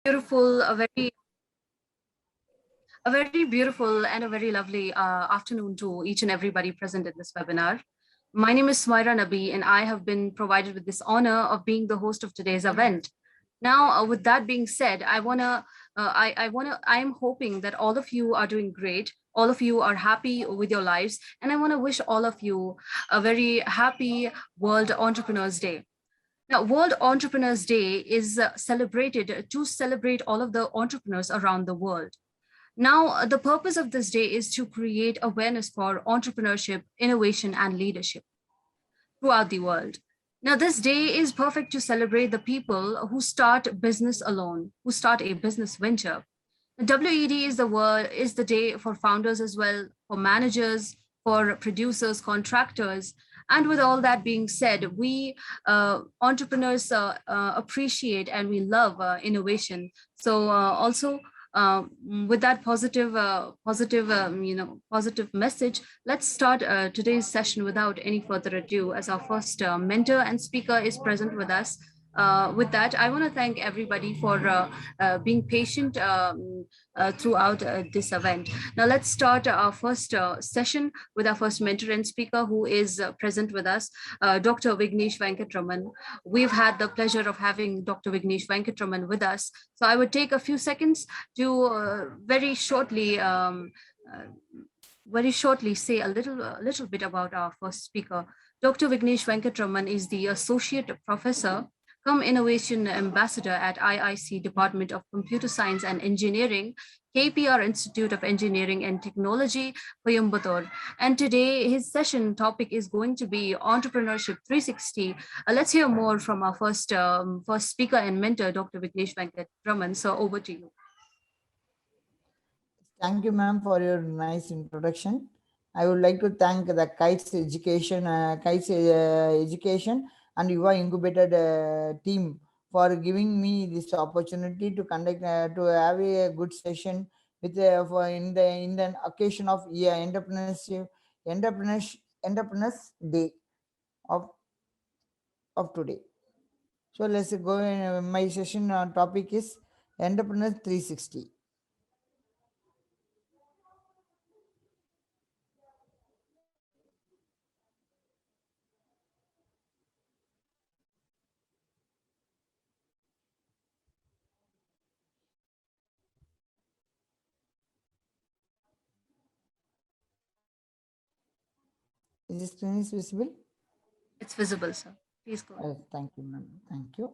Beautiful, a very beautiful and a very lovely afternoon to each and everybody present in this webinar. My name is Smaira Nabi, and I have been provided with this honor of being the host of today's event. Now, with that being said, I am hoping that all of you are doing great. All of you are happy with your lives, and I want to wish all of you a very happy World Entrepreneurs Day. Now, World Entrepreneurs Day is celebrated to celebrate all of the entrepreneurs around the world. Now, the purpose of this day is to create awareness for entrepreneurship, innovation, and leadership throughout the world. Now, this day is perfect to celebrate the people who start business alone, who start a business venture. The WED is the day for founders as well, for managers, for producers, contractors. And with all that being said, we entrepreneurs appreciate and we love innovation. So also with that positive message, let's start today's session without any further ado, as our first mentor and speaker is present with us. With that, I want to thank everybody for being patient throughout this event. Now, let's start our first session with our first mentor and speaker who is present with us, Dr. Vignesh Venkataraman. We've had the pleasure of having Dr. Vignesh Venkataraman with us. So I would take a few seconds to very shortly say a little bit about our first speaker. Dr. Vignesh Venkataraman is the Associate Professor cum Innovation Ambassador at IIEC Department of Computer Science and Engineering, KPR Institute of Engineering and Technology, Coimbatore. And today his session topic is going to be Entrepreneurship 360. Let's hear more from our first speaker and mentor, Dr. Vignesh Venkataraman. So over to you. Thank you, ma'am, for your nice introduction. I would like to thank the K.I.T.E.S Education and Yuva IncubatED team for giving me this opportunity to conduct to have a good session with in the occasion of Entrepreneurs Day of today. So let's go. My session topic is Entrepreneurs 360. Is this screen is visible? It's visible, sir. Please go ahead. Thank you, ma'am. Thank you.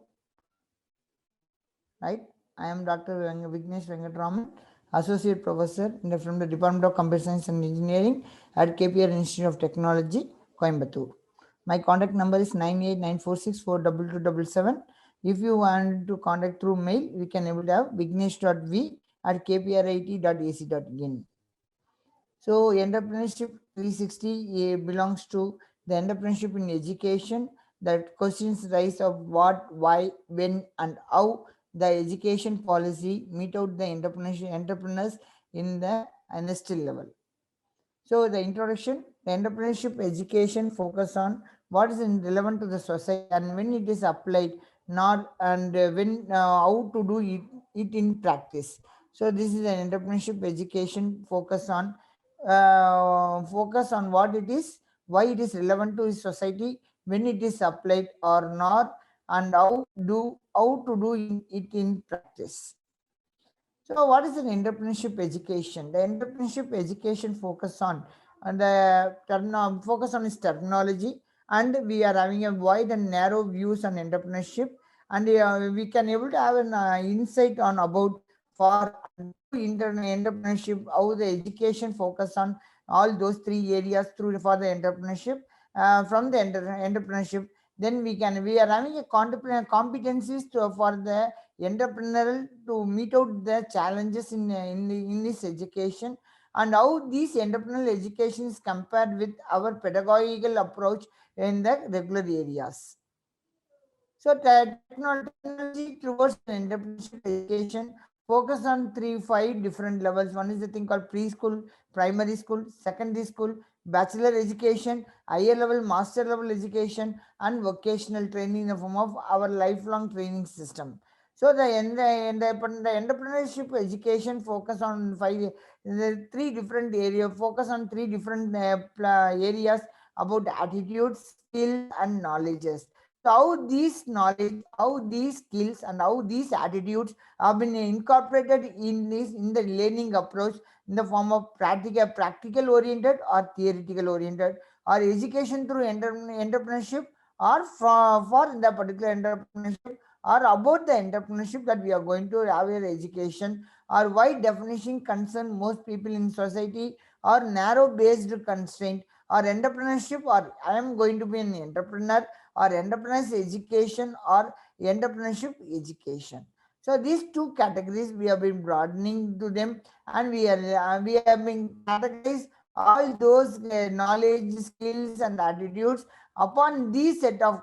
Right. I am Dr. Vignesh Venkataraman, Associate Professor from the Department of Computer Science and Engineering at KPR Institute of Technology, Coimbatore. My contact number is 9894642277. If you want to contact through mail, we can able to have vignesh.v@kprit.ac.in. So entrepreneurship 360 belongs to the entrepreneurship in education. That questions rise of what, why, when, and how the education policy meet out the entrepreneurs in the N.STL level. So the introduction, the entrepreneurship education focus on what is relevant to the society and when it is applied, not and when how to do it in practice. So this is an entrepreneurship education focus on what it is, why it is relevant to society, when it is applied or not, and how to do it in practice. So what is an entrepreneurship education? The entrepreneurship education focus on its terminology, and we are having a wide and narrow views on entrepreneurship, and we can able to have an insight on about for entrepreneurship, how the education focus on all those three areas through for the entrepreneurship. From the entrepreneurship, then we are having a competencies for the entrepreneurial to meet out the challenges in this education, and how these entrepreneurial education is compared with our pedagogical approach in the regular areas. So technology towards entrepreneurship education focus on 5 different levels. One is the thing called preschool, primary school, secondary school, bachelor education, higher level, master level education, and vocational training in the form of our lifelong training system. So the entrepreneurship education focus on three different areas, focus on three different areas about attitudes, skills, and knowledges. So how these knowledge, how these skills, and how these attitudes have been incorporated in the learning approach in the form of practical oriented or theoretical oriented, or education through entrepreneurship, or for the particular entrepreneurship, or about the entrepreneurship that we are going to have your education, or why definition concern most people in society, or narrow based constraint, or entrepreneurship, or I am going to be an entrepreneur, or entrepreneur's education, or entrepreneurship education. So these two categories we have been broadening to them, and we have been categorized all those knowledge, skills, and attitudes upon these set of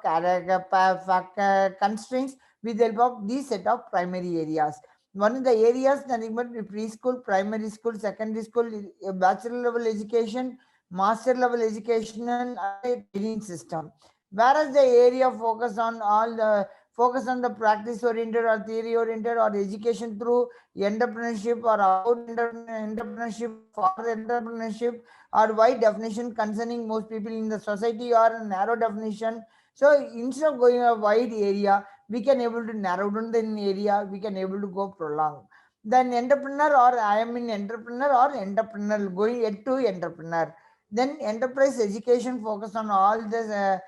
constraints with the help of these set of primary areas. One of the areas nothing but preschool, primary school, secondary school, bachelor level education, master level educational, and a training system. Whereas the area focus on the practice oriented or theory oriented, or education through entrepreneurship, or about entrepreneurship, or for entrepreneurship, or wide definition concerning most people in the society, or a narrow definition. So instead of going a wide area, we can able to narrow down the area, we can able to go prolong. Then entrepreneur, or I am in entrepreneur, or entrepreneur going yet to entrepreneur. Then enterprise education focus on all the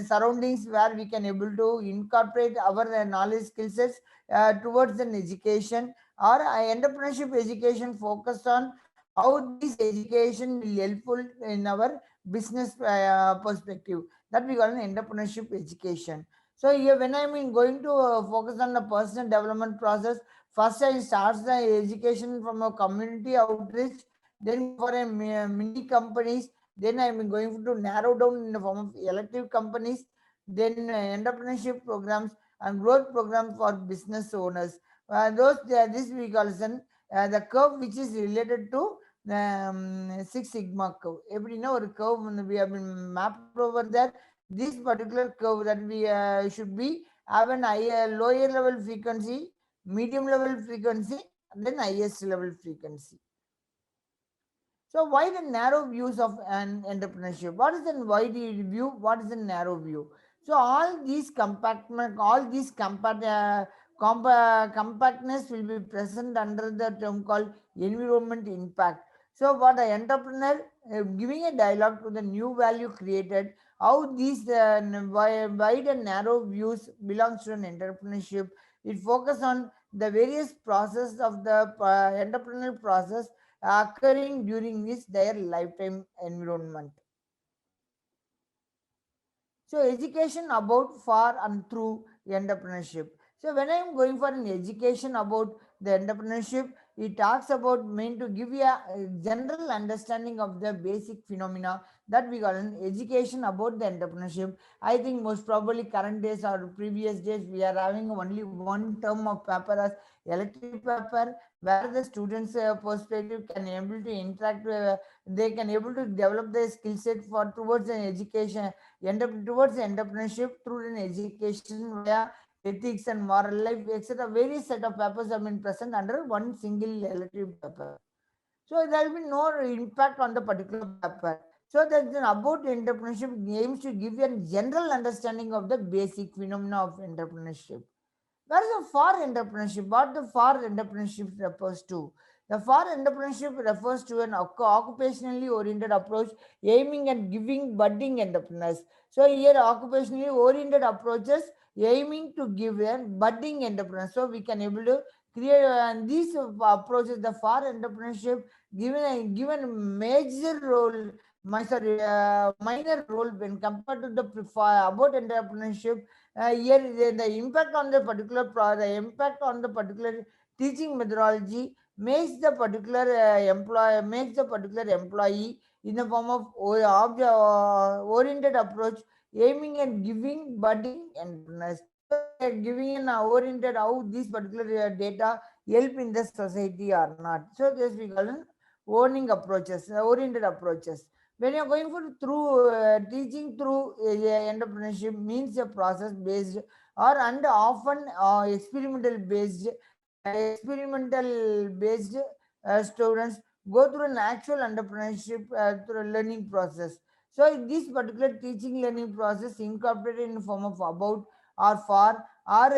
surroundings where we can able to incorporate our knowledge skill sets towards an education, or entrepreneurship education focus on how this education will helpful in our business perspective, that we got an entrepreneurship education. So here when I mean going to focus on the personal development process, first I start the education from a community outreach, then go for a mini companies, then I'm going to narrow down in the form of elective companies, then entrepreneurship programs and growth programs for business owners. This we call as the curve which is related to Six Sigma curve. Every ஒரு curve we have been mapped over there. This particular curve that we should be have an higher lower level frequency, medium level frequency, and then highest level frequency. So why the narrow views of an entrepreneurship? What is the wide view? What is the narrow view? So all these compactness will be present under the term called environment impact. So what an entrepreneur giving a dialogue to the new value created, how these wide and narrow views belongs to an entrepreneurship. It focus on the various process of the entrepreneurial process occurring during this their lifetime environment. So education about, for, and through entrepreneurship. So when I am going for an education about the entrepreneurship, it talks about mean to give you a general understanding of the basic phenomena that we got an education about the entrepreneurship. I think most probably current days or previous days we are having only one term of paper as elective paper, where the students perspective can able to interact, they can able to develop their skill set for towards an education towards entrepreneurship through an education via ethics and moral life, etc. Various set of papers have been present under one single elective paper. So there will be no impact on the particular paper. So that's about entrepreneurship aims to give you a general understanding of the basic phenomena of entrepreneurship. Where is the for entrepreneurship? What the for entrepreneurship refers to? The for entrepreneurship refers to an occupationally oriented approach aiming at giving budding entrepreneurs. So here occupationally oriented approaches aiming to give a budding entrepreneurs. So we can able to create and these approaches, the for entrepreneurship given a major role, minor role when compared to the about entrepreneurship. Here the impact on the the impact on the particular teaching methodology makes the particular employee in the form of oriented approach aiming at giving budding entrepreneurs. So they are giving an oriented how these particular data help in the society or not. So this we call owning approaches, oriented approaches. When you're going for through teaching through entrepreneurship means a process based or and often experimental based students go through an actual entrepreneurship through a learning process. So in this particular teaching learning process incorporated in the form of about or for or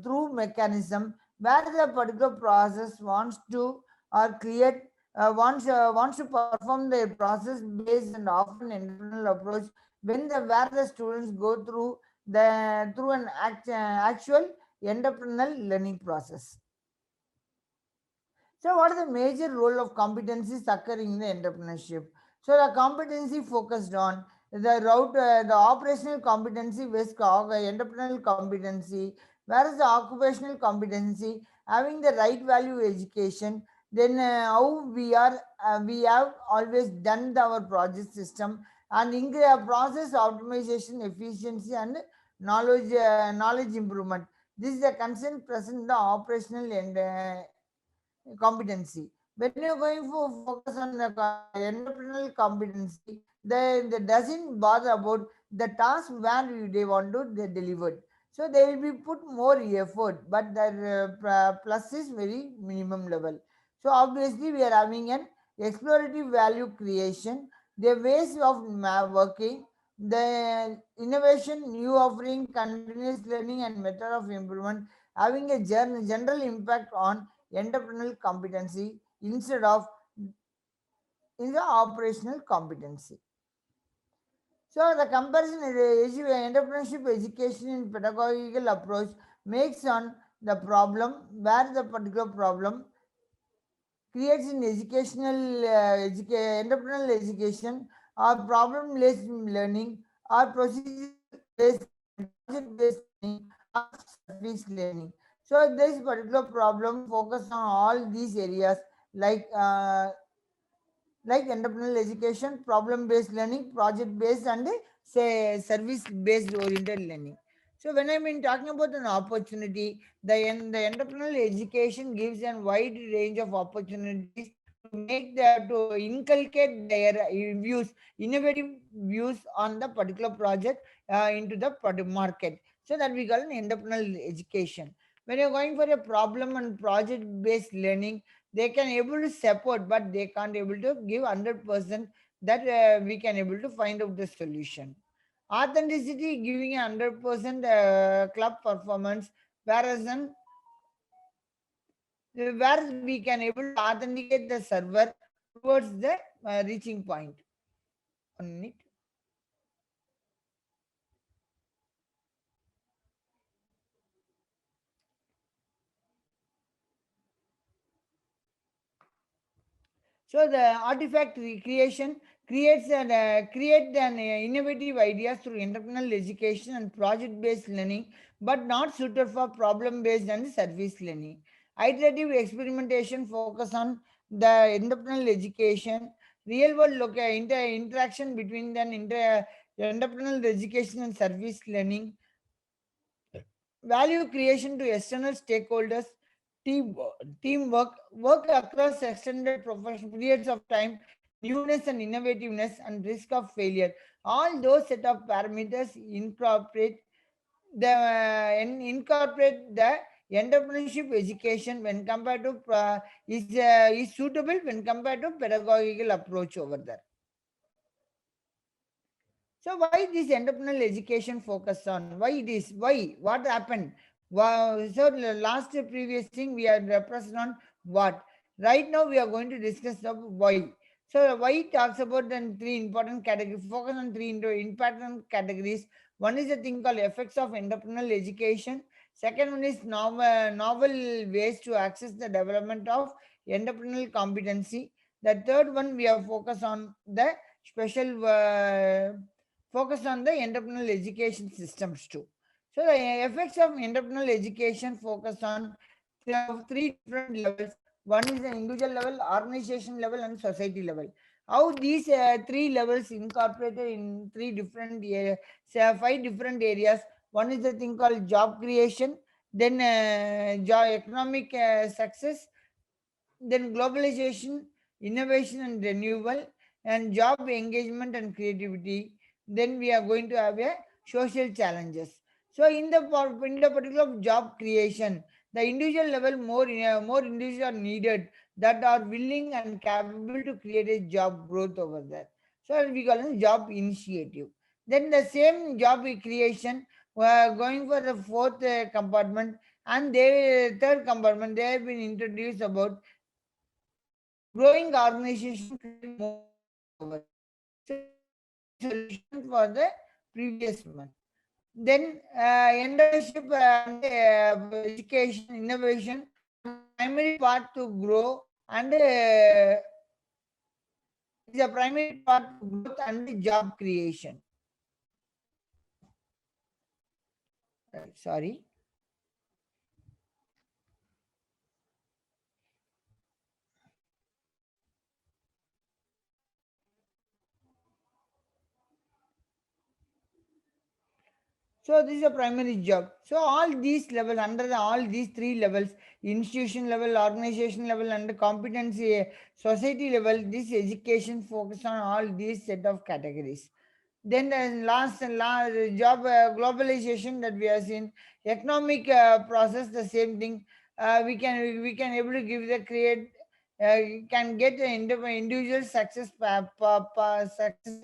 through mechanism where the particular process wants to or create wants to perform their process based and often internal approach when the where the students go through an actual entrepreneurial learning process. So, what is the major role of competencies occurring in the entrepreneurship? So, the competency focused on the operational competency based entrepreneurial competency, whereas the occupational competency having the right value education. Then how we have always done our project system and process optimization efficiency and knowledge improvement. This is the concern present in the operational and competency. When you're going for focus on the entrepreneurial competency, they doesn't bother about the task where they want to they delivered. So they will be put more effort, but their plus is very minimum level. So obviously we are having an explorative value creation, the ways of working, the innovation, new offering, continuous learning, and method of improvement having a general impact on entrepreneurial competency instead of in the operational competency. So the comparison entrepreneurship education in pedagogical approach makes on the problem where the particular problem creates in educational entrepreneurial education or problem based learning or procedure based learning, project based learning or service learning. So this particular problem focus on all these areas like entrepreneurial education, problem based learning, project based, and say service based oriented learning. So when I mean talking about an opportunity, the entrepreneurial education gives a wide range of opportunities to to inculcate their views, innovative views on the particular project into the product market. So that we call an entrepreneurial education. When you're going for a problem and project based learning, they can able to support but they can't able to give 100% that we can able to find out the solution. Authenticity giving a 100% club performance, whereas where we can able to authenticate the server towards the reaching point. 1 minute. So the artifact recreation create an innovative ideas through entrepreneurial education and project-based learning, but not suited for problem-based and service learning. Iterative experimentation focus on the entrepreneurial education, real-world interaction between the entrepreneurial education and service learning, value creation to external stakeholders, team, teamwork, work across extended professional periods of time, newness and innovativeness, and risk of failure. All those set of parameters incorporate the entrepreneurship education when compared to is suitable when compared to pedagogical approach over there. So why this entrepreneurial education focus on? Why it is? Why? What happened? Wow. So the last previous thing we are representing on what. Right now we are going to discuss the why. So why talks about the three important categories. Focus on three important categories. One is a thing called effects of entrepreneurial education. Second one is novel ways to access the development of entrepreneurial competency. The third one we are focused on the special focus on the entrepreneurial education systems too. So the effects of entrepreneurial education focus on three different levels. One is the individual level, organization level, and society level. How these three levels incorporated in three different five different areas. One is the thing called job creation, then job economic success, then globalization, innovation and renewal, and job engagement and creativity. Then we are going to have a social challenges. So in the particular job creation, the individual level more individuals are needed that are willing and capable to create a job growth over there. So we call it job initiative. Then the same job creation, going for the fourth compartment, and they third compartment they have been introduced about growing organization create more jobs over there. So this is the solution for the previous one. Then entrepreneurship and education innovation are the primary part to grow, and it is a primary part to growth and job creation. Sorry. So this is a primary job. So all these levels, under all these three levels, institution level, organization level, and the competency society level, this education focus on all these set of categories. Then the last job globalization that we have seen, economic process, the same thing. We can able to give the create, can get the individual success success.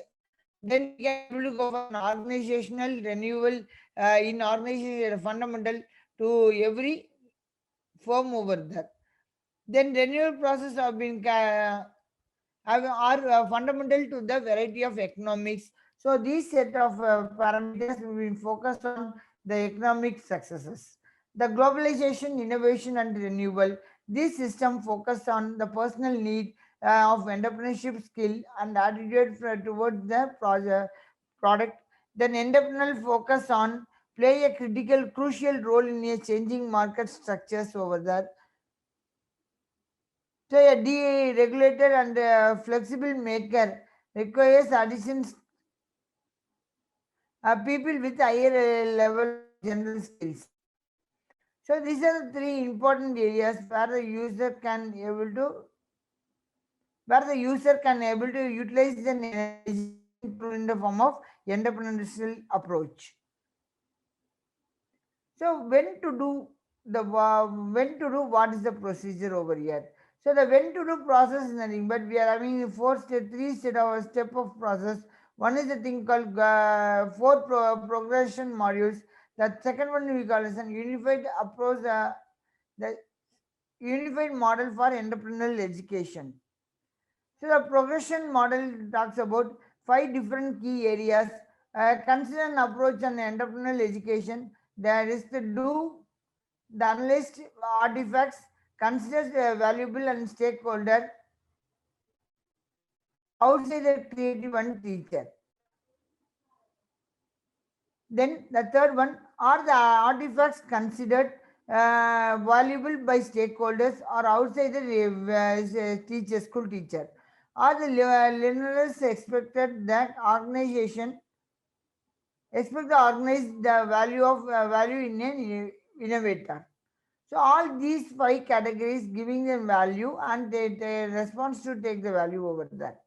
Then we can able to go for an organizational renewal in organization fundamental to every firm over there. Then renewal process have been are fundamental to the variety of economics. So these set of parameters will be focused on the economic successes. The globalization, innovation, and renewal. This system focus on the personal need of entrepreneurship skill and attitude towards the product. Then entrepreneurial focus on play a critical, crucial role in a changing market structures over there. So a deregulated and flexible maker requires additions people with higher level of general skills. So these are the three important areas where the user can able to utilize the education tool in the form of entrepreneurial approach. So when to do what is the procedure over here? So the when to do process is nothing, but we are having three step of process. One is a thing called progression modules. The second one we call as an unified approach, the unified model for entrepreneurial education. So the progression model talks about 5 different key areas. Consider an approach on entrepreneurial education. There is the do, the analyst artifacts, consider the valuable and stakeholder, outside the creative and teacher. Then the third one, are the artifacts considered valuable by stakeholders or outside the teacher, school teacher? Are the learners expect to organize the value in an innovator? So all these 5 categories giving them value and they response to take the value over that.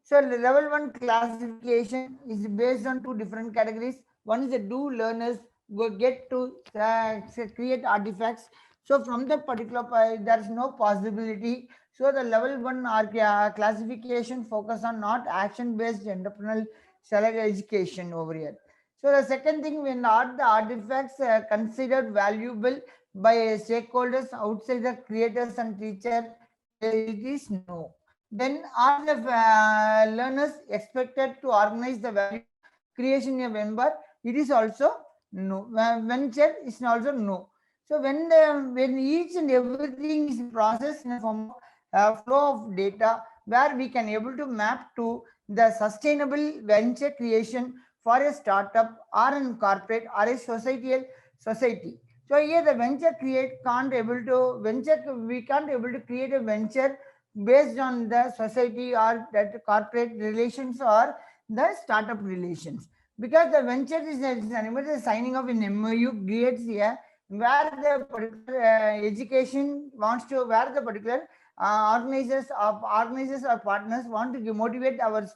So the level 1 classification is based on 2 different categories. One is the do learners go get to create artifacts. So from that particular there is no possibility. So the level 1 classification focus on not action based entrepreneurial select education over here. So the second thing, when are the artifacts considered valuable by stakeholders outside the creators and teacher, it is no. Then are the learners expected to organize the value creation a member? It is also no. Venture is also no. So when each and everything is processed in a form of flow of data, where we can able to map to the sustainable venture creation for a startup or a corporate or a society. So here the we can't able to create a venture based on the society or that corporate relations or the startup relations, because the venture is the signing of an MOU creates here where the particular education wants to, where the particular organizers or partners want to motivate our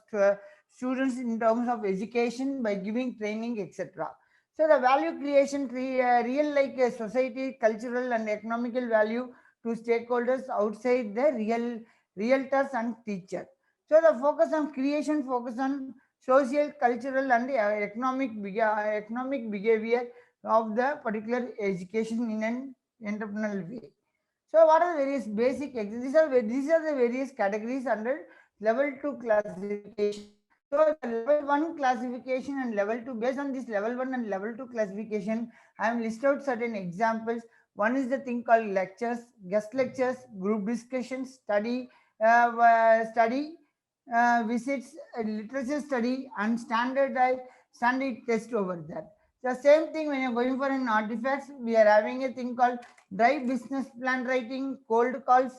students in terms of education by giving training, etc. So the value creation, real like a society, cultural and economical value to stakeholders outside the realtors and teacher. So the focus on creation, focus on social, cultural and economic behavior of the particular education in an entrepreneurial way. So what are the various basic these are the various categories under level 2 classification. So the level 1 classification and level 2, based on this level 1 and level 2 classification, I have listed out certain examples. One is the thing called lectures, guest lectures, group discussions, visits, literature study, and standard test over that. The same thing when you're going for an artifacts, we are having a thing called dry business plan writing, cold calls,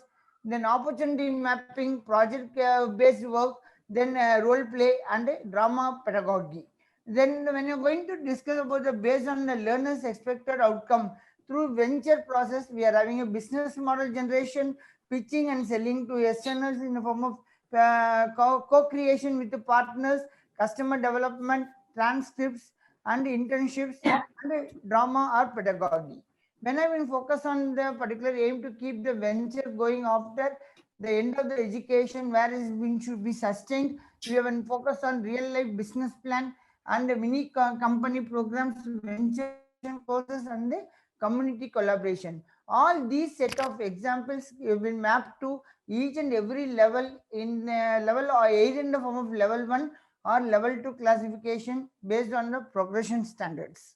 then opportunity mapping, project based work, then role play and drama pedagogy. Then when you're going to discuss about the based on the learner's expected outcome through venture process, we are having a business model generation, pitching and selling to externals in the form of co-creation with the partners, customer development, transcripts and internships, and drama or pedagogy. When I will focus on the particular aim to keep the venture going after the end of the education, where is being should be sustained, we have been focused on real life business plan and the mini company programs, venture creation courses, and the community collaboration. All these set of examples have been mapped to each and every level in level or either in the form of level 1 or level 2 classification based on the progression standards.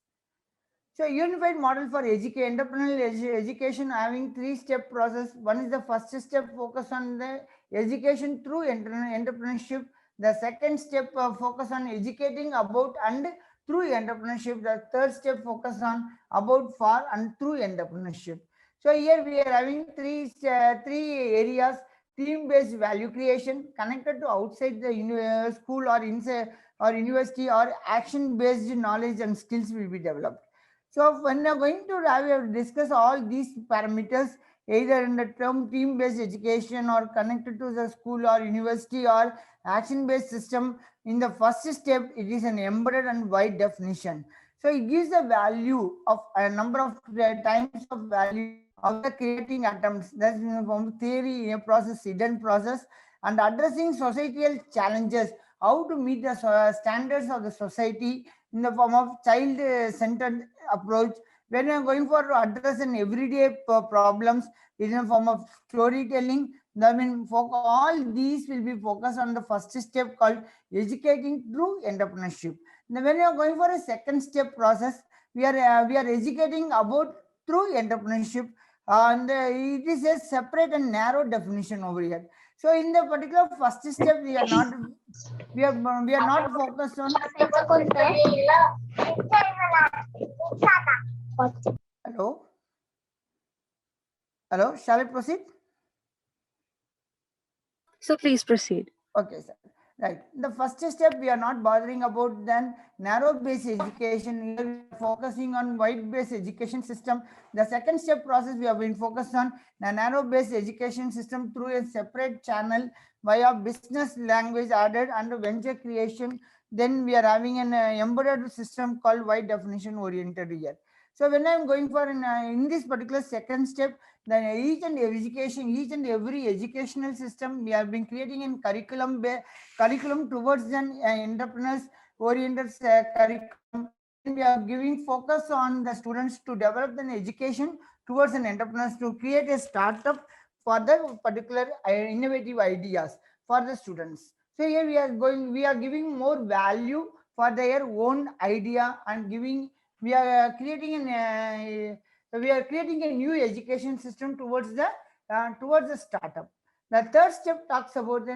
So unified model for entrepreneurial education having three-step process. One is the first step focus on the education through entrepreneurship. The second step focus on educating about and through entrepreneurship. The third step focus on about, for and through entrepreneurship. So here we are having three areas: theme-based value creation connected to outside the school or inside or university, or action-based knowledge and skills will be developed. So when we are going to discuss all these parameters, either in the term team-based education or connected to the school or university or action-based system, in the first step, it is an embedded and wide definition. So it gives the value of a number of times of value of the creating attempts. That's in the form of theory, a process, hidden process, and addressing societal challenges, how to meet the standards of the society in the form of child-centered approach. When we are going for to address an everyday problems in the form of storytelling, I mean, for all these will be focused on the first step called educating through entrepreneurship. Now, when we are going for a second step process, we are educating about through entrepreneurship, and it is a separate and narrow definition over here. So in the particular first step, we are not focused on. Hello, shall I proceed? So please proceed. Okay, sir. Right. The first step, we are not bothering about then narrow-based education. Here we are focusing on wide-based education system. The second step process, we have been focused on the narrow-based education system through a separate channel via business language added under venture creation. Then we are having an embedded system called wide definition oriented here. So when I am going for in this particular second step, then each and every educational system, we have been creating in curriculum towards an entrepreneurs oriented curriculum. Then we are giving focus on the students to develop an education towards an entrepreneurs to create a startup for the particular innovative ideas for the students. So here we are giving more value for their own idea and giving. We are creating a new education system towards the startup. The third step talks about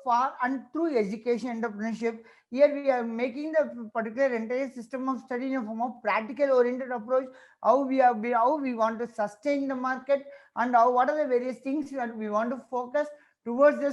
for and through education entrepreneurship. Here we are making the particular entire system of study in a form of practical oriented approach. How we want to sustain the market, and what are the various things that we want to focus towards the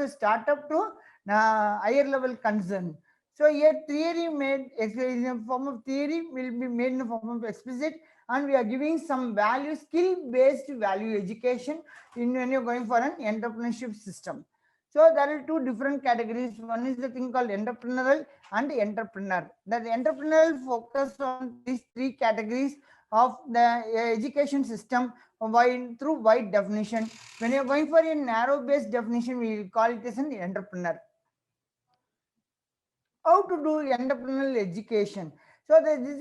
startup to higher level concern. So here theory made in the form of theory will be made in the form of explicit, and we are giving some value, skill-based value education when you're going for an entrepreneurship system. So there are two different categories. One is the thing called entrepreneurial and entrepreneur. The entrepreneurial focus on these three categories of the education system through wide definition. When you're going for a narrow-based definition, we will call it as an entrepreneur. How to do entrepreneurial education? So there is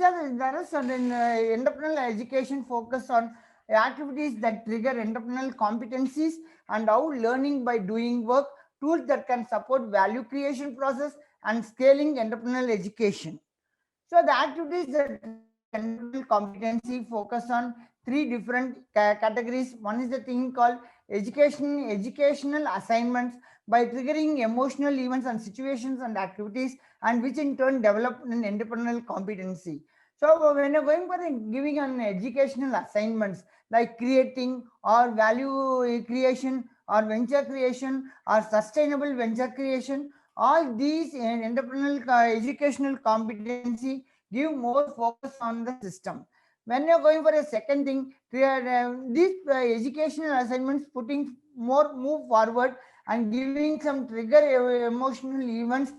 certain entrepreneurial education focus on activities that trigger entrepreneurial competencies and how learning by doing work, tools that can support value creation process and scaling entrepreneurial education. So the activities that trigger entrepreneurial competency focus on three different categories. One is the thing called educational assignments by triggering emotional events and situations and activities, and which in turn develop an entrepreneurial competency. So when you're going for giving an educational assignments like creating or value creation or venture creation or sustainable venture creation, all these entrepreneurial educational competency give more focus on the system. When you're going for a second thing, these educational assignments putting more move forward and giving some trigger emotional events,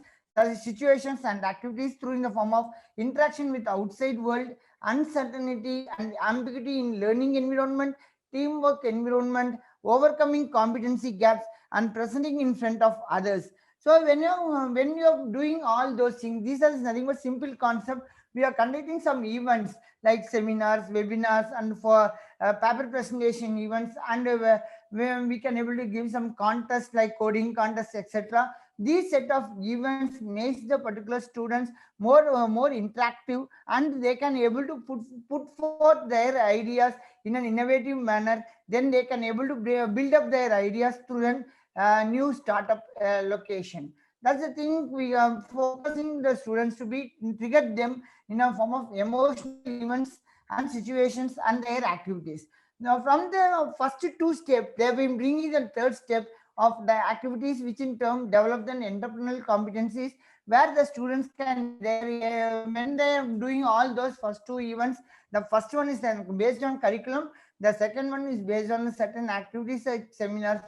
situations and activities through in the form of interaction with outside world, uncertainty and ambiguity in learning environment, teamwork environment, overcoming competency gaps and presenting in front of others. So when you're doing all those things, these are nothing but simple concept. We are conducting some events like seminars, webinars, and for paper presentation events, and where we can able to give some contests like coding contests, etc. These set of events makes the particular students more interactive, and they can able to put forth their ideas in an innovative manner. Then they can able to build up their ideas through an new startup location. That's the thing we are focusing the students to be trigger them in a form of emotional events and situations and their activities. Now, from the first two steps, they have been bringing the third step of the activities, which in turn develop the entrepreneurial competencies, where the students can when they are doing all those first two events. The first one is based on curriculum. The second one is based on certain activities like seminars,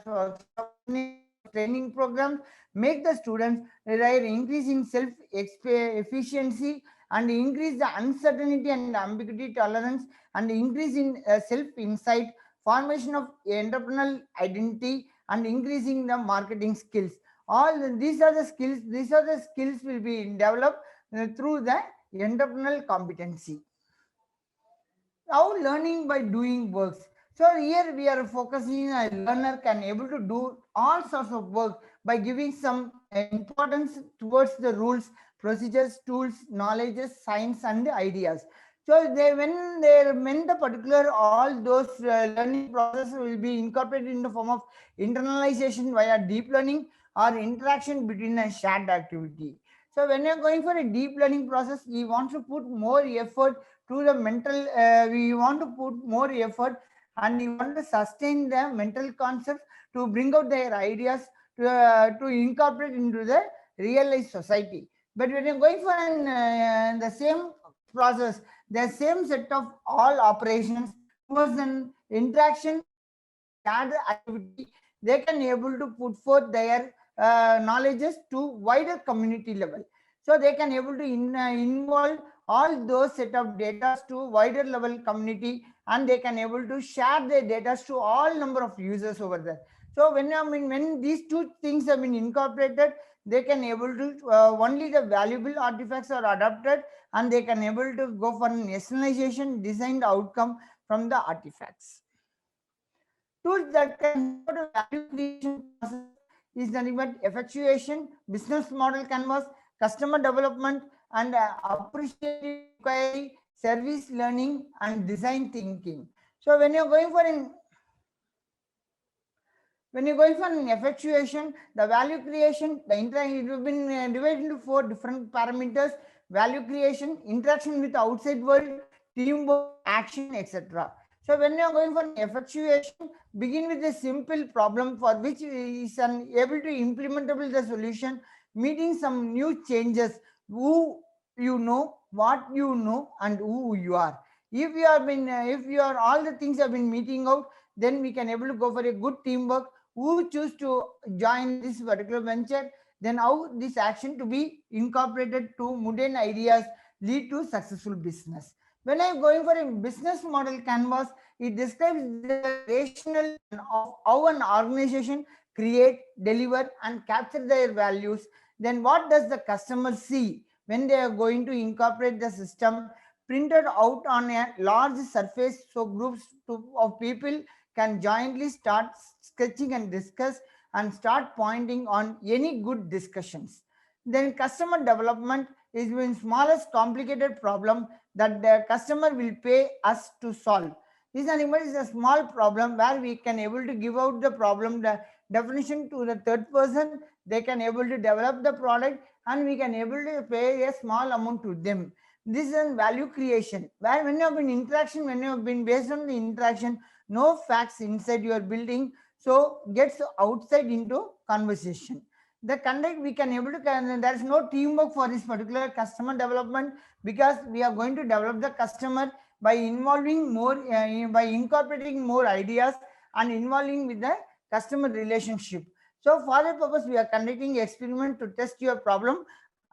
training programs, make the students increase in self efficiency and increase the uncertainty and ambiguity tolerance and increase in self insight, formation of entrepreneurial identity and increasing the marketing skills. All these are the skills. These are the skills will be developed through the entrepreneurial competency. How learning by doing works. So here we are focusing a learner can able to do all sorts of work by giving some importance towards the rules, procedures, tools, knowledges, science and ideas. So when the particular all those learning process will be incorporated in the form of internalization via deep learning or interaction between a shared activity. So when you're going for a deep learning process, we want to put more effort to the mental, we want to put more effort and we want to sustain the mental concepts to bring out their ideas to incorporate into the real life society. But when you're going for the same process, the same set of all operations towards an interaction, shared activity, they can able to put forth their knowledges to wider community level. So they can able to involve all those set of data to wider level community, and they can able to share their data to all number of users over there. So when these two things have been incorporated, they can able to only the valuable artifacts are adapted, and they can able to go for an nationalization designed outcome from the artifacts. Tools that can support a value creation process is nothing but effectuation, business model canvas, customer development, and appreciative inquiry, service learning, and design thinking. So when you're going for an effectuation, the value creation, it has been divided into 4 different parameters: value creation, interaction with the outside world, teamwork, action, etc. So when you are going for an effectuation, begin with a simple problem for which is able to implementable the solution, meeting some new changes, who you know, what you know, and who you are. If you have been, if you are all the things have been meeting out, then we can able to go for a good teamwork. Who choose to join this particular venture, then how this action to be incorporated to mundane ideas lead to successful business. When I'm going for a business model canvas, it describes the rationale of how an organization create, deliver, and capture their values. Then what does the customer see when they are going to incorporate the system printed out on a large surface, so of people can jointly start sketching and discuss and start pointing on any good discussions. Then customer development is the smallest complicated problem that the customer will pay us to solve. This animal is a small problem where we can able to give out the problem the definition to the third person. They can able to develop the product and we can able to pay a small amount to them. This is value creation where when you have been interaction, when you have been based on the interaction, no facts inside your building, so gets outside into conversation. The conduct we can able to, there is no teamwork for this particular customer development, because we are going to develop the customer by involving more, by incorporating more ideas and involving with the customer relationship. So for that purpose, we are conducting experiment to test your problem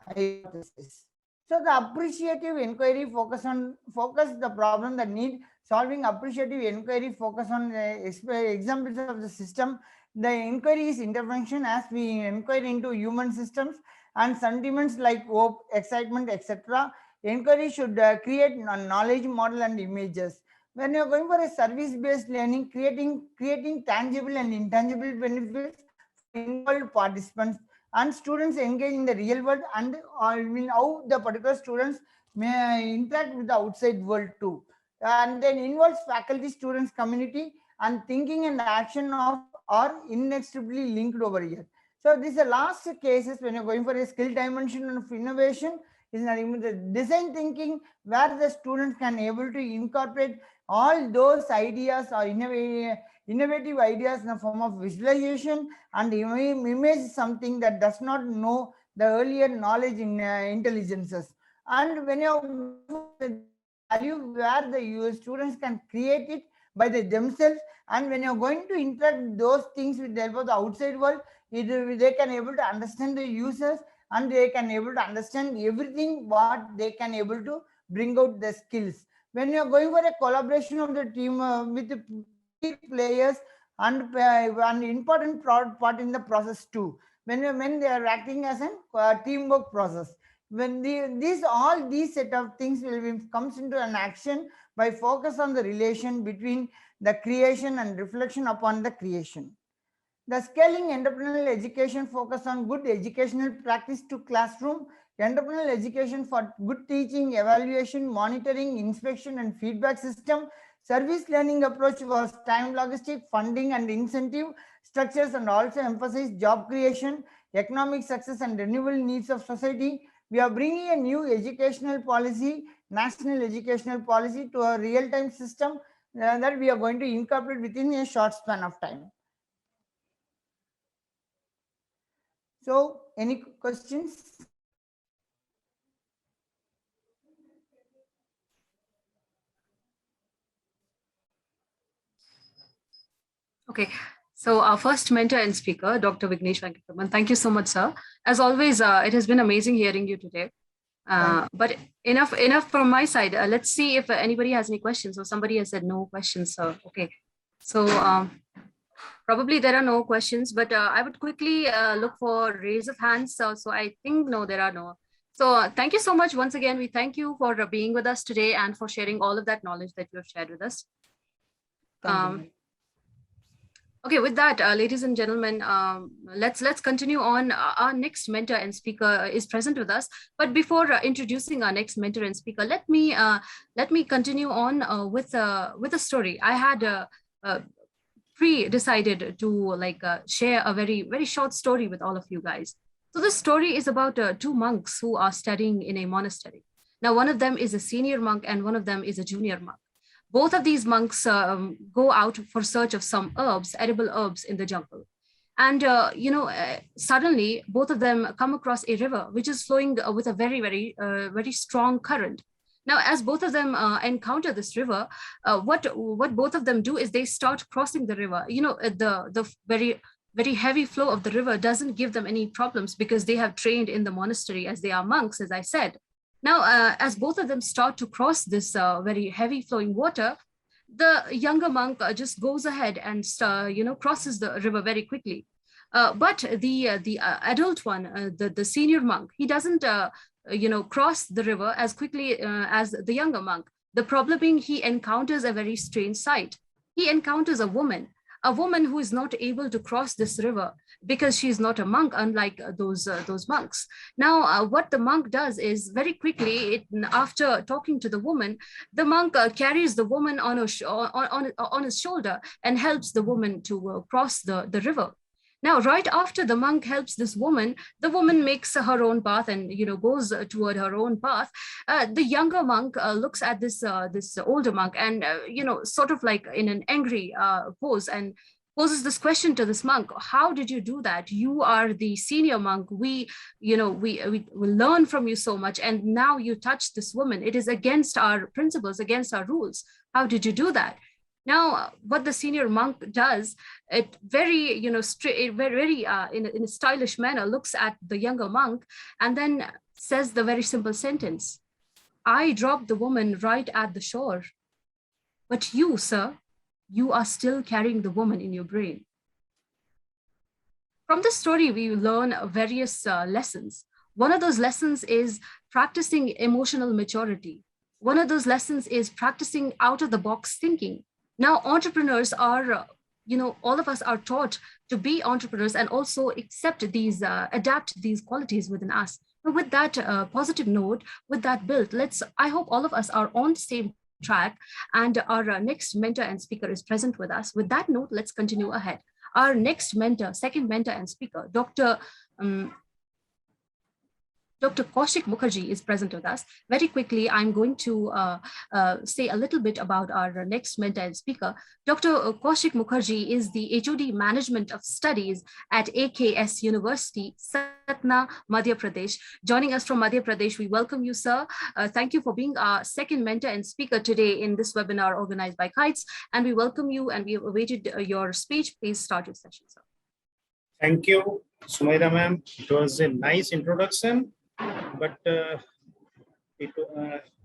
hypothesis. So the appreciative inquiry focus the problem that need solving. Appreciative inquiry focus on examples of the system. The inquiry is intervention as we inquire into human systems and sentiments like hope, excitement, etc. Inquiry should create a knowledge model and images. When you're going for a service-based learning, creating tangible and intangible benefits for involved participants, and students engage in the real world and how the particular students may interact with the outside world too. And then involves faculty, students, community, and thinking and action of are inextricably linked over here. So these are last cases when you're going for a skill dimension of innovation is the design thinking, where the students can able to incorporate all those ideas or innovative ideas in the form of visualization and image something that does not know the earlier knowledge in intelligences. And when you value where the students can create it by themselves, and when you're going to interact those things with the help of the outside world, they can able to understand the users and they can able to understand everything what they can able to bring out the skills. When you're going for a collaboration of the team with the players and an important part in the process too, when they are acting as a teamwork process, when all these set of things will be, comes into an action by focus on the relation between the creation and reflection upon the creation. The scaling entrepreneurial education focus on good educational practice to classroom, entrepreneurial education for good teaching, evaluation, monitoring, inspection, and feedback system. Service learning approach was time logistic, funding and incentive structures, and also emphasize job creation, economic success, and renewable needs of society. We are bringing a new educational policy, national educational policy, to a real-time system that we are going to incorporate within a short span of time. So, any questions? Okay, so our first mentor and speaker, Dr. Vignesh Venkataraman. Thank you so much, sir. As always, it has been amazing hearing you today. But enough from my side. Let's see if anybody has any questions. So somebody has said no questions, sir. Okay, so probably there are no questions, but I would quickly look for raise of hands. So I think no, there are no. So thank you so much once again. We thank you for being with us today and for sharing all of that knowledge that you have shared with us. Okay, with that, ladies and gentlemen, let's continue on. Our next mentor and speaker is present with us. But before introducing our next mentor and speaker, let me continue on with a story. I had pre-decided to share a very short story with all of you guys. So this story is about two monks who are studying in a monastery. Now, one of them is a senior monk and one of them is a junior monk. Both of these monks go out for search of some herbs, edible herbs in the jungle. And, suddenly both of them come across a river, which is flowing with a very strong current. Now, as both of them encounter this river, what both of them do is they start crossing the river. The very heavy flow of the river doesn't give them any problems because they have trained in the monastery as they are monks, as I said. Now, as both of them start to cross this very heavy flowing water, the younger monk just goes ahead and crosses the river very quickly. But the adult one, the senior monk, he doesn't cross the river as quickly as the younger monk. The problem being, he encounters a very strange sight. He encounters a woman who is not able to cross this river because she is not a monk, unlike those monks. Now, what the monk does is very quickly, after talking to the woman, the monk carries the woman on his shoulder and helps the woman to cross the river. Now, right after the monk helps this woman, the woman makes her own path and goes toward her own path. The younger monk looks at this older monk and sort of like in an angry pose and poses this question to this monk: how did you do that? You are the senior monk. We learn from you so much, and now you touch this woman. It is against our principles, against our rules. How did you do that? Now, what the senior monk does, it very, in a stylish manner, looks at the younger monk and then says the very simple sentence: I dropped the woman right at the shore. But you, sir, you are still carrying the woman in your brain. From this story, we learn various lessons. One of those lessons is practicing emotional maturity. One of those lessons is practicing out-of-the-box thinking. Now, entrepreneurs are, all of us are taught to be entrepreneurs and also adapt these qualities within us. Now, with that positive note, with that build, I hope all of us are on the same track, and our next mentor and speaker is present with us. With that note, let's continue ahead. Our next mentor, second mentor and speaker, Dr. KAUSIK Mukherjee is present with us. Very quickly, I'm going to say a little bit about our next mentor and speaker. Dr. KAUSIK Mukherjee is the HOD Management Studies at K.I.T.E.S University, Satna, Madhya Pradesh. Joining us from Madhya Pradesh, we welcome you, sir. Thank you for being our second mentor and speaker today in this webinar organized by K.I.T.E.S. And we welcome you, and we have awaited your speech. Please start your session, sir. Thank you, Sumaira ma'am. It was a nice introduction. But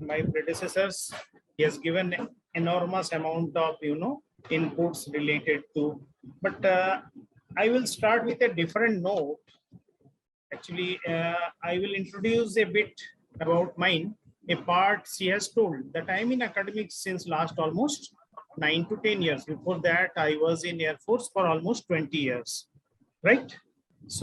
my predecessors, he has given enormous amount of inputs related to. But I will start with a different note. Actually, I will introduce a bit about mine. A part she has told that I am in academics since last almost 9 to 10 years. Before that, I was in Air Force for almost 20 years, right? So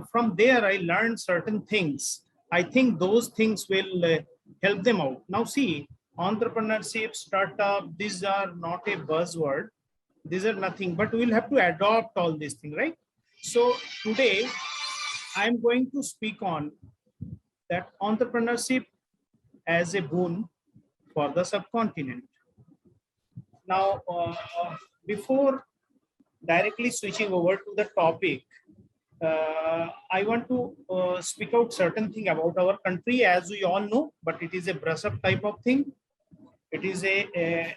from there, I learned certain things. I think those things will help them out. Now see, entrepreneurship, startup, these are not a buzzword. These are nothing, but we'll have to adopt all these things, right? So today, I'm going to speak on that entrepreneurship as a boon for the subcontinent. Now, before directly switching over to the topic, I want to speak out certain thing about our country, as we all know, but it is a brush up type of thing. It is a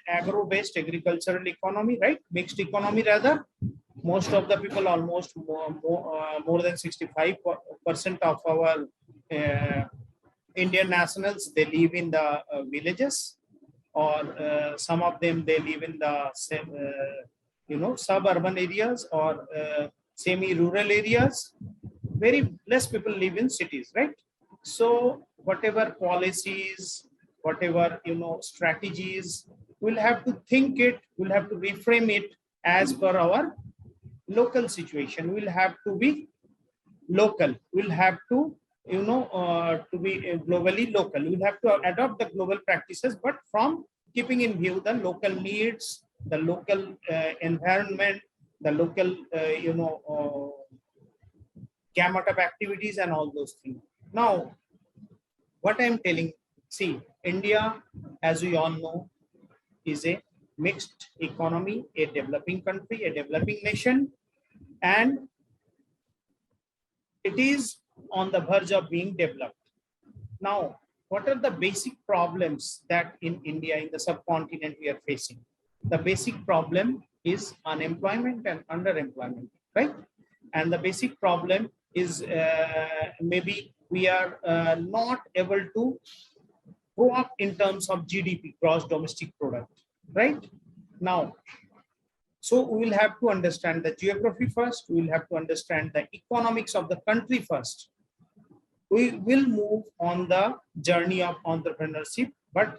agro-based agricultural economy, right? Mixed economy rather. Most of the people, almost more than 65% of our Indian nationals, they live in the villages, or some of them, they live in the suburban areas or semi-rural areas. Very less people live in cities, right? So whatever policies, whatever strategies, we'll have to think it, we'll have to reframe it as per our local situation. We'll have to be local. We'll have to to be globally local. We'll have to adopt the global practices, but from keeping in view the local needs, the local environment, the local gamut of activities and all those things. Now, what I'm telling, see, India, as we all know, is a mixed economy, a developing country, a developing nation, and it is on the verge of being developed. Now, what are the basic problems that in India, in the subcontinent, we are facing? The basic problem is unemployment and underemployment, right? And the basic problem is maybe we are not able to go up in terms of GDP, gross domestic product, right? Now, so we will have to understand the geography first. We will have to understand the economics of the country first. We will move on the journey of entrepreneurship, but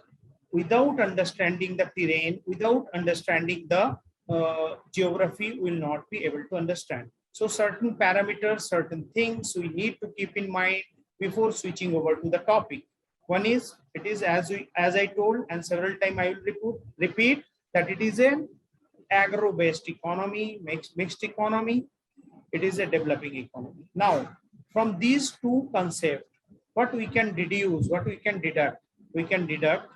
without understanding the terrain, without understanding the geography, we will not be able to understand. So certain parameters, certain things we need to keep in mind before switching over to the topic. One is, it is as I told, and several times I will repeat that it is an agro-based economy, mixed economy. It is a developing economy. Now, from these two concepts, what we can deduce, what we can deduct? We can deduct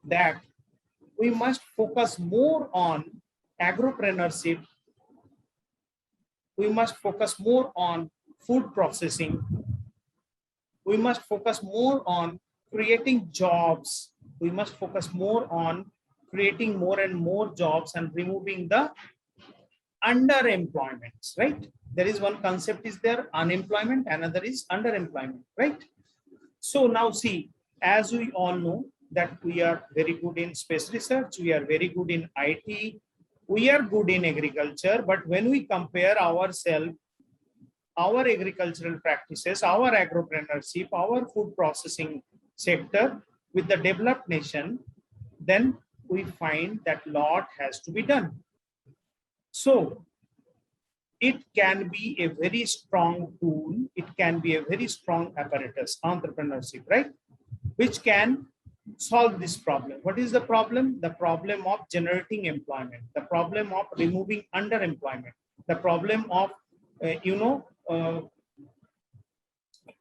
that we must focus more on agropreneurship. We must focus more on food processing. We must focus more on creating jobs. We must focus more on creating more and more jobs and removing the underemployment, right? There is one concept is there, unemployment, another is underemployment, right? So now see, as we all know that we are very good in space research, we are very good in IT, we are good in agriculture, but when we compare ourselves, our agricultural practices, our agropreneurship, our food processing sector with the developed nation, then we find that lot has to be done. So it can be a very strong tool, it can be a very strong apparatus, entrepreneurship, right? Which can solve this problem. What is the problem? The problem of generating employment, the problem of removing underemployment, the problem of,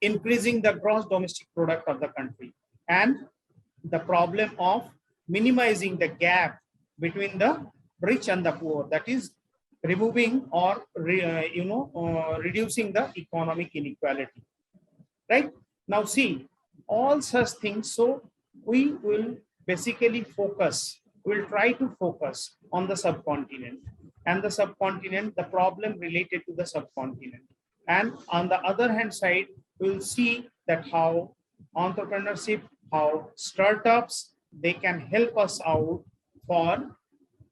increasing the gross domestic product of the country, and the problem of minimizing the gap between the rich and the poor, that is removing or reducing the economic inequality, right? Now see, all such things, so we will basically focus, we'll try to focus on the subcontinent, and the subcontinent, the problem related to the subcontinent. And on the other hand side, we'll see that how entrepreneurship, how startups, they can help us out for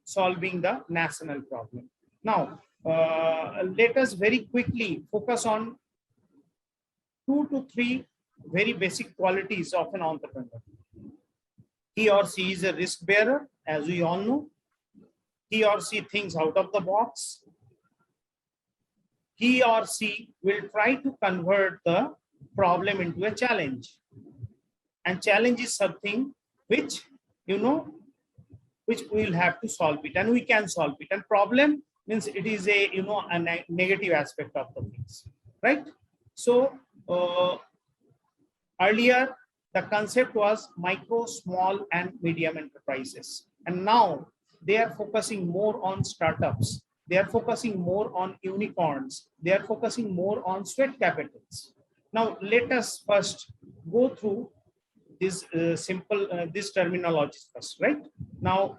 solving the national problem. Now, let us very quickly focus on 2 to 3 very basic qualities of an entrepreneur. He or she is a risk bearer, as we all know. He or she thinks out of the box. He or she will try to convert the problem into a challenge. And challenge is something which, which we will have to solve it, and we can solve it. And problem means it is a, a negative aspect of the things, right? So earlier, the concept was micro, small, and medium enterprises. And now they are focusing more on startups. They are focusing more on unicorns. They are focusing more on sweat capitals. Now, let us first go through this this terminology first, right? Now,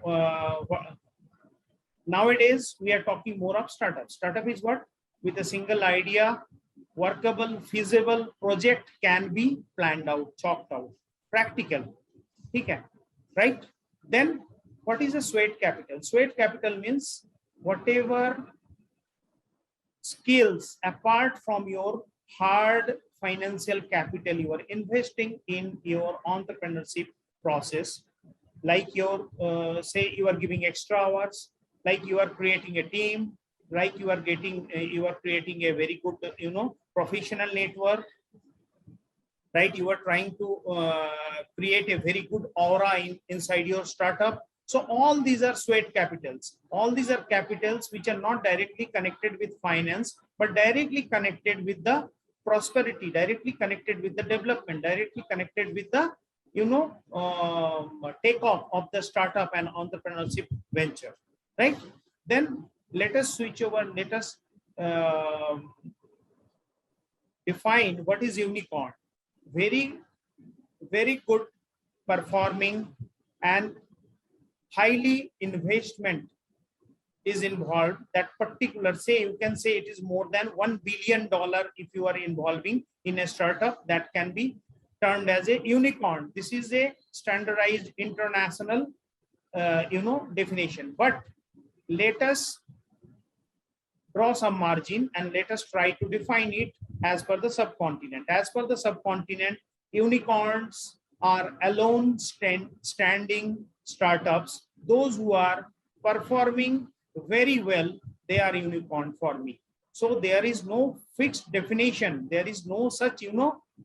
nowadays, we are talking more of startups. Startup is what? With a single idea, workable, feasible project can be planned out, chalked out, practical. Okay, right? Then what is a sweat capital? Sweat capital means whatever skills apart from your hard financial capital you are investing in your entrepreneurship process, like your say you are giving extra hours, like you are creating a team, like you are creating a very good professional network, right? You are trying to create a very good aura inside your startup. So all these are sweat capitals. All these are capitals which are not directly connected with finance, but directly connected with the prosperity, directly connected with the development, directly connected with the takeoff of the startup and entrepreneurship venture, right? Then let us switch over. Let us define what is unicorn. Very very good performing and highly investment is involved, that particular, say you can say it is more than $1 billion if you are involving in a startup, that can be termed as a unicorn. This is a standardized international definition. But let us draw some margin and let us try to define it as per the subcontinent. As per the subcontinent, unicorns are alone standing startups. Those who are performing very well, they are unicorn for me. So there is no fixed definition. There is no such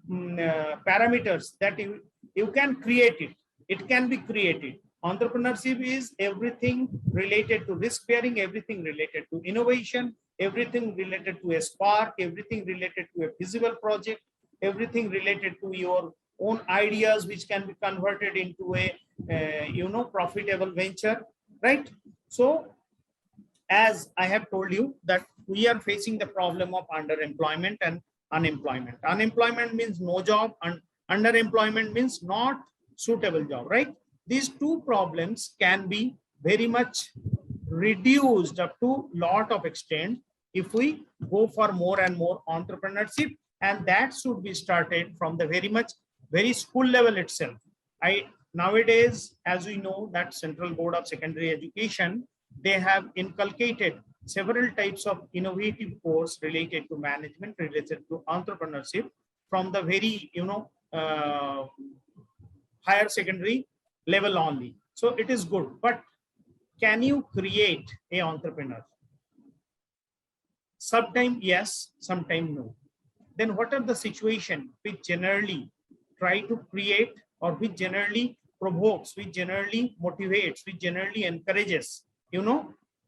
parameters that you can create it. It can be created. Entrepreneurship is everything related to risk bearing, everything related to innovation, everything related to a spark, everything related to a feasible project, everything related to your own ideas which can be converted into a profitable venture, right? So as I have told you that we are facing the problem of underemployment and unemployment. Unemployment means no job, and underemployment means not suitable job, right? These two problems can be very much reduced up to lot of extent if we go for more and more entrepreneurship, and that should be started from the very school level itself. Nowadays, as we know, that Central Board of Secondary Education, they have inculcated several types of innovative course related to management, related to entrepreneurship from the very higher secondary level only. So it is good, but can you create a entrepreneur? Sometime yes, sometime no. Then what are the situation which generally try to create, or which generally provokes, which generally motivates, which generally encourages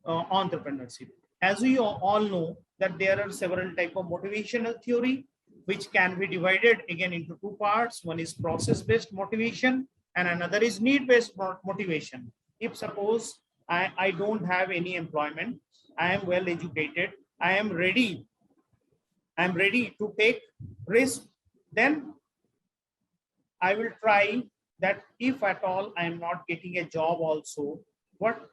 entrepreneurship? As we all know that there are several type of motivational theory which can be divided again into two parts. One is process-based motivation and another is need-based motivation. If suppose I don't have any employment, I am well educated, I am ready to take risk, then I will try that if at all I am not getting a job also, what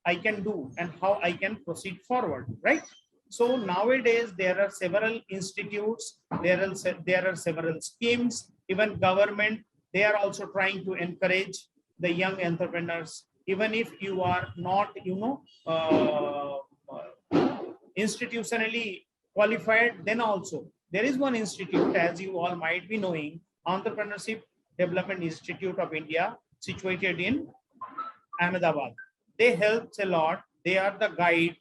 I can do and how I can proceed forward, right? So nowadays there are several institutes, there are several schemes, even government, they are also trying to encourage the young entrepreneurs. Even if you are not institutionally qualified, then also there is one institute, as you all might be knowing, Entrepreneurship Development Institute of India, situated in Ahmedabad. They help a lot. They are the guide.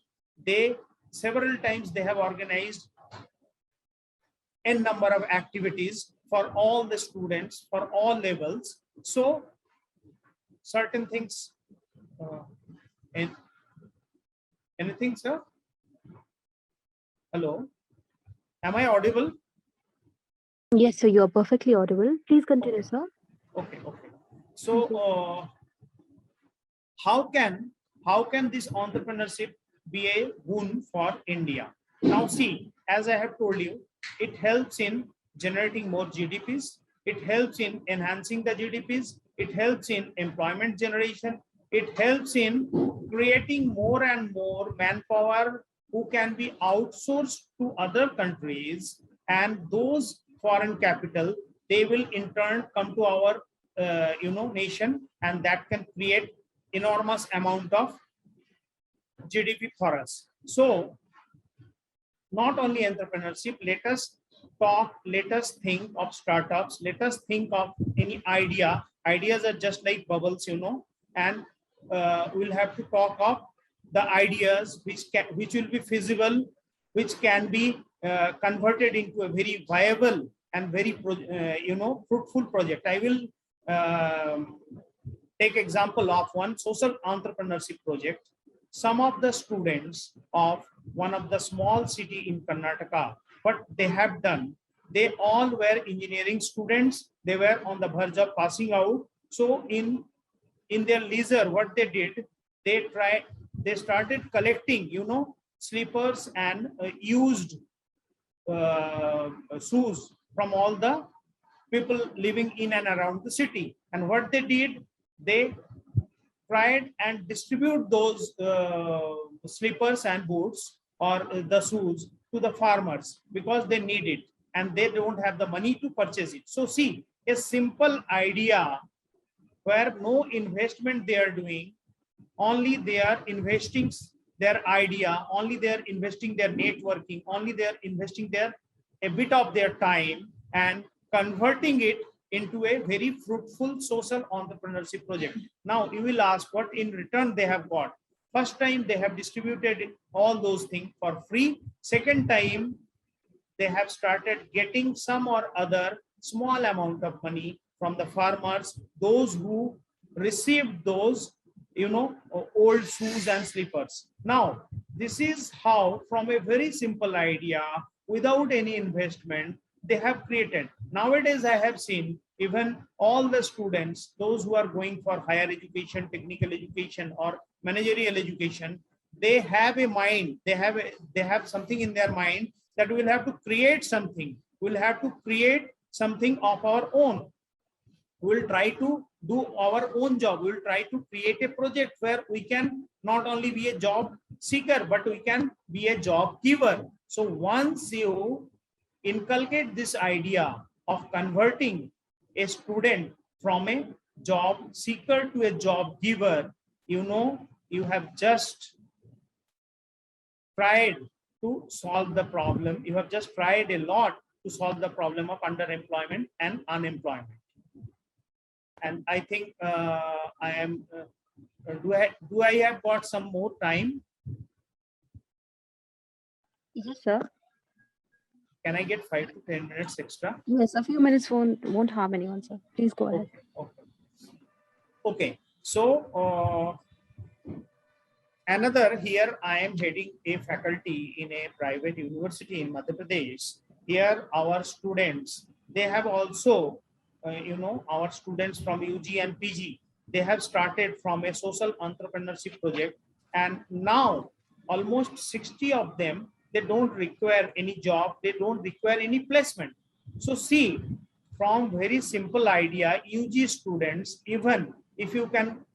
Several times they have organized a number of activities for all the students, for all levels. So certain things, anything, sir? Hello, am I audible? Yes, sir, you are perfectly audible. Please continue, sir. Okay. So how can this entrepreneurship be a boon for India? Now see, as I have told you, it helps in generating more GDPs, it helps in enhancing the GDPs, it helps in employment generation, it helps in creating more and more manpower who can be outsourced to other countries, and those foreign capital, they will in turn come to our nation, and that can create enormous amount of GDP for us. So not only entrepreneurship, let us think of startups, let us think of any idea. Ideas are just like bubbles, and we'll have to talk of the ideas which will be feasible, which can be converted into a very viable and very fruitful project. I will take example of one social entrepreneurship project. Some of the students of one of the small city in Karnataka, what they have done, they all were engineering students. They were on the verge of passing out. So in their leisure, what they did, they started collecting, slippers and used shoes from all the, people living in and around the city. And what they did, they tried and distribute those slippers and boots or the shoes to the farmers because they need it and they don't have the money to purchase it. So see, a simple idea where no investment they are doing, only they are investing their idea, only they are investing their networking, only they are investing a bit of their time and converting it into a very fruitful social entrepreneurship project. Now you will ask what in return they have got. First time they have distributed all those things for free. Second time they have started getting some or other small amount of money from the farmers, those who received those old shoes and slippers. Now this is how, from a very simple idea without any investment, they have created. Nowadays I have seen even all the students, those who are going for higher education, technical education or managerial education, they have a mind, they have something in their mind that we will have to create something, we'll have to create something of our own. We'll try to do our own job. We'll try to create a project where we can not only be a job seeker, but we can be a job giver. So once you inculcate this idea of converting a student from a job seeker to a job giver, you have just tried to solve the problem. You have just tried a lot to solve the problem of underemployment and unemployment. And I think I am. Do I have got some more time? Yes, sir. Can I get 5 to 10 minutes extra? Yes, a few minutes won't harm anyone, sir. Please go ahead. Okay. So another, here I am heading a faculty in a private university in Madhya Pradesh. Here our students, they have also our students from UG and PG, they have started from a social entrepreneurship project, and now almost 60 of them, they don't require any job, they don't require any placement. So see, from very simple idea, UG students, even if you can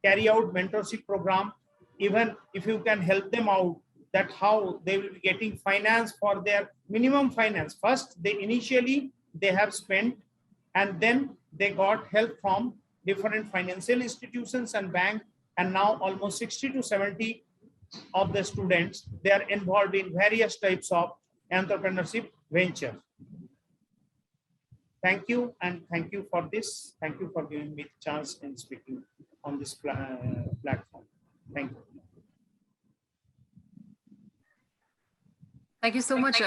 carry out mentorship program, even if you can help them out, that how they will be getting finance for their minimum finance. First, initially they have spent, and then they got help from different financial institutions and bank, and now almost 60 to 70 of the students, they are involved in various types of entrepreneurship venture. Thank you, and thank you for this. Thank you for giving me the chance in speaking on this platform. Thank you. Thank you so much.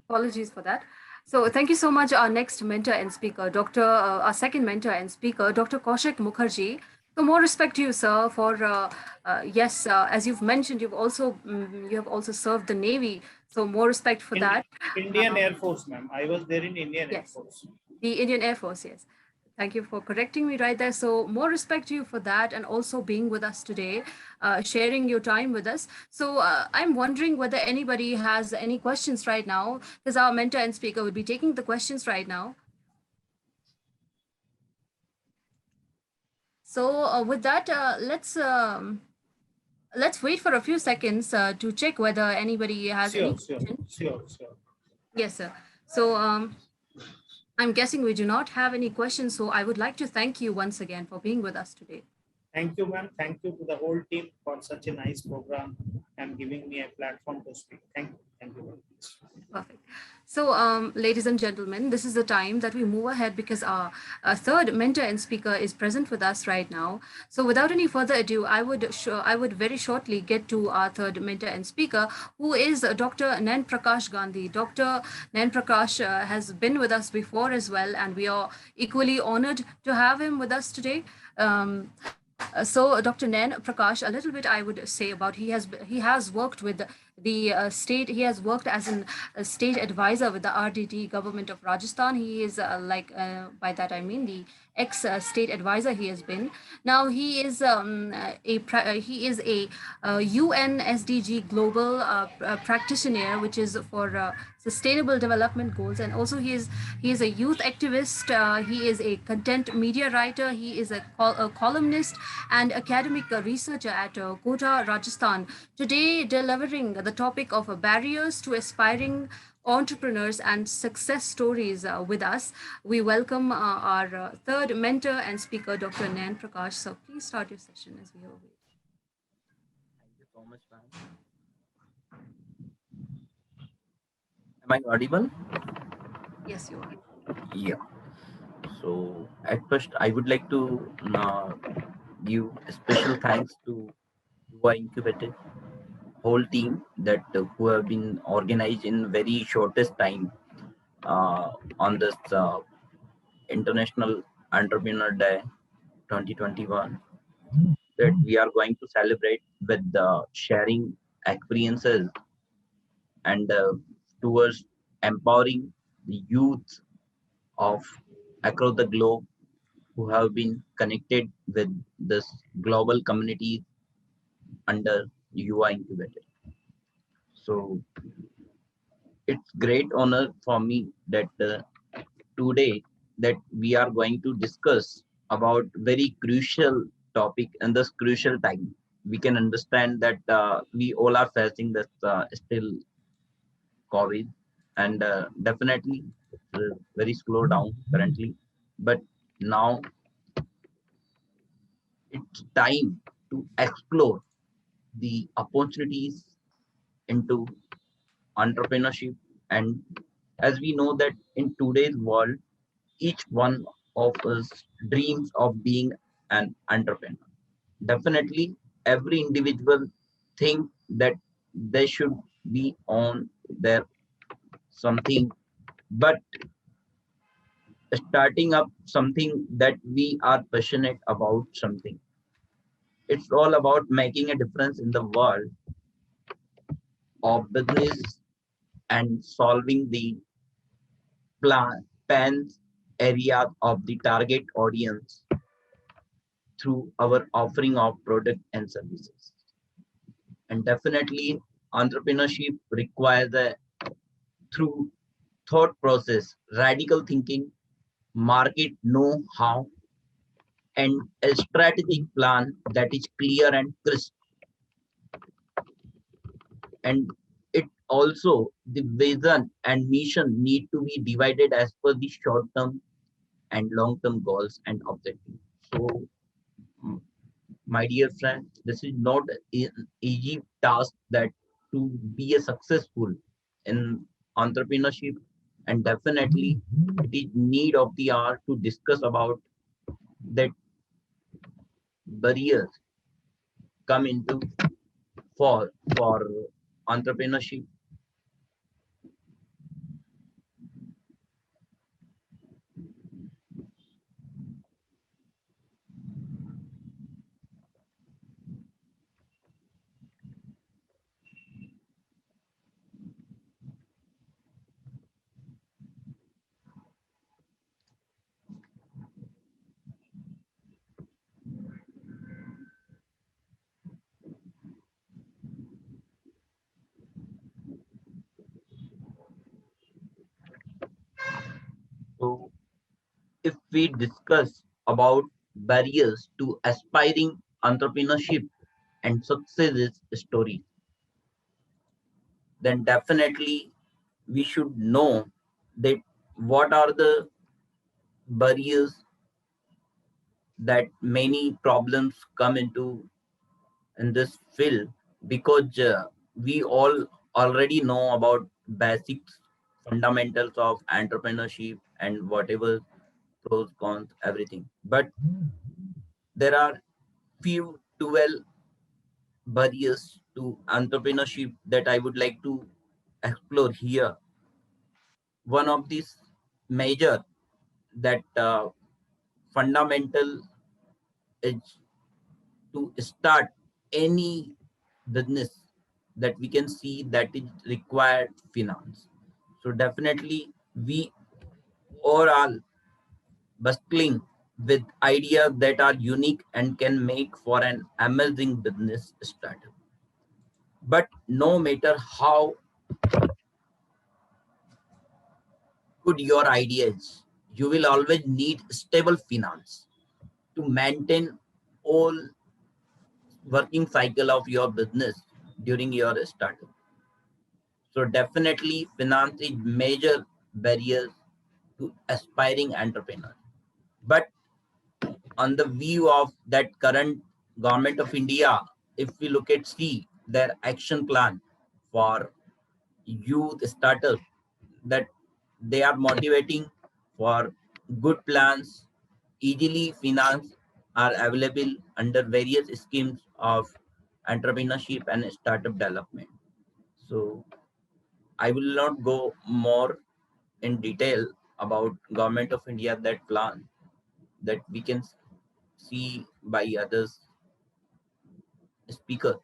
Apologies for that. So thank you so much. Our next mentor and speaker, our second mentor and speaker, Dr. KAUSIK Mukherjee. So more respect to you, sir, for yes, as you've mentioned, you have also served the Navy. So more respect for that. Indian Air Force, ma'am. I was there in Indian Air Force. The Indian Air Force, yes. Thank you for correcting me right there. So more respect to you for that, and also being with us today, sharing your time with us. So I'm wondering whether anybody has any questions right now, because our mentor and speaker will be taking the questions right now. So with that, let's wait for a few seconds to check whether anybody has any questions. Sure. Yes, sir. So I'm guessing we do not have any questions. So I would like to thank you once again for being with us today. Thank you, ma'am. Thank you to the whole team for such a nice program and giving me a platform to speak. Thank you. Thank you very much. Perfect. So, ladies and gentlemen, this is the time that we move ahead because our third mentor and speaker is present with us right now. So, without any further ado, I would very shortly get to our third mentor and speaker, who is Dr. NAYAN Prakash Gandhi. Dr. NAYAN Prakash has been with us before as well, and we are equally honored to have him with us today. So Dr. NAYAN Prakash, a little bit I would say about he has worked with the state. He has worked as a state advisor with the RDT government of Rajasthan. He is by that I mean the ex-state advisor he has been. Now he is he is a UN SDG global practitioner, which is for sustainable development goals, and also he is a youth activist. He is a content media writer. He is a columnist and academic researcher at Kota, Rajasthan. Today, delivering the topic of barriers to aspiring entrepreneurs and success stories with us. We welcome our third mentor and speaker, Dr. NAYAN Prakash. So please start your session as we are waiting. Thank you so much, ma'am. Am I audible? Yes, you are. Yeah. So at first, I would like to give a special thanks to Yuva IncubatED whole team that who have been organized in very shortest time on this International Entrepreneur Day 2021 that we are going to celebrate with sharing experiences and towards empowering the youth of across the globe who have been connected with this global community under Yuva IncubatED. So it's great honor for me that today that we are going to discuss about very crucial topic in this crucial time. We can understand that we all are facing this still COVID, and definitely it's very slow down currently. But now it's time to explore the opportunities into entrepreneurship. And as we know that in today's world, each one of us dreams of being an entrepreneur. Definitely, every individual think that they should be on their something, but starting up something that we are passionate about something. It's all about making a difference in the world of business and solving the plans area of the target audience through our offering of product and services. And definitely entrepreneurship requires a through thought process, radical thinking, market know-how, and a strategic plan that is clear and crisp. And it also the vision and mission need to be divided as per the short-term and long-term goals and objectives. So, my dear friend, this is not an easy task that to be a successful in entrepreneurship, and definitely it is need of the hour to discuss about that barriers come into for entrepreneurship. So if we discuss about barriers to aspiring entrepreneurship and success stories, then definitely we should know that what are the barriers that many problems come into in this field, because we all already know about basics fundamentals of entrepreneurship and whatever pros cons everything, but there are few 12 barriers to entrepreneurship that I would like to explore here. One of these major that fundamental is to start any business that we can see that is required finance. So definitely we are all bustling with ideas that are unique and can make for an amazing business startup. But no matter how good your idea is, you will always need stable finance to maintain all working cycle of your business during your startup. So definitely finance is major barriers to aspiring entrepreneurs. But on the view of that current government of India, if we look at see their action plan for youth startups, that they are motivating for good plans, easily finance are available under various schemes of entrepreneurship and startup development. So I will not go more in detail about government of India that plan that we can see by others speaker.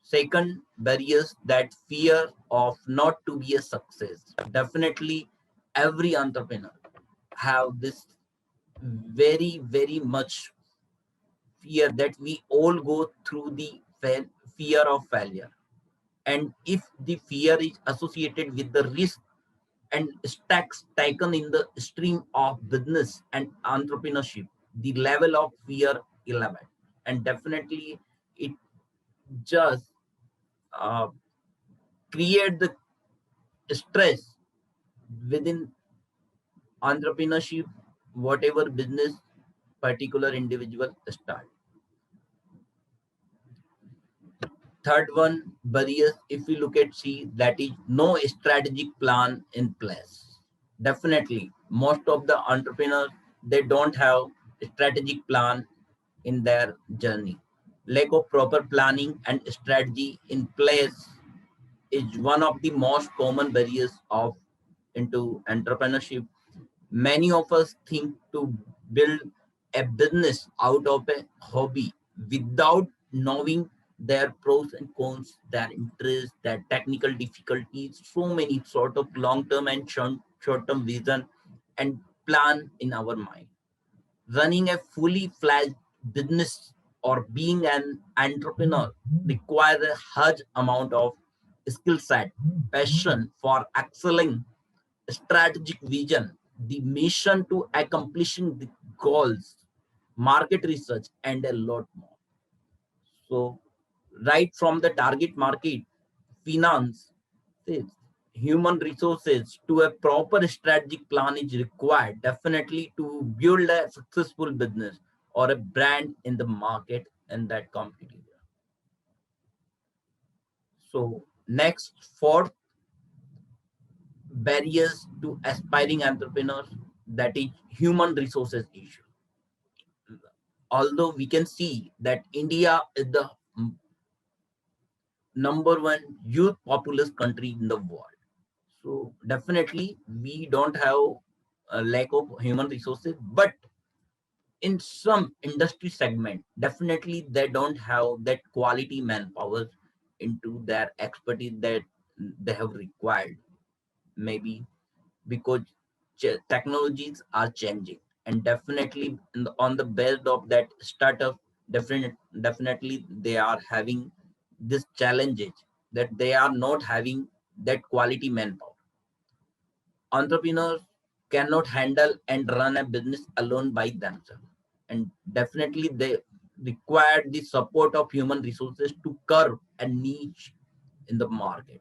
Second, barriers that fear of not to be a success. Definitely every entrepreneur have this very much fear that we all go through the fear of failure. And if the fear is associated with the risk and stacks taken in the stream of business and entrepreneurship, the level of fear elevate. And definitely it just uh, create the stress within entrepreneurship, whatever business particular individual start. Third one, barriers, if we look at see, that is no strategic plan in place. Definitely, most of the entrepreneurs, they don't have a strategic plan in their journey. Lack of proper planning and strategy in place is one of the most common barriers of into entrepreneurship. Many of us think to build a business out of a hobby without knowing their pros and cons, their interests, their technical difficulties, so many sort of long-term and short-term vision and plan in our mind. Running a fully fledged business or being an entrepreneur requires a huge amount of skill set, passion for excelling, strategic vision, the mission to accomplishing the goals, market research, and a lot more. So, right from the target market, finance, sales, human resources to a proper strategic plan is required definitely to build a successful business or a brand in the market and that competitive. So, next, fourth, barriers to aspiring entrepreneurs, that is human resources issue. Although we can see that India is the number one youth populous country in the world. So definitely we don't have a lack of human resources, but in some industry segment, definitely they don't have that quality manpower into their expertise that they have required. Maybe because technologies are changing, and definitely on the base of that startup, definitely they are having this challenges that they are not having that quality manpower. Entrepreneurs cannot handle and run a business alone by themselves, and definitely they require the support of human resources to curb a niche in the market.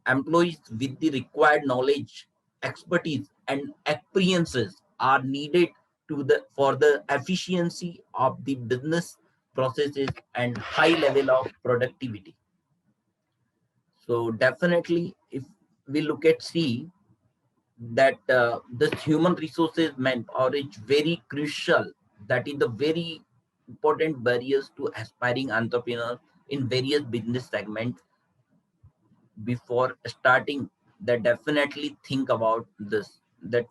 Employees with the required knowledge, expertise, and experiences are needed to the for the efficiency of the business processes and high level of productivity. So definitely, if we look at C, that this human resources manpower is very crucial. That is the very important barriers to aspiring entrepreneurs in various business segments. Before starting, they definitely think about this, that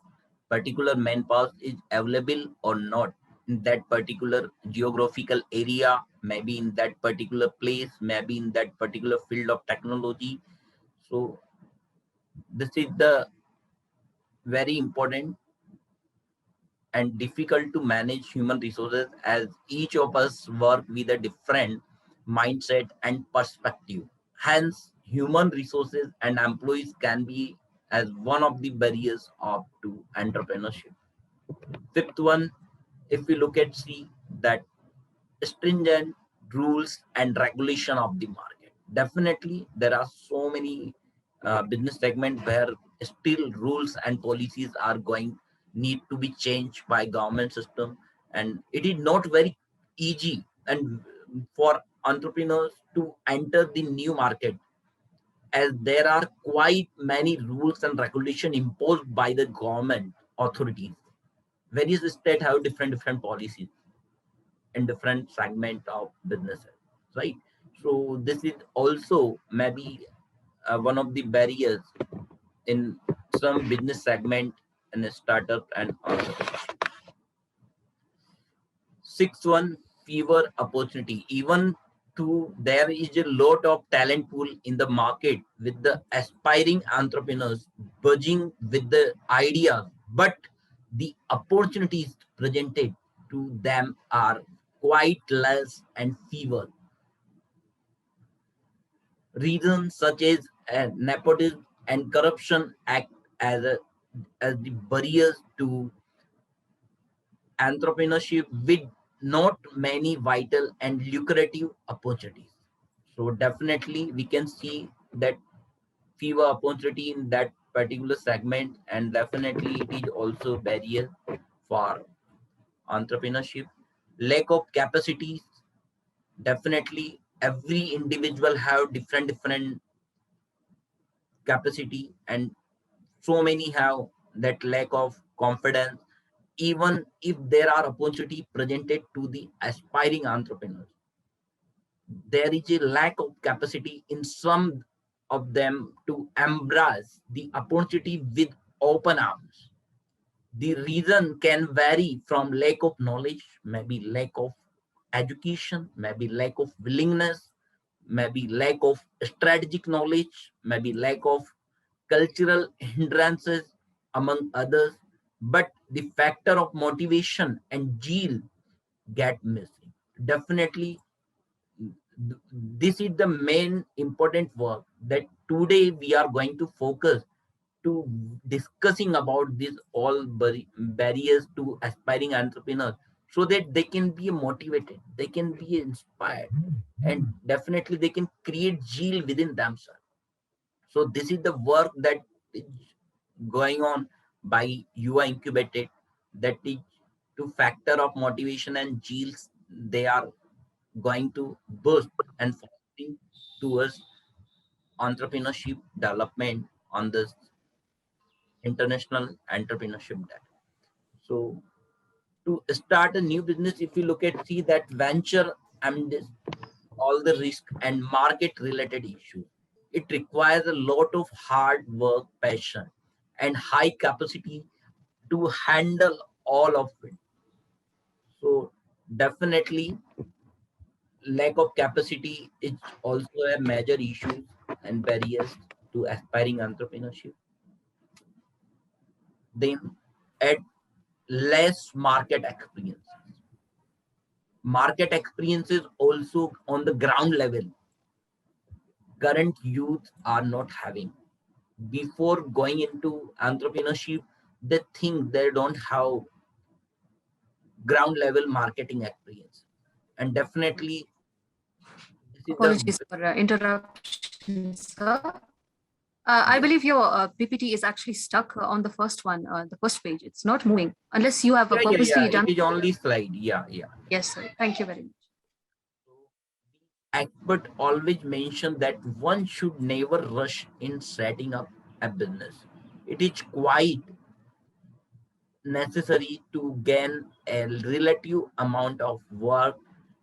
particular manpower is available or not in that particular geographical area maybe in that particular place, maybe in that particular field of technology. So this is the very important and difficult to manage human resources, as each of us work with a different mindset and perspective. Hence, human resources and employees can be as one of the barriers of to entrepreneurship. Fifth one, if we look at C, that stringent rules and regulation of the market. Definitely, there are so many business segments where still rules and policies are going need to be changed by government system, and it is not very easy and for entrepreneurs to enter the new market, as there are quite many rules and regulation imposed by the government authorities. Various states have different policies in different segment of businesses, right? So this is also maybe one of the barriers in some business segment in a startup and entrepreneurship. Sixth one, fewer opportunity. Even though there is a lot of talent pool in the market with the aspiring entrepreneurs buzzing with the ideas, but the opportunities presented to them are quite less and fewer. Reasons such as nepotism and corruption act as the barriers to entrepreneurship with not many vital and lucrative opportunities. So definitely we can see that fewer opportunity in that particular segment, and definitely it is also barrier for entrepreneurship. Lack of capacities, definitely every individual have different capacity, and so many have that lack of confidence. Even if there are opportunity presented to the aspiring entrepreneurs, there is a lack of capacity in some of them to embrace the opportunity with open arms. The reason can vary from lack of knowledge, maybe lack of education, maybe lack of willingness, maybe lack of strategic knowledge, maybe lack of cultural hindrances, among others. But the factor of motivation and zeal get missing. Definitely, this is the main important work that today we are going to focus to discussing about these all barriers to aspiring entrepreneurs, so that they can be motivated, they can be inspired, and definitely they can create zeal within themselves. So this is the work that is going on by Yuva IncubatED, that is to factor of motivation and zeal they are going to boost and fostering towards entrepreneurship development on this international entrepreneurship day. So to start a new business, if you look at see that venture and all the risk and market related issues, it requires a lot of hard work, passion, and high capacity to handle all of it. So definitely lack of capacity is also a major issue and barriers to aspiring entrepreneurship. Then add less market experience. Market experiences also on the ground level, current youth are not having. Before going into entrepreneurship, they think they don't have ground level marketing experience. And definitely this is the Apologies for interruption, sir. I believe your PPT is actually stuck on the first one, the first page. It's not moving unless you have purposely done. It is only slide. Yeah. Yes, sir. Thank you very much. Expert always mention that one should never rush in setting up a business. It is quite necessary to gain a relative amount of work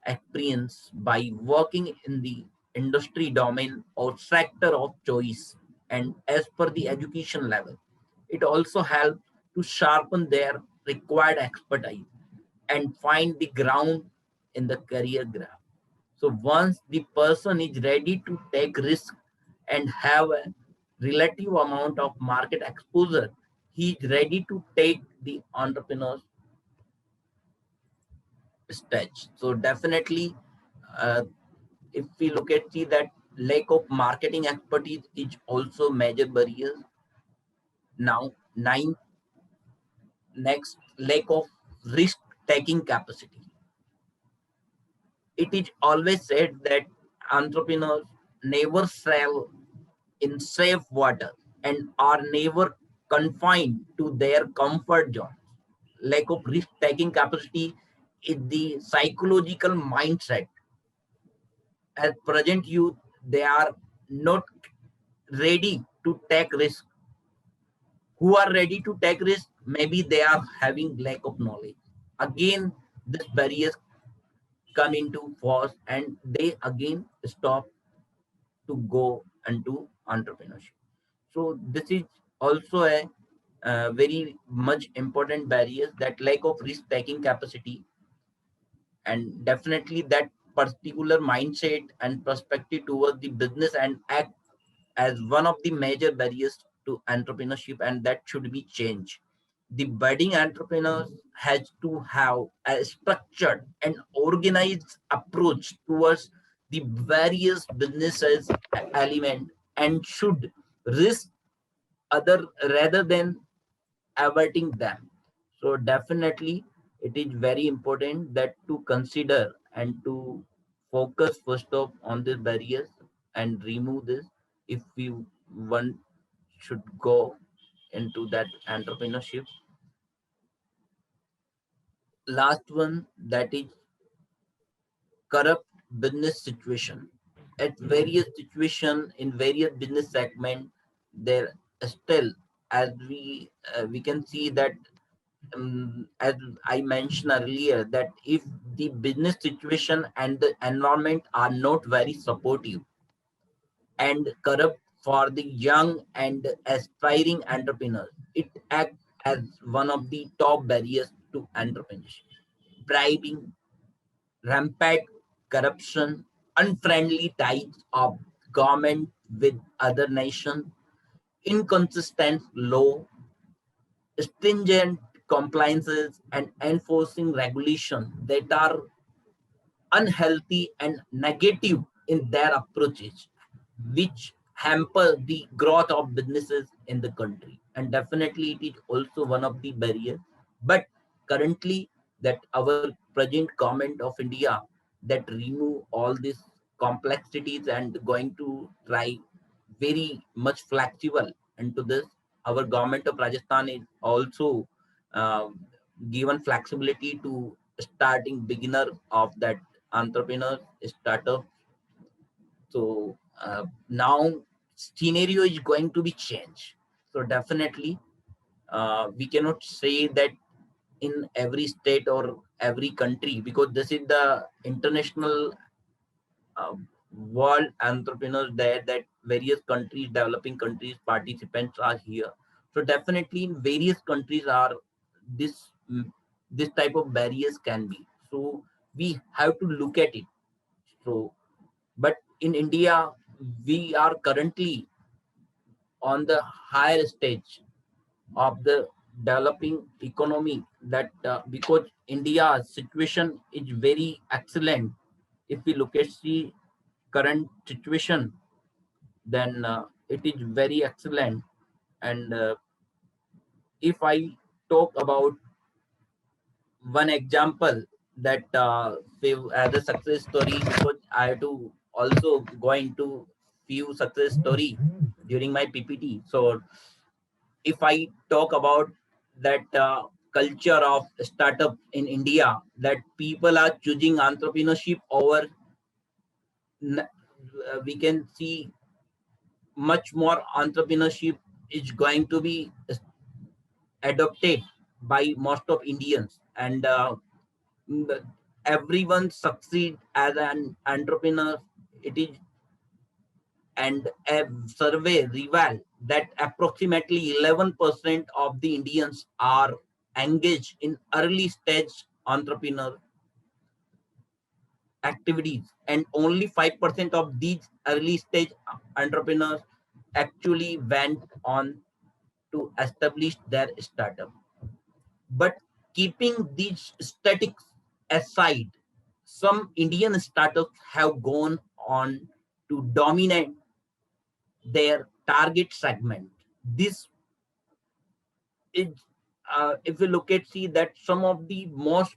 experience by working in the industry domain or sector of choice, and as per the education level. It also helps to sharpen their required expertise and find the ground in the career graph. So once the person is ready to take risk and have a relative amount of market exposure, he is ready to take the entrepreneur's stage. So definitely, uh, if we look at see that lack of marketing expertise is also major barriers. Now, next, lack of risk taking capacity. It is always said that entrepreneurs never sail in safe water and are never confined to their comfort zone. Lack of risk taking capacity is the psychological mindset. As present youth, they are not ready to take risk. Who are ready to take risk? Maybe they are having lack of knowledge. Again, these barriers come into force and they again stop to go into entrepreneurship. So this is also a very much important barriers, that lack of risk taking capacity, and definitely that particular mindset and perspective towards the business and act as one of the major barriers to entrepreneurship, and that should be changed. The budding entrepreneurs has to have a structured and organized approach towards the various businesses element and should risk other rather than averting them. So definitely it is very important that to consider and to focus first off on the barriers and remove this if we one should go into that entrepreneurship. Last one, that is corrupt business situation. At various situation in various business segment, there still, as we can see that as I mentioned earlier, that if the business situation and the environment are not very supportive and corrupt for the young and aspiring entrepreneurs, it acts as one of the top barriers to entrepreneurship. Bribing, rampant corruption, unfriendly ties of government with other nations, inconsistent law, stringent compliances, and enforcing regulations that are unhealthy and negative in their approaches, which hamper the growth of businesses in the country. And definitely it is also one of the barriers. But currently that our present government of India that remove all these complexities and going to try very much flexible into this. Our government of Rajasthan is also uh, given flexibility to starting beginner of that entrepreneur startup. So now scenario is going to be changed. So definitely we cannot say that in every state or every country, because this is the international uh, world entrepreneurs there, that various countries, developing countries, participants are here. So definitely in various countries are this this type of barriers can be. So we have to look at it. So but in India, we are currently on the higher stage of the developing economy, that because India's situation is very excellent. If we look at the current situation, then it is very excellent. And if I talk about one example that as a success story, because I have to also go into few success story during my PPT. So if I talk about that culture of startup in India, that people are choosing entrepreneurship over, we can see much more entrepreneurship is going to be adopted by most of Indians, and everyone succeed as an entrepreneur. It is, and a survey revealed that approximately 11% of the Indians are engaged in early stage entrepreneur activities, and only 5% of these early stage entrepreneurs actually went on to establish their startup. But keeping these statistics aside, some Indian startups have gone on to dominate their target segment. This is, if we look at, see that some of the most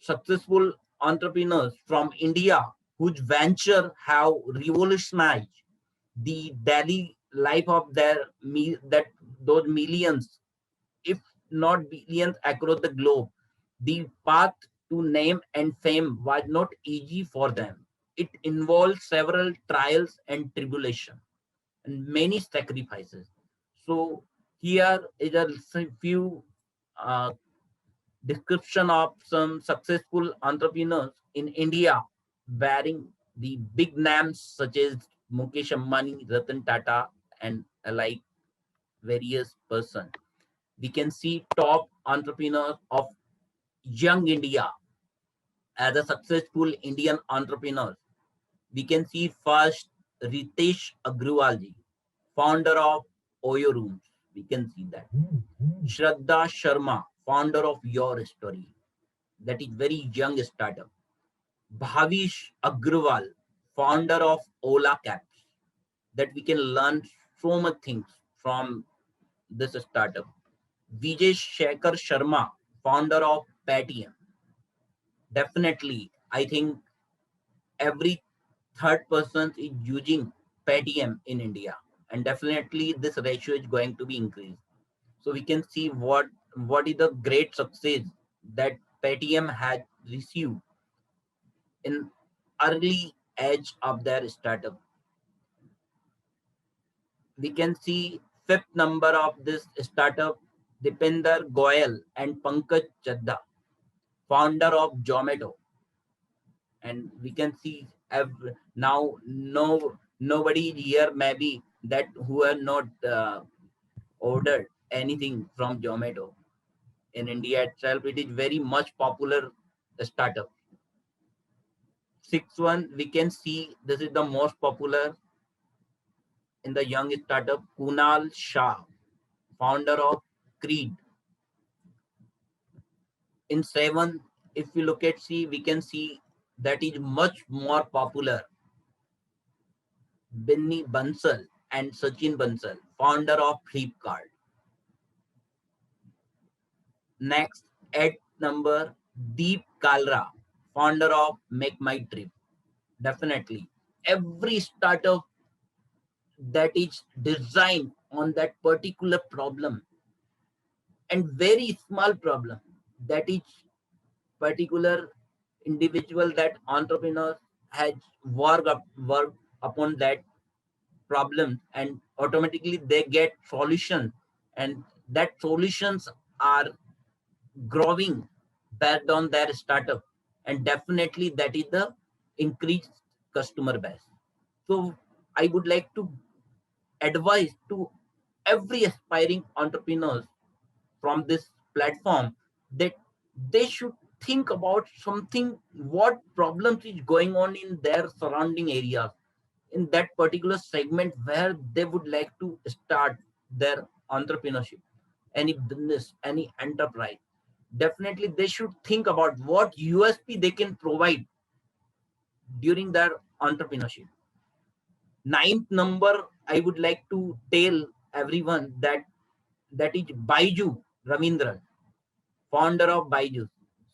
successful entrepreneurs from India whose venture have revolutionized the daily life of that those millions, if not billions across the globe. The path to name and fame was not easy for them. It involved several trials and tribulation and many sacrifices. So here is a few uh, description of some successful entrepreneurs in India bearing the big names such as Mukesh Ambani, Ratan Tata, and like various person. We can see top entrepreneurs of young India as a successful Indian entrepreneur. We can see first Ritesh Agrawal, founder of Oyo Rooms. We can see that. Shraddha Sharma, founder of Your Story. That is very young startup. Bhavish Agrawal, founder of Ola Cabs. That we can learn so much things from this startup. Vijay Shekhar Sharma, founder of Paytm. Definitely, I think every third person is using Paytm in India, and definitely this ratio is going to be increased. So we can see what is the great success that Paytm has received in early edge of their startup. We can see fifth number of this startup, Dipender Goyal and Pankaj Chadda, founder of Zomato. And we can see now nobody here maybe that who have not ordered anything from Zomato. In India itself, it is very much popular startup. Sixth one, we can see this is the most popular in the young startup, Kunal Shah, founder of Creed. In seven, if we look at C, we can see that is much more popular, Benny Bansal and Sachin Bansal, founder of Flipkart. Next, at number, Deep Kalra, founder of Make My Trip. Definitely, every startup that is designed on that particular problem and very small problem, that is particular individual, that entrepreneur has worked upon that problem, and automatically they get solution, and that solutions are growing based on their startup, and definitely that is the increased customer base. So I would like to advise to every aspiring entrepreneurs from this platform that they should think about something, what problems is going on in their surrounding areas, in that particular segment where they would like to start their entrepreneurship, any business, any enterprise. Definitely they should think about what USP they can provide during their entrepreneurship. Ninth number, I would like to tell everyone that is Baiju Ravindran, founder of Baiju.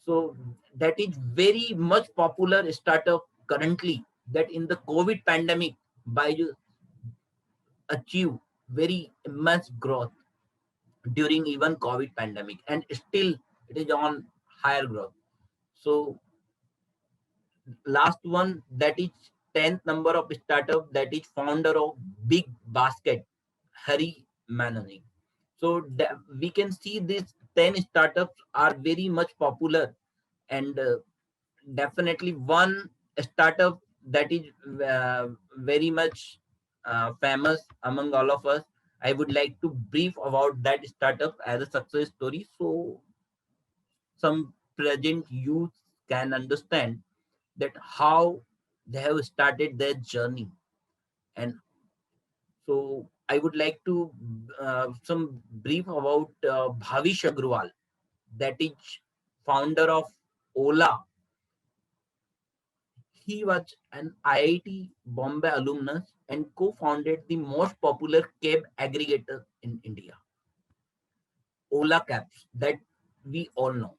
So that is very much popular startup currently, that in the COVID pandemic, Baiju achieved very immense growth during even COVID pandemic, and still it is on higher growth. So last one, that is 10th number of startup, that is founder of Big Basket, Hari Manani. So we can see these 10 startups are very much popular, and definitely one startup that is very much famous among all of us. I would like to brief about that startup as a success story, so some present youth can understand that how they have started their journey. And so I would like to some brief about Bhavish Agrawal, that is founder of Ola. He was an IIT Bombay alumnus and co-founded the most popular cab aggregator in India, Ola Cabs, that we all know.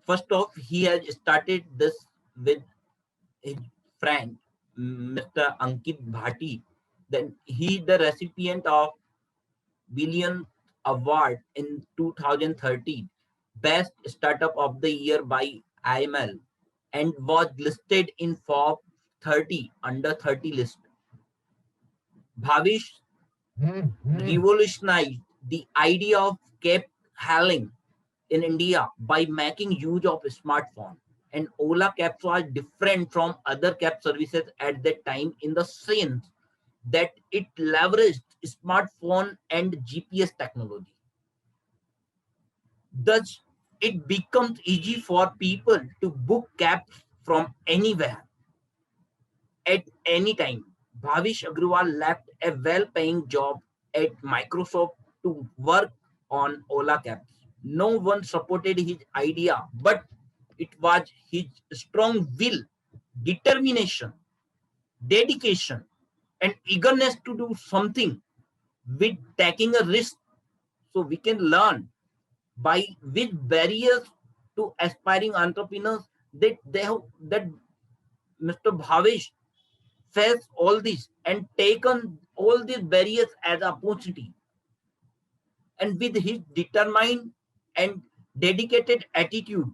First off, he has started this with his friend, Mr. Ankit Bhati. Then he is the recipient of Billion Award in 2013, Best Startup of the Year by IML, and was listed in Forbes 30 under 30 list. Bhavish revolutionized the idea of cab hailing in India by making use of smartphone. And Ola cabs was different from other cab services at that time in the sense that it leveraged smartphone and GPS technology. Thus, it becomes easy for people to book cabs from anywhere at any time. Bhavish Agrawal left a well-paying job at Microsoft to work on Ola cabs. No one supported his idea, but it was his strong will, determination, dedication, and eagerness to do something with taking a risk. So we can learn by which barriers to aspiring entrepreneurs that they have, that Mr. Bhavish faced all this and taken all these barriers as opportunity. And with his determined and dedicated attitude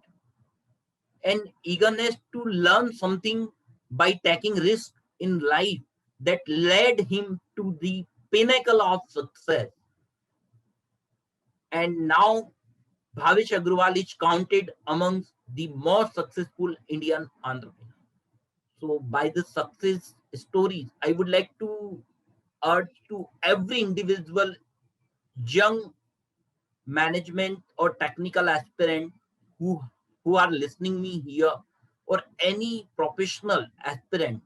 and eagerness to learn something by taking risk in life, that led him to the pinnacle of success. And now Bhavish Agrawal is counted amongst the most successful Indian entrepreneurs. So by the success stories, I would like to urge to every individual, young management or technical aspirant who are listening me here, or any professional aspirant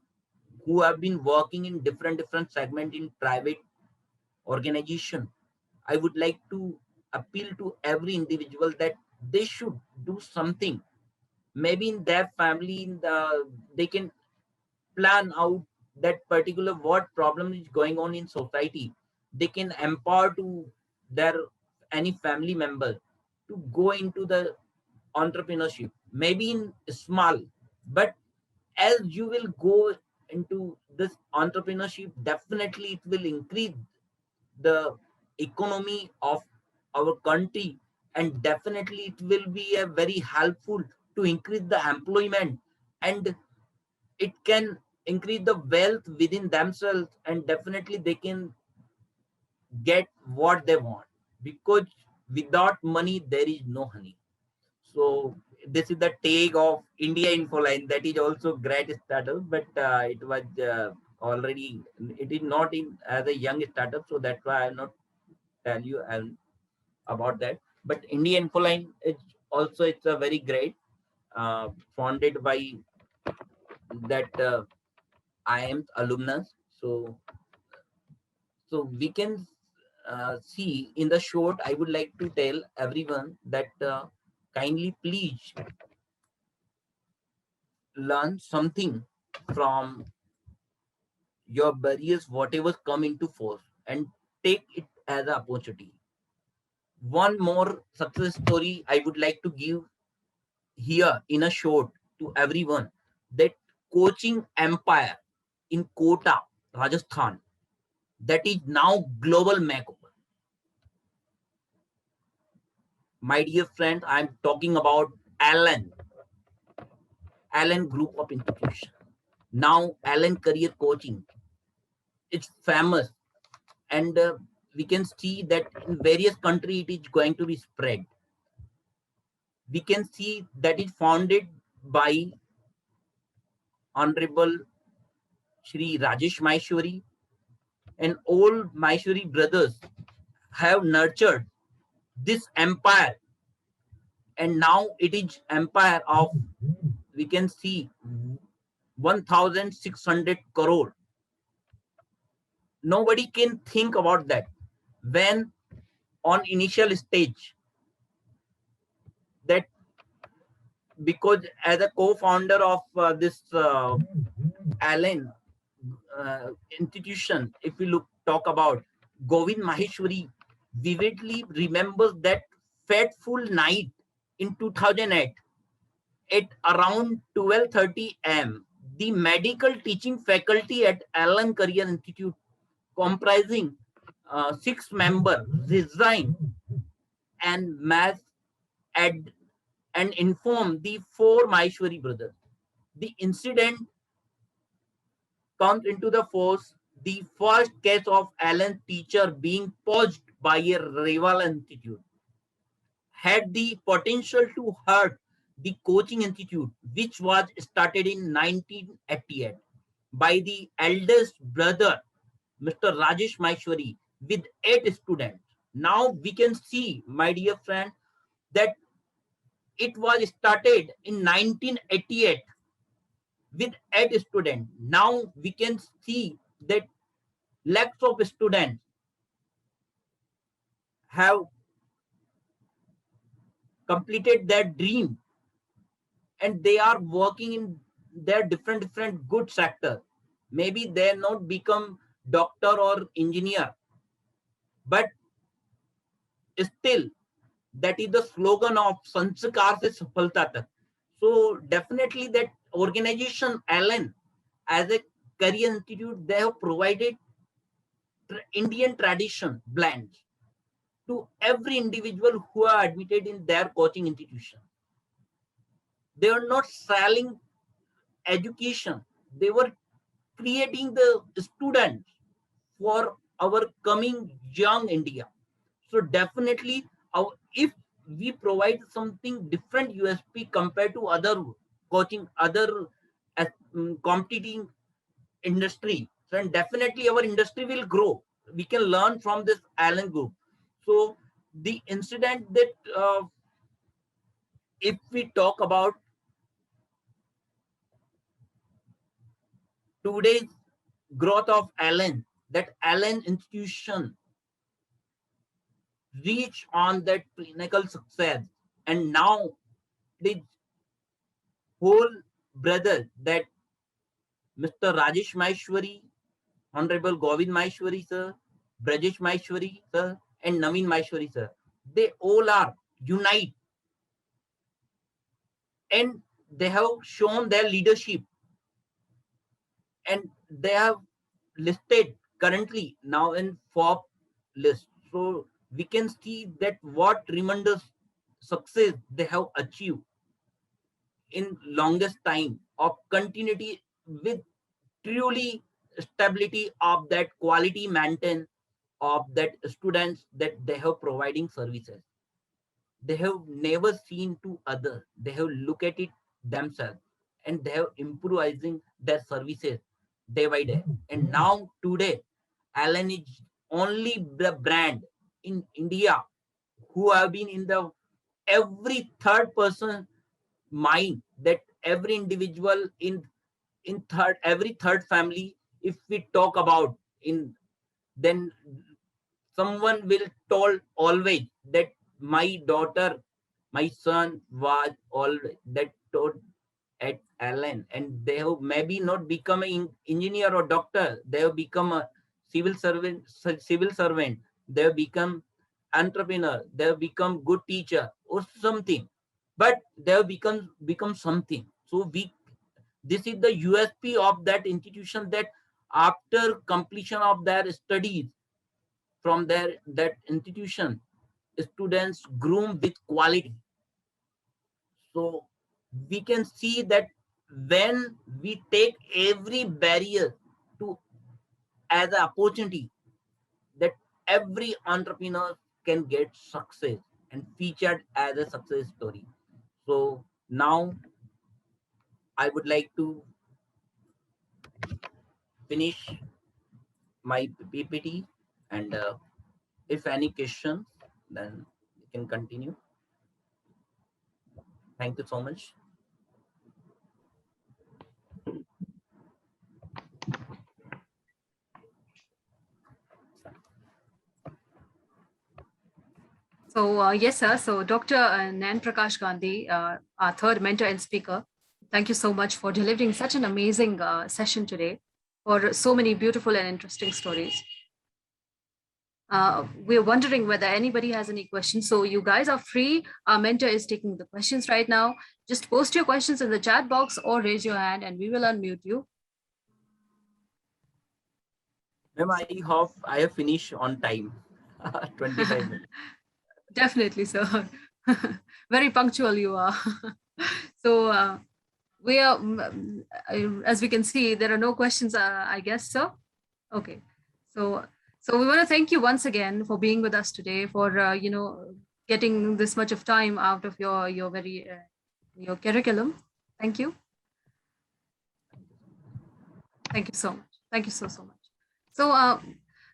who have been working in different segment in private organization. I would like to appeal to every individual that they should do something. Maybe in their family, they can plan out that particular what problem is going on in society. They can empower to their any family member to go into the entrepreneurship, maybe in small, but as you will go into this entrepreneurship, definitely it will increase the economy of our country, and definitely it will be a very helpful to increase the employment, and it can increase the wealth within themselves, and definitely they can get what they want, because without money there is no honey. So this is the take of India Infoline. That is also great startup, but it was already, it is not in as a young startup, so that's why I'll not tell you about that. But India Infoline is also, it's a very great, founded by that IIM alumnus. So we can see in the short, I would like to tell everyone that kindly please learn something from your barriers, whatever come into force, and take it as an opportunity. One more success story I would like to give here in a short to everyone, that coaching empire in Kota, Rajasthan, that is now global makeover. My dear friend, I'm talking about Allen Group of Institutions. Now Allen Career Coaching, it's famous, and we can see that in various countries it is going to be spread. We can see that is founded by Honorable Shri Rajesh Maheshwari, and all Maheshwari brothers have nurtured this empire, and now it is empire of, we can see, 1600 crore. Nobody can think about that when on initial stage, that because as a co-founder of this Allen institution, if we talk about Govind Maheshwari, vividly remembers that fateful night in 2008 at around 12:30 am. The medical teaching faculty at Allen Career Institute, comprising 6 members, resigned and mass ad and informed the 4 Maheshwari brothers. The incident comes into the force, the first case of Allen's teacher being poached by a rival institute had the potential to hurt the coaching institute, which was started in 1988 by the eldest brother, Mr. Rajesh Maheshwari, with 8 students. Now we can see, my dear friend, that it was started in 1988 with 8 students. Now we can see that lakhs of students have completed their dream, and they are working in their different good sector. Maybe they not become doctor or engineer, but still that is the slogan of sanskar se safalta tak. So definitely that organization Allen as a career institute, they have provided Indian tradition blends to every individual who are admitted in their coaching institution. They are not selling education. They were creating the students for our coming young India. So definitely, if we provide something different USP compared to other coaching, other competing industry, then definitely our industry will grow. We can learn from this Allen group. So the incident that if we talk about today's growth of Allen, that Allen institution reach on that pinnacle success, and now the whole brother that Mr. Rajesh Maheshwari, Honorable Govind Maheshwari sir, Brajesh Maheshwari sir, and Naveen Maheshwari sir, they all are unite, and they have shown their leadership, and they have listed currently now in Forbes list. So we can see that what tremendous success they have achieved in longest time of continuity with truly stability of that quality maintain of that students that they have providing services. They have never seen to others. They have looked at it themselves, and they have improvising their services day by day. And now today, Allen is only the brand in India who have been in the every third person mind, that every individual in third, every third family, if we talk about in, then someone will told always that my daughter, my son was always that taught at Allen, and they have maybe not become an engineer or doctor. They have become a civil servant. They have become entrepreneur. They have become good teacher or something, but they have become something. So we, this is the USP of that institution, that after completion of their studies from their that institution, students groom with quality. So we can see that when we take every barrier to as an opportunity, that every entrepreneur can get success and featured as a success story. So now I would like to finish my PPT, and if any questions, then we can continue. Thank you so much. So yes, sir. So Dr. Nan Prakash Gandhi, our third mentor and speaker, thank you so much for delivering such an amazing session today, for so many beautiful and interesting stories. We're wondering whether anybody has any questions. So you guys are free. Our mentor is taking the questions right now. Just post your questions in the chat box or raise your hand and we will unmute you. Ma'am, I hope I have finished on time. 25 minutes. Definitely, sir. Very punctual you are. So we are, as we can see, there are no questions, I guess, sir. Okay. So we want to thank you once again for being with us today, for, getting this much of time out of your your curriculum. Thank you. Thank you so much. Thank you so much. So,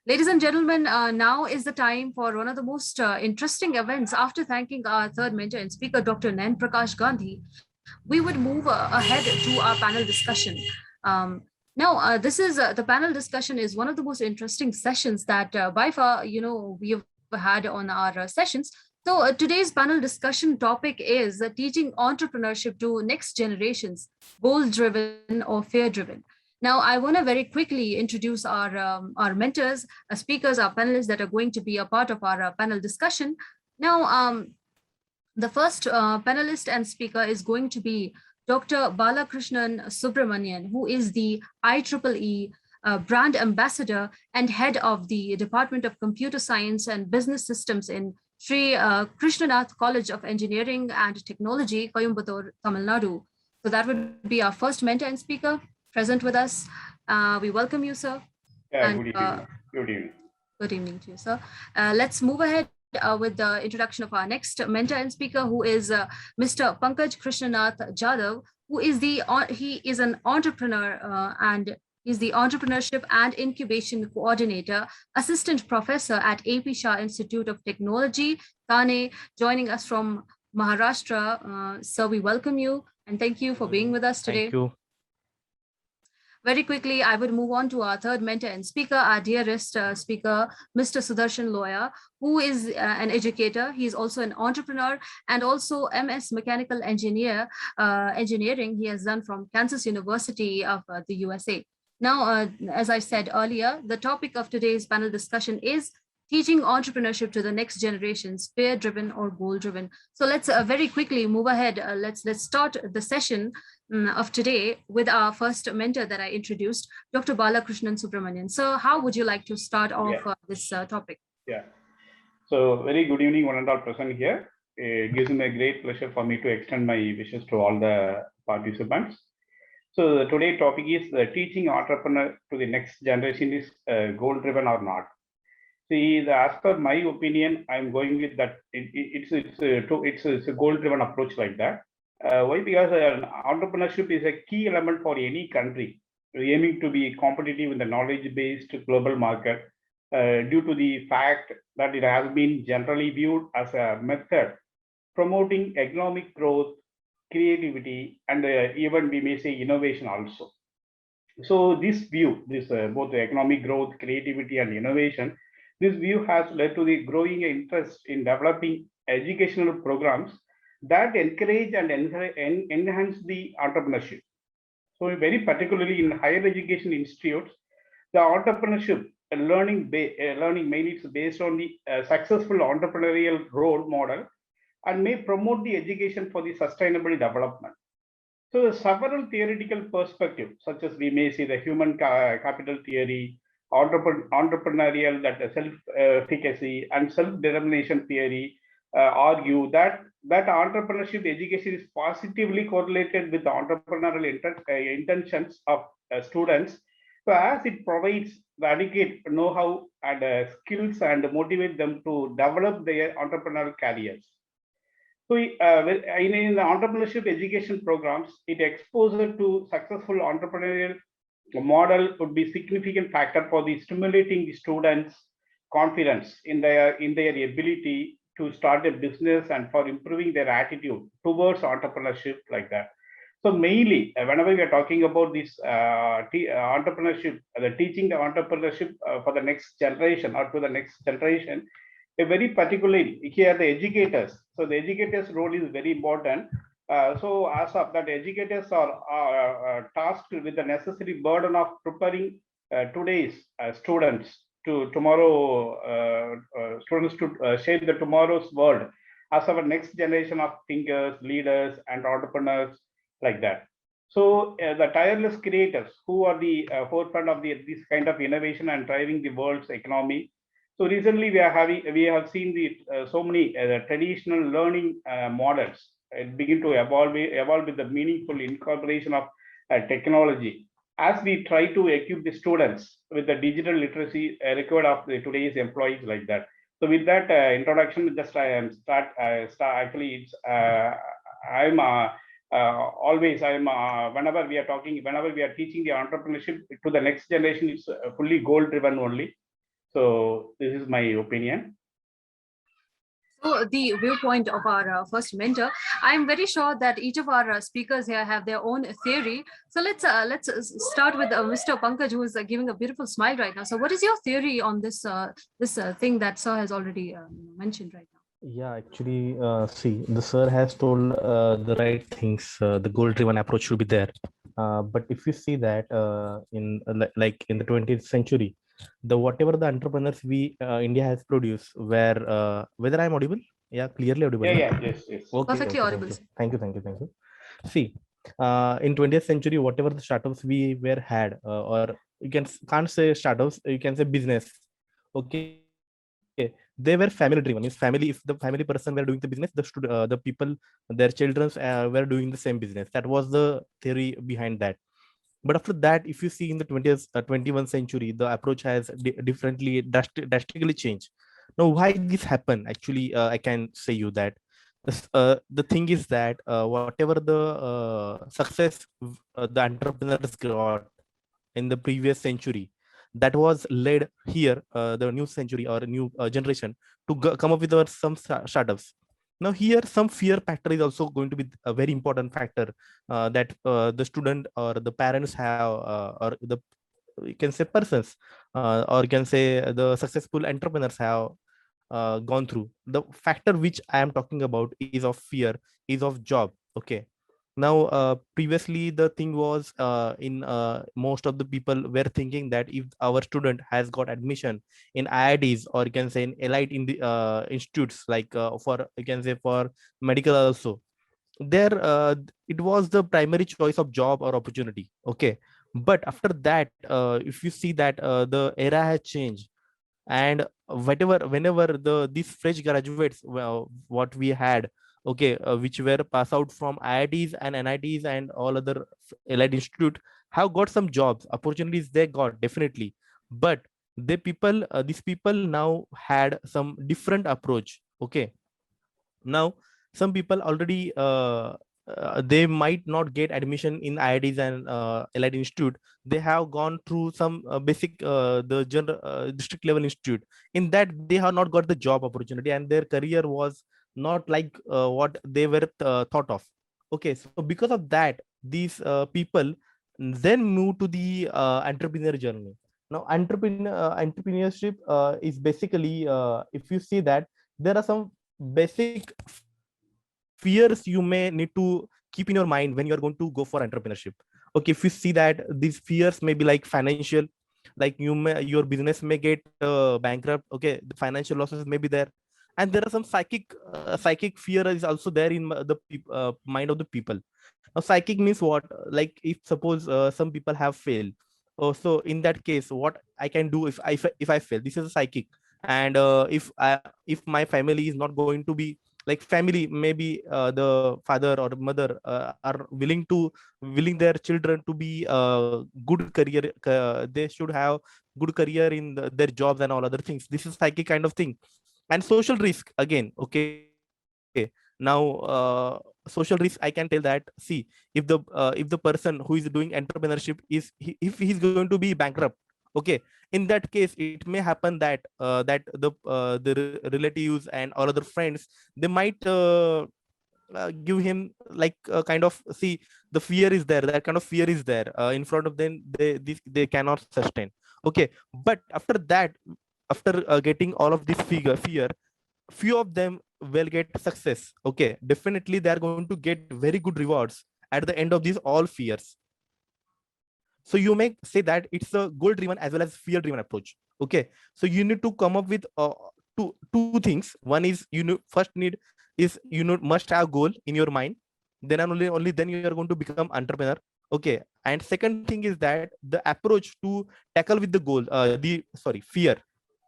ladies and gentlemen, now is the time for one of the most interesting events. After thanking our third mentor and speaker, Dr. Nan Prakash Gandhi, we would move ahead to our panel discussion. Now, this is the panel discussion is one of the most interesting sessions that by far, we have had on our sessions. So today's panel discussion topic is teaching entrepreneurship to next generations, goal-driven or fear-driven. Now, I want to very quickly introduce our mentors, our speakers, our panelists that are going to be a part of our panel discussion. Now, the first panelist and speaker is going to be Dr. Balakrishnan Subramanian, who is the IEEE brand ambassador and head of the Department of Computer Science and Business Systems in Sri Krishna College of Engineering and Technology, Coimbatore, Tamil Nadu. So that would be our first mentor and speaker present with us. We welcome you, sir. Yeah, And, good evening. Good evening. Good evening to you, sir. Let's move ahead with the introduction of our next mentor and speaker, who is Mr. Pankaj Krishnanath Jadhav, who is he is an entrepreneur and is the Entrepreneurship and Incubation Coordinator, Assistant Professor at AP Shah Institute of Technology, Thane, joining us from Maharashtra. Sir, we welcome you and thank you for being with us today. Thank you. Very quickly, I would move on to our third mentor and speaker, our dearest speaker, Mr. Sudarshan Loya, who is an educator. He is also an entrepreneur and also MS Mechanical Engineering he has done from Kansas University of the USA. Now, as I said earlier, the topic of today's panel discussion is teaching entrepreneurship to the next generations, fear-driven or goal-driven. So let's very quickly move ahead. Let's start the session of today with our first mentor that I introduced, Dr. Balakrishnan Subramanian. So how would you like to start off this topic? Yeah. So very good evening, one and all present here. It gives me a great pleasure for me to extend my wishes to all the participants. So today's topic is teaching entrepreneur to the next generation is goal-driven or not. See, as per my opinion, I'm going with that. It's a goal-driven approach like that. Why? Because entrepreneurship is a key element for any country aiming to be competitive in the knowledge-based global market due to the fact that it has been generally viewed as a method promoting economic growth, creativity, and even we may say innovation also. So this view, both the economic growth, creativity, and innovation, this view has led to the growing interest in developing educational programs that encourage and enhance the entrepreneurship. So very particularly in higher education institutes, the entrepreneurship learning mainly is based on the successful entrepreneurial role model and may promote the education for the sustainable development. So several theoretical perspectives, such as we may see the human capital theory, entrepreneurial, that self-efficacy and self-determination theory argue that entrepreneurship education is positively correlated with the entrepreneurial intentions of students, so as it provides the adequate know-how and skills and motivate them to develop their entrepreneurial careers. So in the entrepreneurship education programs, it exposure to successful entrepreneurial model would be significant factor for the stimulating the students' confidence in their ability to start a business and for improving their attitude towards entrepreneurship like that. So mainly, whenever we are talking about this entrepreneurship, the teaching the entrepreneurship for the next generation or to the next generation, a very particularly here the educators. So the educators' role is very important. So as of that, educators are tasked with the necessary burden of preparing today's students to tomorrow students to shape the tomorrow's world as our next generation of thinkers, leaders, and entrepreneurs like that. So the tireless creators who are the forefront of this kind of innovation and driving the world's economy. So recently we have seen the so many traditional learning models begin to evolve with the meaningful incorporation of technology as we try to equip the students with the digital literacy required of today's employees like that. So with that introduction, just I am actually it's I'm always whenever we are teaching the entrepreneurship to the next generation, it's fully goal driven only. So this is my opinion. So the viewpoint of our first mentor, I'm very sure that each of our speakers here have their own theory. So let's start with Mr. Pankaj, who is giving a beautiful smile right now. So what is your theory on this thing that sir has already mentioned right now? Yeah, actually, see, the sir has told the right things. The goal-driven approach should be there. But if you see that in like in the 20th century, whatever the entrepreneurs India has produced, where whether I'm audible, yeah, clearly audible. Yeah, yes. Okay, perfectly audible. Thank you. See, in 20th century, whatever the startups we had, or you can't say startups, you can say business. Okay, they were family driven. If the family person were doing the business, the people, their children were doing the same business. That was the theory behind that. But after that, if you see in the 21st century, the approach has drastically changed. Now, why this happened? Actually, I can say you that the thing is that whatever the success the entrepreneurs got in the previous century, that was led here, the new century or new generation, to come up with some startups. Now here, some fear factor is also going to be a very important factor that the student or the parents have, or the, you can say, persons, or you can say the successful entrepreneurs have gone through. The factor which I am talking about is of fear, is of job. Okay. Now, previously the thing was in most of the people were thinking that if our student has got admission in IITs, or you can say in elite in the institutes, like for, you can say, for medical also, there it was the primary choice of job or opportunity. Okay. But after that, if you see that the era has changed, and whenever these fresh graduates, what we had, okay, which were pass out from IITs and NITs and all other elite institute, have got some jobs opportunities they got, definitely. But these people now had some different approach. Okay. Now some people already they might not get admission in IITs and elite institute. They have gone through some basic the general district level institute. In that, they have not got the job opportunity, and their career was not like what they were thought of. Okay, so because of that, these people then move to the entrepreneur journey. Now entrepreneurship is basically, if you see that, there are some basic fears you may need to keep in your mind when you're going to go for entrepreneurship. Okay, if you see that these fears may be like financial, like your business may get bankrupt. Okay, the financial losses may be there, and there are some psychic fear is also there in the mind of the people. Now psychic means what? Like, if suppose some people have failed, so in that case, what I can do if I fail? This is a psychic. And if my family is not going to be like family, maybe the father or mother are willing their children to be good career, they should have good career in their jobs and all other things. This is psychic kind of thing. And social risk again. Okay, now social risk, I can tell that, see, if the person who is doing entrepreneurship if he's going to be bankrupt, Okay, in that case, it may happen that the relatives and all other friends, they might give him like kind of, see, the fear is there, that kind of fear is there in front of them, they cannot sustain. Okay, but after that, after getting all of this fear, few of them will get success. Okay, definitely they are going to get very good rewards at the end of these all fears. So you may say that it's a goal driven as well as fear driven approach. Okay, so you need to come up with two things. One is, first need is must have goal in your mind, then and only then you are going to become entrepreneur. Okay, and second thing is that the approach to tackle with the goal, fear.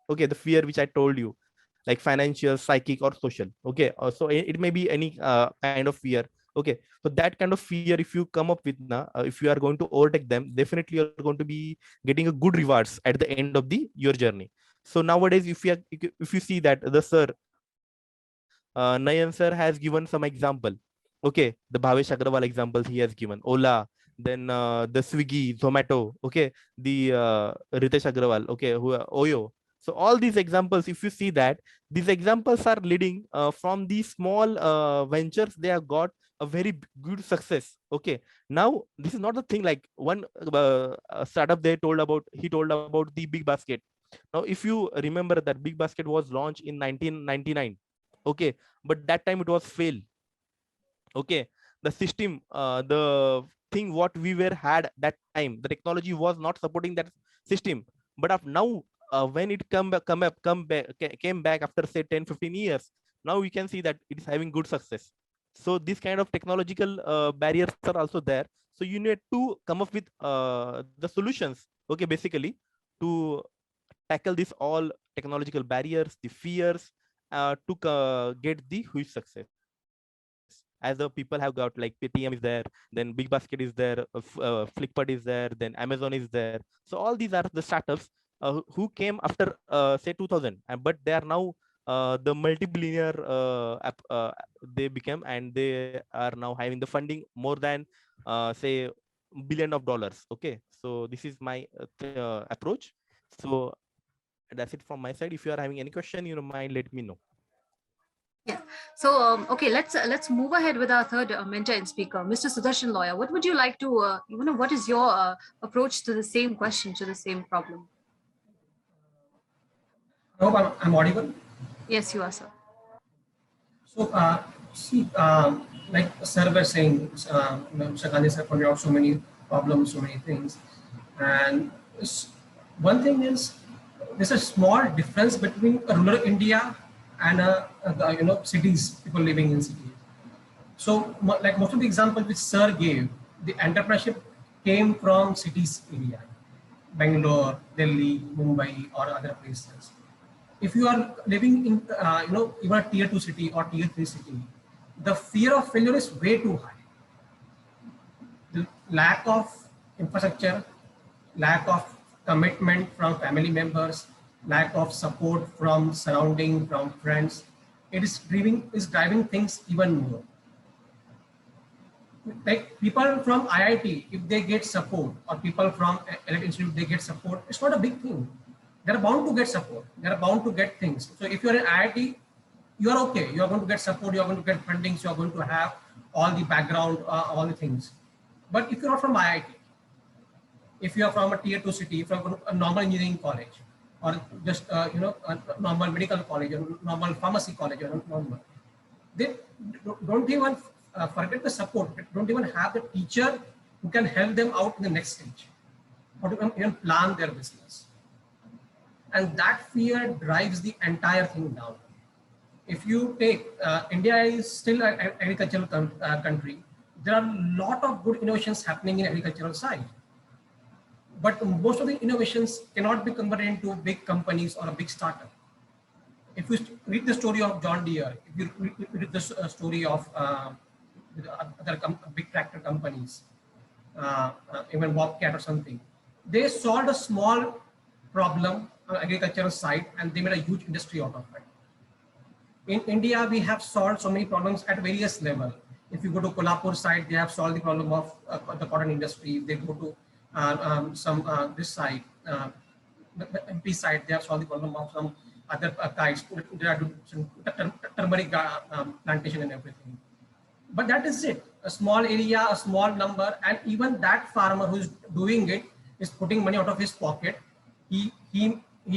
Okay, the fear which I told you, like financial, psychic, or social. Okay, so it may be any kind of fear. Okay, so that kind of fear, if you come up with if you are going to overtake them, definitely you're going to be getting a good rewards at the end of your journey. So nowadays, if you see that the sir, Nayan sir has given some example. Okay, the Bhavesh Agrawal example he has given, Ola, then the Swiggy, Zomato. Okay, the Ritesh Agrawal. Okay, Oyo. So all these examples, if you see that, these examples are leading from these small ventures, they have got a very good success. Okay, now this is not the thing like one startup he told about the Big Basket. Now, if you remember that Big Basket was launched in 1999. Okay, but that time it was fail. Okay, the system, the thing what we had that time, the technology was not supporting that system. But now, when it came back after say 10-15 years, now we can see that it is having good success. So this kind of technological barriers are also there. So you need to come up with the solutions. Okay, basically to tackle this all technological barriers, the fears, to get the huge success. As the people have got, like Paytm is there, then Big Basket is there, Flipkart is there, then Amazon is there. So all these are the startups who came after say 2000, but they are now the multi-billionaire they became, and they are now having the funding more than say $1 billion. Okay, so this is my approach. So that's it from my side. If you are having any question, you mind, let me know. Yeah. So, okay, let's move ahead with our third mentor and speaker, Mr. Sudarshan Lawyer. What would you like to, what is your approach to the same question, to the same problem? I hope I'm audible. Yes, you are, sir. So, see, like sir was saying, Mr. Gandhi sir pointed out so many problems, so many things. And one thing is, there's a small difference between rural India and cities, people living in cities. So, like most of the examples which sir gave, the entrepreneurship came from cities area, Bangalore, Delhi, Mumbai, or other places. If you are living in, even a tier 2 city or tier 3 city, the fear of failure is way too high. The lack of infrastructure, lack of commitment from family members, lack of support from surrounding, from friends, it is driving things even more. Like people from IIT, if they get support, or people from Elite Institute, they get support, it's not a big thing. They're bound to get support. They're bound to get things. So if you're in IIT, you are okay. You are going to get support. You are going to get fundings. You are going to have all the background, all the things. But if you're not from IIT, if you are from a tier 2 city, from a normal engineering college, or just a normal medical college, or normal pharmacy college, or normal, they don't even forget the support. They don't even have the teacher who can help them out in the next stage, or to even plan their business. And that fear drives the entire thing down. If you take, India is still an agricultural country. There are a lot of good innovations happening in agricultural side. But most of the innovations cannot be converted into big companies or a big startup. If you read the story of John Deere, if you read the story of other big tractor companies, even Bobcat or something, they solved a small problem on agricultural side and they made a huge industry out of it. In India, we have solved so many problems at various levels. If you go to Kolhapur side, they have solved the problem of the cotton industry. If they go to this side, the MP side, they have solved the problem of some other K.I.T.E.S. They are doing some turmeric plantation and everything. But that is it. A small area, a small number, and even that farmer who is doing it is putting money out of his pocket. He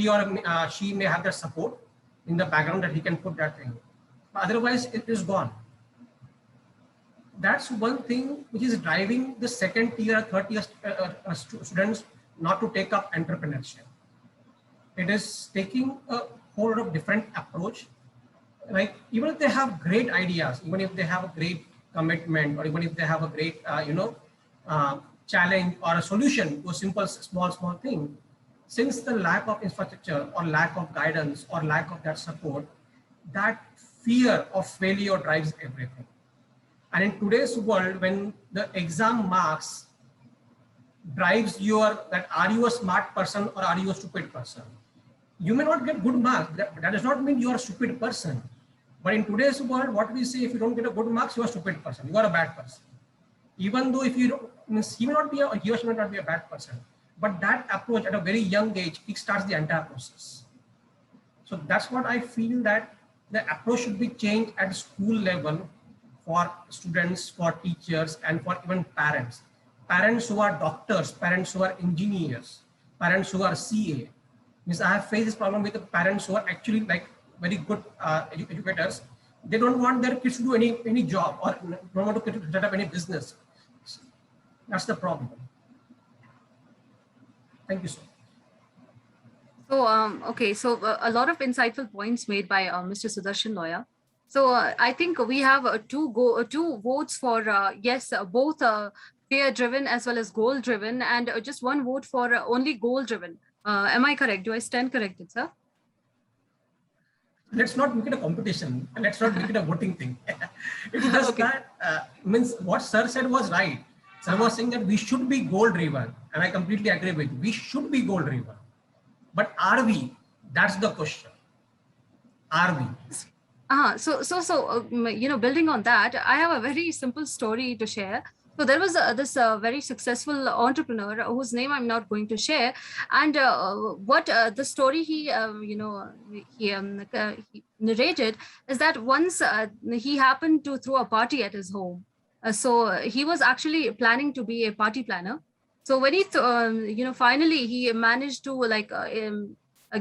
or she may have that support in the background that he can put that thing. But otherwise, it is gone. That's one thing which is driving the second tier, third tier students not to take up entrepreneurship. It is taking a whole lot of different approach. Like even if they have great ideas, even if they have a great commitment, or even if they have a great, challenge or a solution to a simple, small thing, since the lack of infrastructure or lack of guidance or lack of that support, that fear of failure drives everything. And in today's world, when the exam marks drives that are you a smart person or are you a stupid person? You may not get good marks. That does not mean you are a stupid person. But in today's world, what we say, if you don't get a good marks, you are a stupid person. You are a bad person. Even though if you don't, he may not be he or she may not be a bad person. But that approach at a very young age kickstarts the entire process. So that's what I feel, that the approach should be changed at school level for students, for teachers, and for even parents. Parents who are doctors, parents who are engineers, parents who are CA. Means I have faced this problem with the parents who are actually like very good educators. They don't want their kids to do any job, or don't want to set up any business. That's the problem. Thank you, sir. So, okay, so a lot of insightful points made by Mr. Sudarshan Loya. So I think we have two votes for yes, both fear-driven as well as goal-driven, and just one vote for only goal-driven. Am I correct? Do I stand corrected, sir? Let's not make it a competition. Let's not make it a voting thing. It's just okay. That means what sir said was right. Sir was saying that we should be goal-driven, and I completely agree with you. We should be goal-driven. But are we? That's the question. Are we? So building on that, I have a very simple story to share. So there was this very successful entrepreneur whose name I'm not going to share, and what the story he narrated is that once he happened to throw a party at his home. So he was actually planning to be a party planner. So when he finally he managed to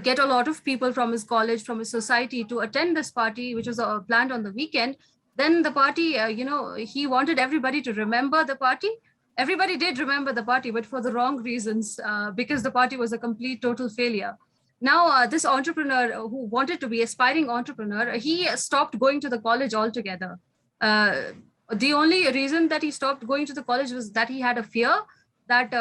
get a lot of people from his college, from his society to attend this party, which was planned on the weekend. Then the party, he wanted everybody to remember the party. Everybody did remember the party, but for the wrong reasons, because the party was a complete, total failure. Now, this entrepreneur who wanted to be aspiring entrepreneur, he stopped going to the college altogether. The only reason that he stopped going to the college was that he had a fear that,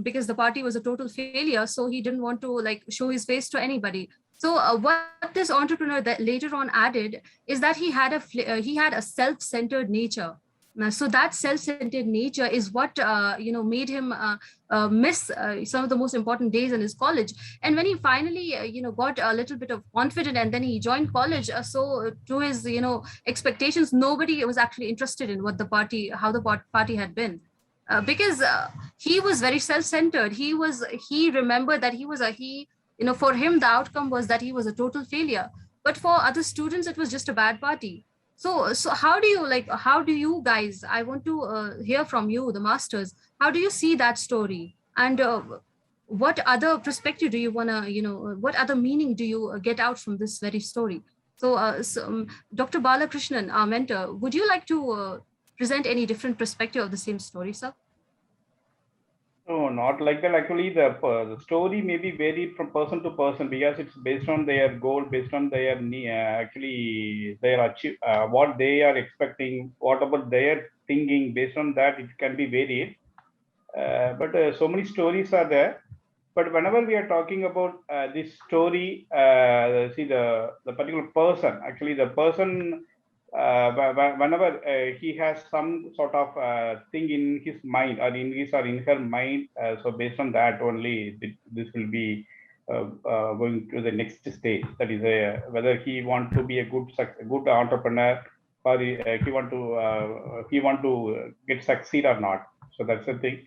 because the party was a total failure, so he didn't want to show his face to anybody. So what this entrepreneur that later on added is that he had a self-centered nature. So that self-centered nature is what made him miss some of the most important days in his college. And when he finally got a little bit of confidence, and then he joined college, so to his expectations, nobody was actually interested in how the party had been. Because he was very self-centered. He remembered that for him, the outcome was that he was a total failure. But for other students, it was just a bad party. So how do you guys, I want to hear from you, the masters, how do you see that story? And what other perspective do you want to, what other meaning do you get out from this very story? So, Dr. Balakrishnan, our mentor, would you like to present any different perspective of the same story, sir? No, not like that. Actually, the story may be varied from person to person, because it's based on their goal, based on their what they are expecting, what about their thinking. Based on that, it can be varied. But so many stories are there. But whenever we are talking about this story, see the particular person, actually the person, whenever he has some sort of thing in his mind, or in his or in her mind, so based on that only this will be going to the next stage. That is whether he want to be a good entrepreneur, or he want to get succeed or not. So that's the thing.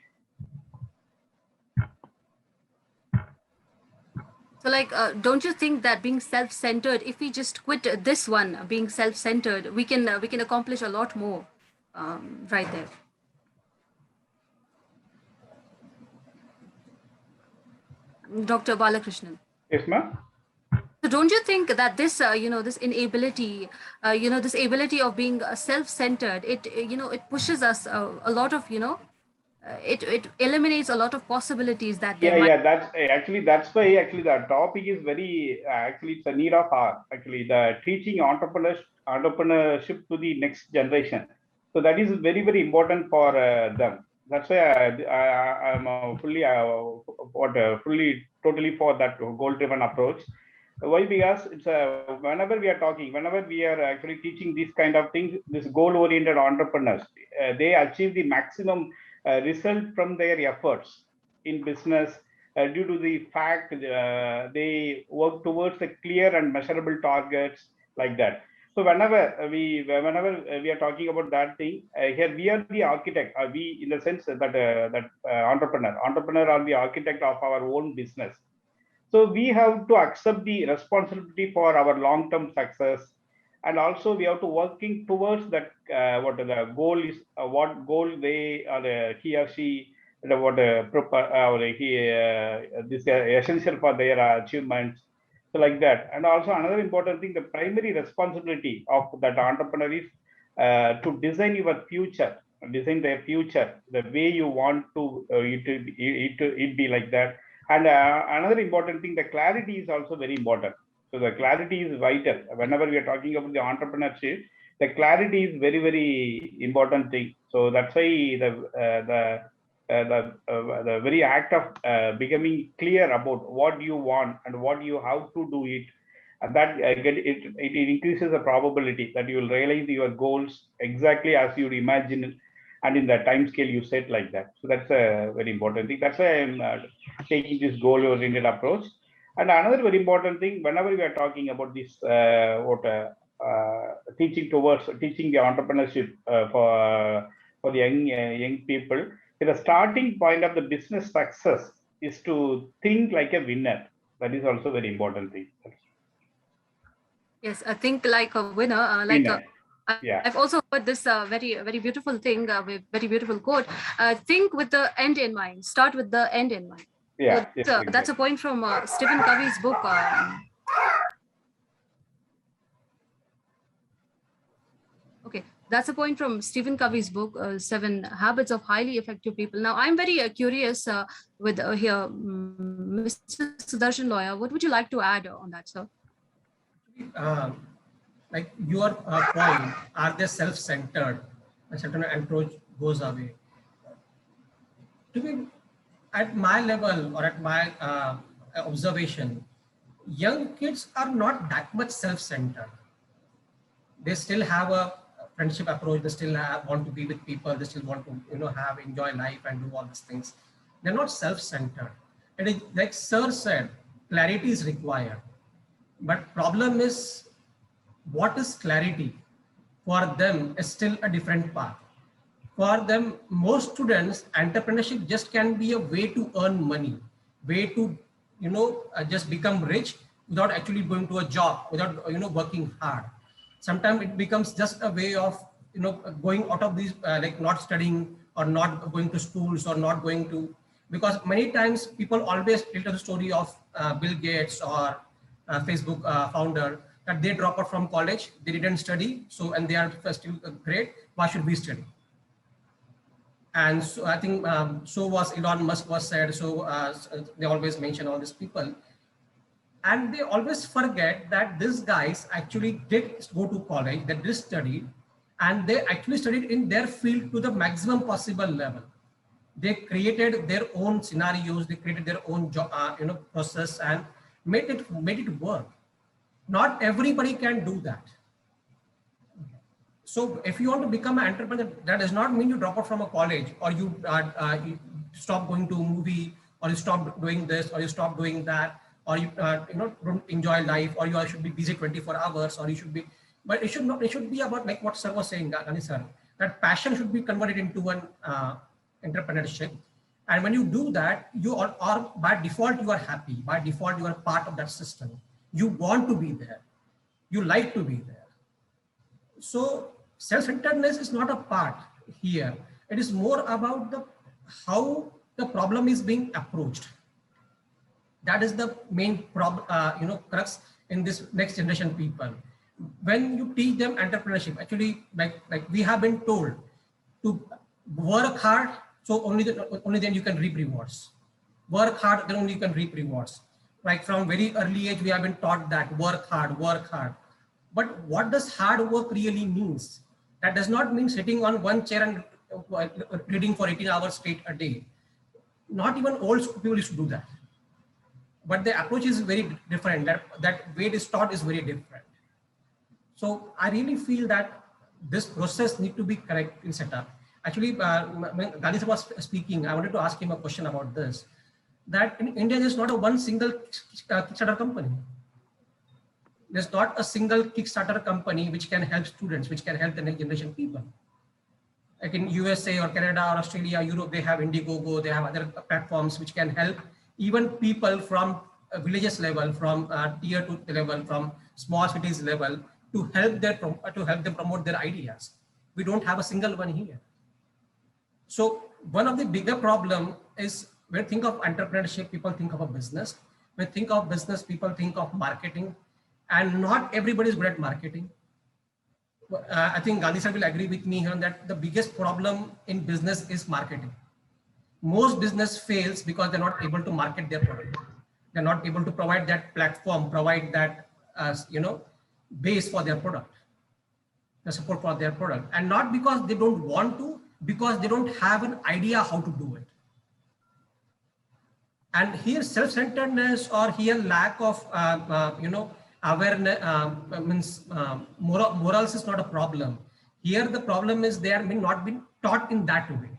So like, don't you think that being self-centered, if we just quit this one, being self-centered, we can accomplish a lot more right there. Dr. Balakrishnan. Yes, ma'am. So don't you think that this, this inability, this ability of being self-centered, it, it pushes us a lot of, it eliminates a lot of possibilities that there might. Yeah, that's why actually the topic is very actually it's a need of our actually the teaching entrepreneurship to the next generation. So that is very, very important for them. That's why I'm fully totally for that goal-driven approach. Why? Because it's whenever we are actually teaching these kind of things, this goal-oriented entrepreneurs, they achieve the maximum result from their efforts in business due to the fact they work towards a clear and measurable targets like that. So whenever we are talking about that thing, here we are the architect. We in the sense that entrepreneur are the architect of our own business. So we have to accept the responsibility for our long-term success, and also we have to working towards that what the goal is, what goal they he or she what this essential for their achievements. So like that. And also another important thing, the primary responsibility of that entrepreneur is to design your future, design their future the way you want to it be like that. And another important thing, the clarity is also very important. So the clarity is vital. Whenever we are talking about the entrepreneurship, the clarity is very, very important thing. So that's why the very act of becoming clear about what you want and what you have to do it, and that it increases the probability that you will realize your goals exactly as you imagine and in the time scale you set like that. So that's a very important thing. That's why I'm taking this goal-oriented approach. And another very important thing, whenever we are talking about this, teaching the entrepreneurship for the young people, the starting point of the business success is to think like a winner. That is also very important thing. Yes, I think like a winner, Yeah. I've also heard this very beautiful thing, very beautiful quote. Think with the end in mind. Start with the end in mind. Yeah. So that's a point from Stephen Covey's book. Okay, that's a point from Stephen Covey's book, 7 Habits of Highly Effective People. Now, I'm very curious with here, Mr. Sudarshan Lawyer, what would you like to add on that, sir? Like your point, are they self-centered? A certain approach goes away. To be at my level or at my observation, young kids are not that much self-centered. They still have a friendship approach. They still want to be with people. They still want to enjoy life and do all these things. They're not self-centered. And like Sir said, clarity is required. But problem is, what is clarity? For them is still a different path. For them, most students, entrepreneurship just can be a way to earn money, way to just become rich without actually going to a job, without working hard. Sometimes it becomes just a way of going out of these like not studying or not going to schools or not going to, because many times people always tell the story of Bill Gates or Facebook founder, that they drop out from college, they didn't study, so and they are still great. Why should we study? And so I think so was Elon Musk was said. So they always mention all these people, and they always forget that these guys actually did go to college, they did study, and they actually studied in their field to the maximum possible level. They created their own scenarios, they created their own job, process, and made it work. Not everybody can do that. So if you want to become an entrepreneur, that does not mean you drop out from a college, or you stop going to a movie, or you stop doing this, or you stop doing that, or you don't enjoy life, or you should be busy 24 hours, or you should be. But it should not. It should be about like what sir was saying, Gandhi sir, that passion should be converted into an entrepreneurship. And when you do that, you are by default, you are happy. By default, you are part of that system. You want to be there. You like to be there. So self-centeredness is not a part here. It is more about how the problem is being approached. That is the main problem, crux in this next generation people. When you teach them entrepreneurship, actually, like we have been told to work hard, so only then you can reap rewards. Work hard, then only you can reap rewards. Like from very early age, we have been taught that work hard, work hard. But what does hard work really means? That does not mean sitting on one chair and reading for 18 hours straight a day. Not even old people used to do that. But the approach is very different. That way it is taught is very different. So I really feel that this process need to be correct in setup. Actually, when Gandhi was speaking, I wanted to ask him a question about this. That in India, there's not a one single Kickstarter company. There's not a single Kickstarter company which can help students, which can help the next generation people. Like in USA or Canada or Australia, Europe, they have Indiegogo, they have other platforms which can help even people from villages level, from tier 2 level, from small cities level, to help them promote their ideas. We don't have a single one here. So one of the bigger problem is when you think of entrepreneurship, people think of a business. When you think of business, people think of marketing, and not everybody is good at marketing. I think Gandhi sir will agree with me here that the biggest problem in business is marketing. Most business fails because they're not able to market their product. They're not able to provide that platform, provide that base for their product, the support for their product, and not because they don't want to, because they don't have an idea how to do it. And here self-centeredness or here lack of awareness morals is not a problem. Here the problem is they are not been taught in that way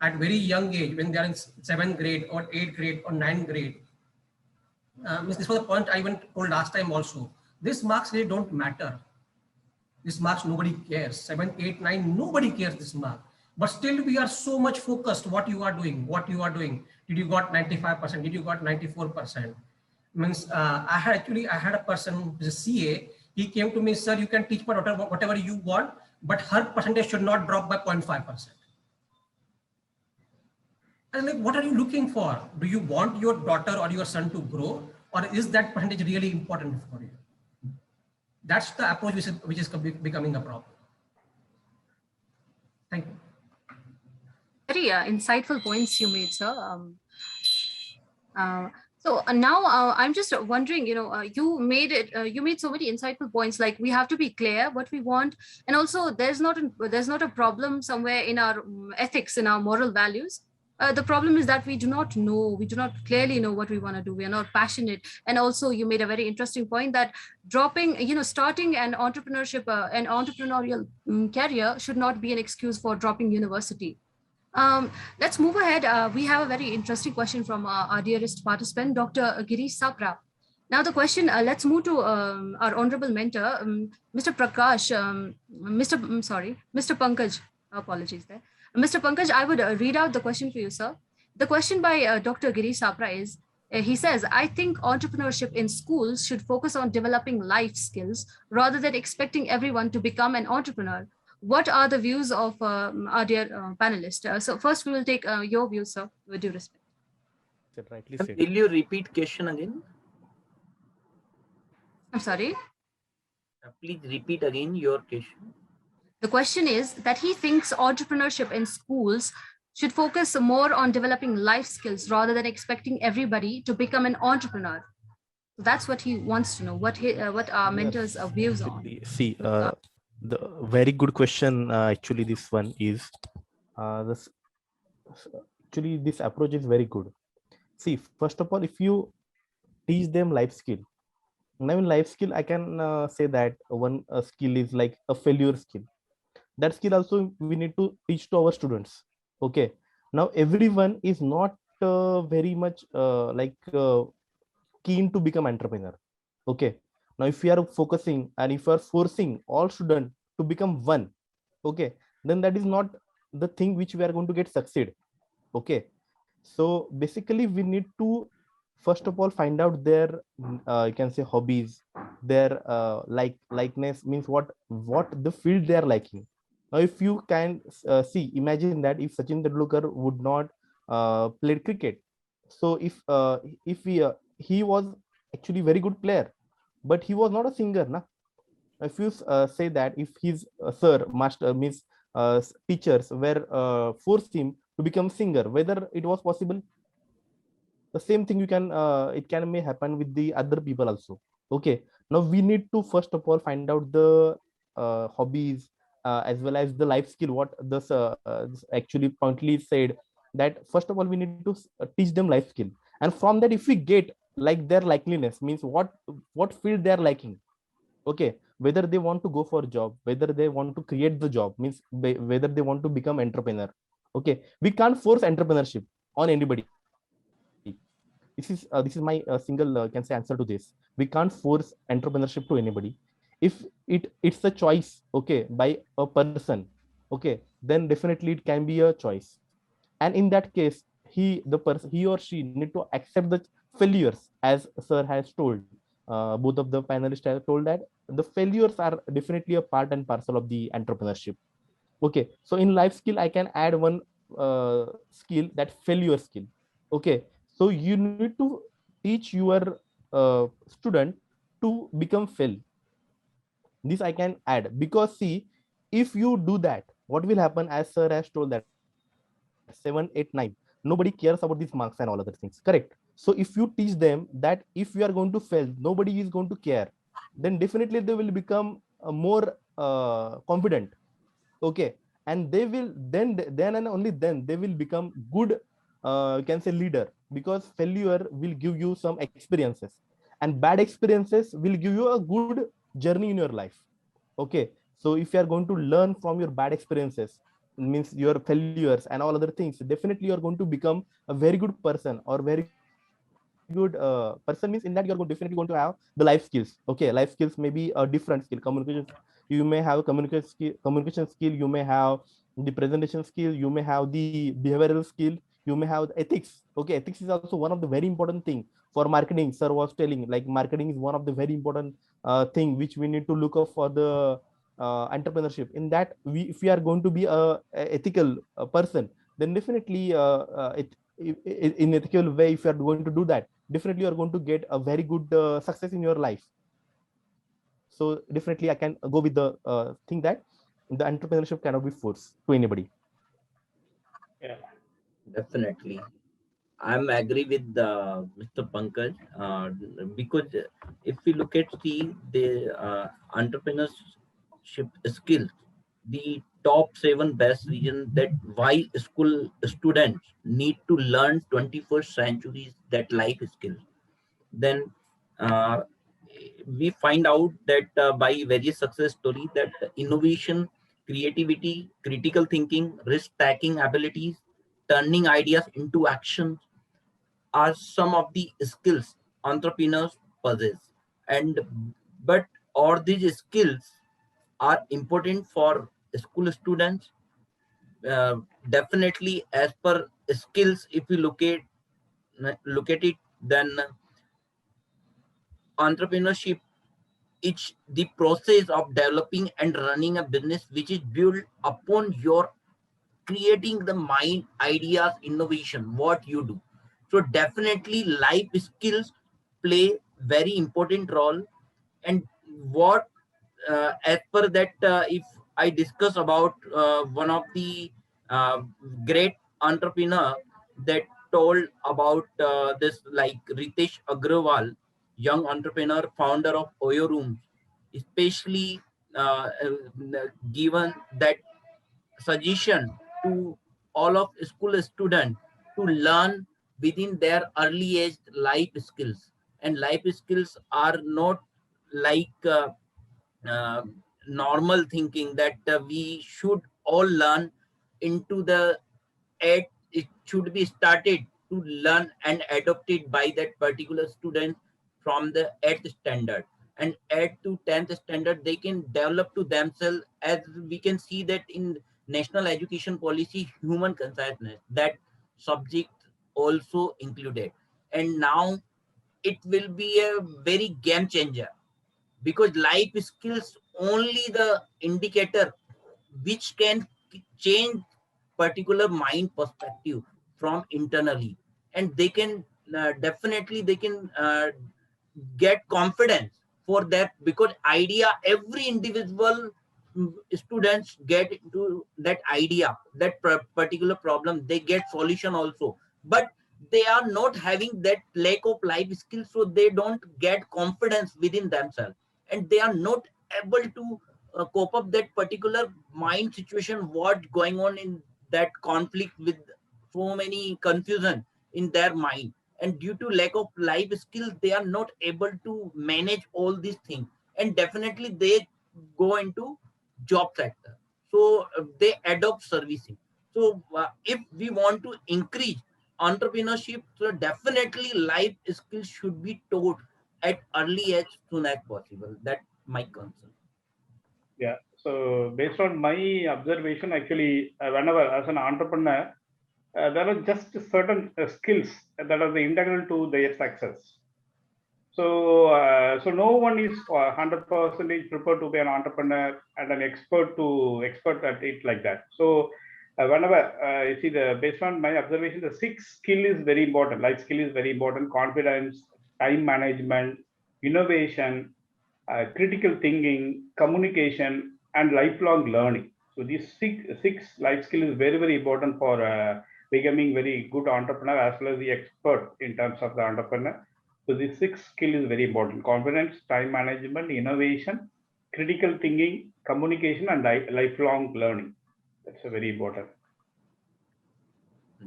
at very young age, when they are in 7th grade or 8th grade or 9th grade. This was the point I even told last time also. These marks really don't matter. These marks nobody cares. 7th, 8th, 9th, nobody cares this mark. But still we are so much focused what you are doing, what you are doing. Did you got 95%? Did you got 94%? Means I had a person who is a CA. He came to me, sir, you can teach my daughter whatever you want, but her percentage should not drop by 0.5%. And like, what are you looking for? Do you want your daughter or your son to grow, or is that percentage really important for you? That's the approach which is becoming a problem. Thank you. Very insightful points you made, sir. So now I'm just wondering, you made so many insightful points. Like, we have to be clear what we want, and also there's not a problem somewhere in our ethics, in our moral values. The problem is that we do not clearly know what we want to do. We are not passionate. And also you made a very interesting point that starting an entrepreneurship, an entrepreneurial career should not be an excuse for dropping university. Let's move ahead. We have a very interesting question from our dearest participant, Dr. Girish Sapra. Now the question, let's move to our honorable mentor, Mr. Prakash, Mr. Pankaj, apologies there. Mr. Pankaj, I would read out the question for you, sir. The question by Dr. Girish Sapra is, he says, I think entrepreneurship in schools should focus on developing life skills rather than expecting everyone to become an entrepreneur. What are the views of our dear panelists? So first we will take your views, sir, with due respect. Rightly said. Will you repeat question again? I'm sorry? Please repeat again your question. The question is that he thinks entrepreneurship in schools should focus more on developing life skills rather than expecting everybody to become an entrepreneur. So that's what he wants to know, what our mentors' views on. See, the very good question. Actually, this one is this approach is very good. See, first of all, if you teach them life skill, now in life skill, I can say that one skill is like a failure skill. That skill also we need to teach to our students. Okay. Now everyone is not very much keen to become entrepreneur. Okay. Now if we are focusing and if we are forcing all students to become one, okay, then that is not the thing which we are going to get succeed. Okay. So basically, we need to first of all find out their you can say hobbies, their likeness, means what the field they are liking. Now, if you can see, imagine that if Sachin Tendulkar would not play cricket, so if he was actually very good player, but he was not a singer, na. If you say that if his sir master means teachers were forced him to become singer, whether it was possible, the same thing you can it can may happen with the other people also. Okay, now we need to first of all find out the hobbies, as well as the life skill, what this actually pointedly said, that first of all we need to teach them life skill. And from that, if we get like their likeliness, means what field they are liking. Okay, whether they want to go for a job, whether they want to create the job, means whether they want to become entrepreneur. Okay, we can't force entrepreneurship on anybody. This is my single can say answer to this. We can't force entrepreneurship to anybody. If it's a choice, okay, by a person, okay, then definitely it can be a choice. And in that case, he or she need to accept the failures, as sir has told. Both of the panelists have told that the failures are definitely a part and parcel of the entrepreneurship. Okay, so in life skill I can add one skill, that failure skill. Okay, so you need to teach your student to become fail. This I can add, because see, if you do that, what will happen, as sir has told, that 7 8 9, nobody cares about these marks and all other things, correct? So if you teach them that if you are going to fail, nobody is going to care, then definitely they will become more confident. Okay, and they will then and only then they will become good you can say leader, because failure will give you some experiences, and bad experiences will give you a good journey in your life. Okay, so if you are going to learn from your bad experiences, means your failures and all other things, definitely you are going to become a very good person, or very good person, means in that you are definitely going to have the life skills. Okay, life skills may be a different skill. Communication, you may have communication skill, you may have the presentation skill, you may have the behavioral skill, you may have the ethics. Okay, ethics is also one of the very important thing for marketing. Sir was telling, like, marketing is one of the very important thing which we need to look up for the entrepreneurship. In that, if we are going to be a ethical person, then definitely in ethical way, if you are going to do that, definitely you are going to get a very good success in your life. So definitely I can go with the thing that the entrepreneurship cannot be forced to anybody. Yeah. Definitely. I'm agree with Mr. Pankaj, because if we look at the entrepreneurship skills, the top 7 best reasons that why school students need to learn 21st centuries that life skills. Then uh, we find out that by various success stories that innovation, creativity, critical thinking, risk taking abilities, turning ideas into action are some of the skills entrepreneurs possess. And but all these skills are important for school students. uh, Definitely, as per skills, if we look at it, then entrepreneurship is the process of developing and running a business which is built upon your creating the mind, ideas, innovation, what you do. So definitely life skills play very important role. And what as per that, if I discuss about one of the uh, great entrepreneur that told about this, like Ritesh Agrawal, young entrepreneur, founder of Oyo Rooms, especially given that suggestion to all of school students to learn within their early age life skills. And life skills are not like uh, normal thinking that we should all learn into the eight. It should be started to learn and adopted by that particular student from the 8th standard, and 8th to 10th standard they can develop to themselves. As we can see that in national education policy, human consciousness, that subject also included. And now it will be a very game changer, because life skills only the indicator which can change particular mind perspective from internally, and they can definitely they can get confidence for that, because idea, every individual students get into that idea, that particular problem, they get solution also, but they are not having that lack of life skills, so they don't get confidence within themselves, and they are not able to cope up that particular mind situation, what going on in that conflict with so many confusion in their mind. And due to lack of life skills, they are not able to manage all these things, and definitely they go into job sector, so they adopt servicing. So if we want to increase entrepreneurship, so definitely life skills should be taught at early age soon as possible. That's my concern. Yeah. So based on my observation, actually, whenever as an entrepreneur, there are just certain skills that are the integral to their success. So, so no one is 100% prepared to be an entrepreneur and an expert at it like that. So, whenever you see based on my observation, the 6 skill is very important. Life skill is very important: confidence, time management, innovation, critical thinking, communication, and lifelong learning. So these six life skills is very important for becoming very good entrepreneur as well as the expert in terms of the entrepreneur. So these 6 skill is very important: confidence, time management, innovation, critical thinking, communication, and lifelong learning. That's a very important.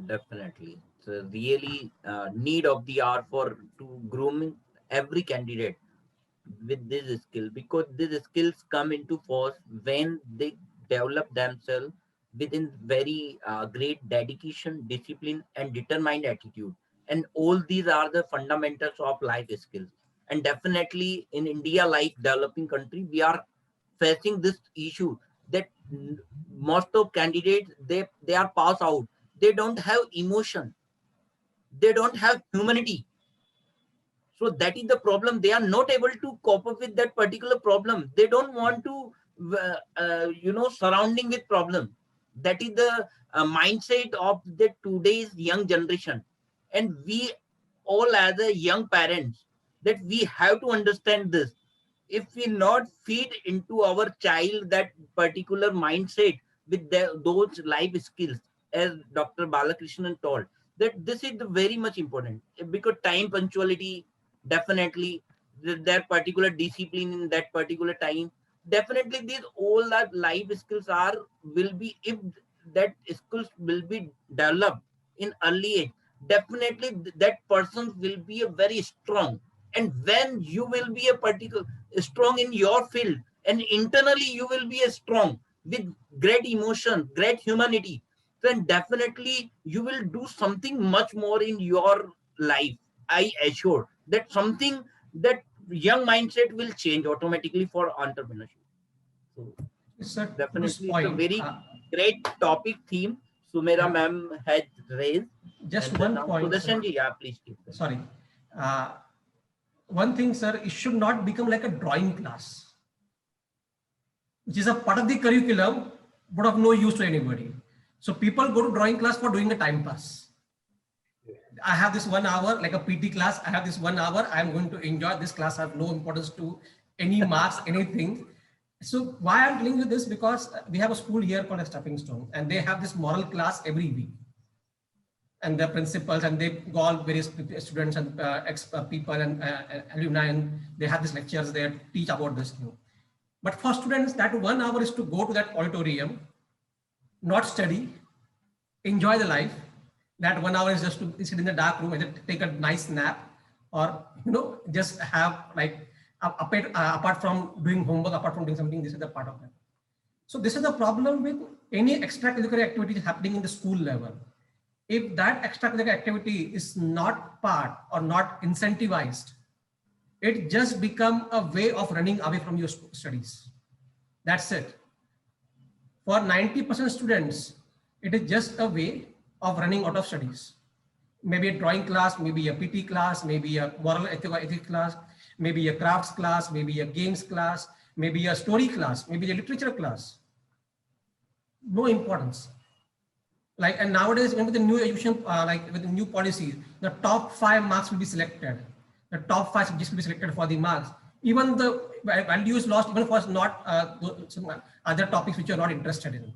Definitely, so really need of the hour for to grooming every candidate with this skill, because these skills come into force when they develop themselves within very great dedication, discipline, and determined attitude. And all these are the fundamentals of life skills. And definitely in India, like developing country, we are facing this issue that most of candidates, they are pass out, they don't have emotion, they don't have humanity. So that is the problem. They are not able to cope up with that particular problem. They don't want to, surrounding with problem. That is the mindset of the today's young generation. And we all as a young parents, that we have to understand this. If we not feed into our child that particular mindset with those life skills, as Dr. Balakrishnan told, that this is the very much important, because time punctuality, definitely their particular discipline in that particular time, definitely these all that life skills are will be, if that skills will be developed in early age, definitely that person will be a very strong. And when you will be a particular strong in your field, and internally you will be a strong with great emotion, great humanity, then definitely you will do something much more in your life. I assure that something, that young mindset will change automatically for entrepreneurship. So Sir, to definitely this it's a point, very great topic theme Sumera yeah. ma'am had raised. Just And one now point, sir. Sudarshan ji, yeah, please keep that. Sorry. One thing, sir, it should not become like a drawing class, which is a part of the curriculum, but of no use to anybody. So people go to drawing class for doing a time pass. I have this 1 hour, like a PT class. I have this 1 hour. I'm going to enjoy this class. I have no importance to any marks, anything. So why I'm telling you this, because we have a school here called a Stepping Stone, and they have this moral class every week. And the principals, and they call various students and people and alumni, and they have these lectures there to teach about this thing. But for students, that 1 hour is to go to that auditorium, not study, enjoy the life. That 1 hour is just to sit in the dark room and take a nice nap, or just have like apart from doing homework, apart from doing something, this is the part of that. So this is the problem with any extracurricular activities happening in the school level. If that extracurricular activity is not part or not incentivized, it just become a way of running away from your studies. That's it. For 90% students, it is just a way of running out of studies. Maybe a drawing class, maybe a PT class, maybe a moral ethics class, maybe a crafts class, maybe a games class, maybe a story class, maybe a literature class. No importance. Like, and nowadays, even with the new education, like with the new policies, the top 5 marks will be selected. The top 5 subjects will be selected for the marks. Even the value is lost even for not some other topics which you're not interested in.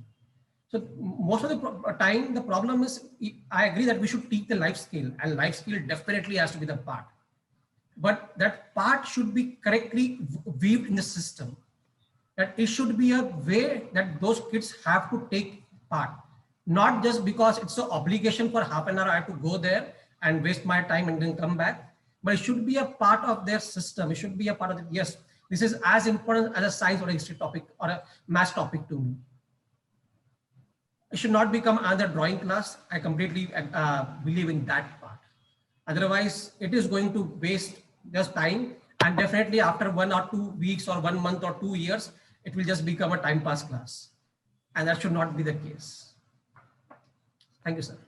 So most of the time, the problem is, I agree that we should teach the life skill, and life skill definitely has to be the part. But that part should be correctly weaved in the system. That it should be a way that those kids have to take part. Not just because it's an obligation for half an hour I have to go there and waste my time and then come back, but it should be a part of their system. It should be a part of it. Yes, this is as important as a science or a history topic or a math topic to me. It should not become another drawing class. I completely believe in that part. Otherwise, it is going to waste just time, and definitely after 1 or 2 weeks or 1 month or 2 years, it will just become a time pass class, and that should not be the case. Thank you, sir.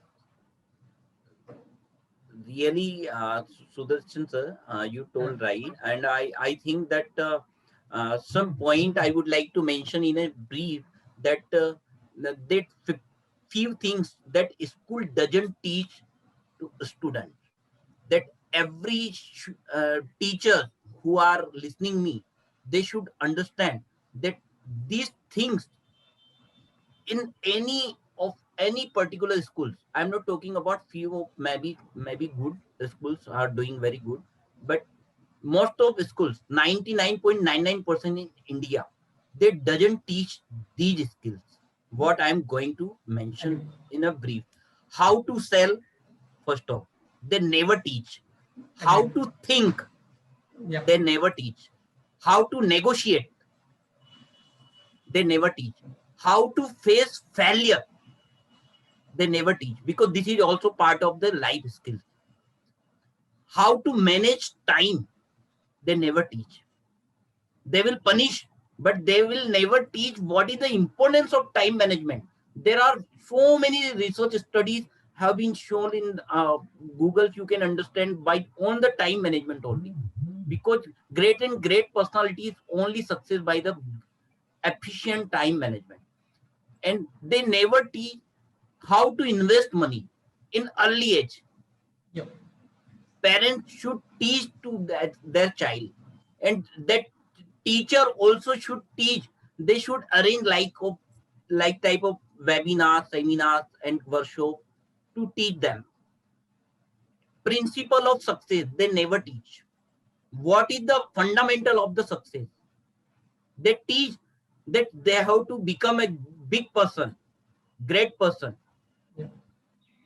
Really, Sudarshan sir, you told right, and I think that some point I would like to mention in a brief that that few things that school doesn't teach to students, that every teacher who are listening me, they should understand that these things in any particular schools, I'm not talking about few, maybe good schools are doing very good, but most of schools, 99.99% in India, they doesn't teach these skills what I'm going to mention in a brief. How to sell, first off, they never teach. How to think, they never teach. How to negotiate, they never teach. How to face failure, they never teach, because this is also part of the life skills. How to manage time, they never teach. They will punish, but they will never teach what is the importance of time management. There are so many research studies have been shown in Google. You can understand by on the time management only, because great and great personalities only success by the efficient time management. And they never teach how to invest money in early age. Yep. Parents should teach to their child, and that teacher also should teach. They should arrange like type of webinars, seminars, and workshop to teach them. Principle of success, they never teach. What is the fundamental of the success? They teach that they have to become a big person, great person.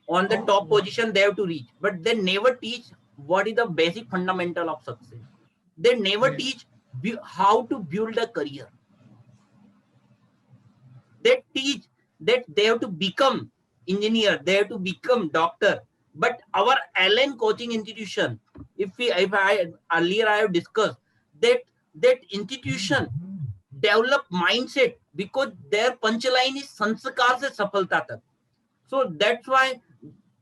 On the top position they have to reach, but they never teach what is the basic fundamental of success. They never teach how to build a career. They teach that they have to become engineer, they have to become doctor. But our Allen coaching institution, if I earlier I have discussed that institution develop mindset, because their punchline is sanskar se safalta tak. So that's why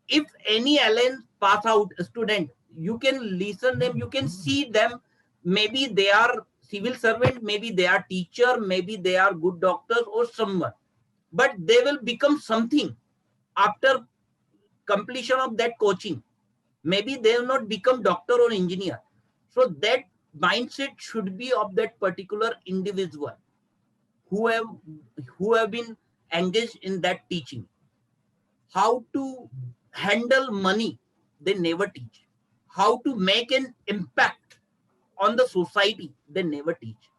if any Allen pass out student, you can listen them, you can see them. Maybe they are civil servant, maybe they are teacher, maybe they are good doctors or someone, but they will become something after completion of that coaching. Maybe they will not become doctor or engineer. So that mindset should be of that particular individual who have been engaged in that teaching. How to handle money, they never teach. How to make an impact on the society, they never teach.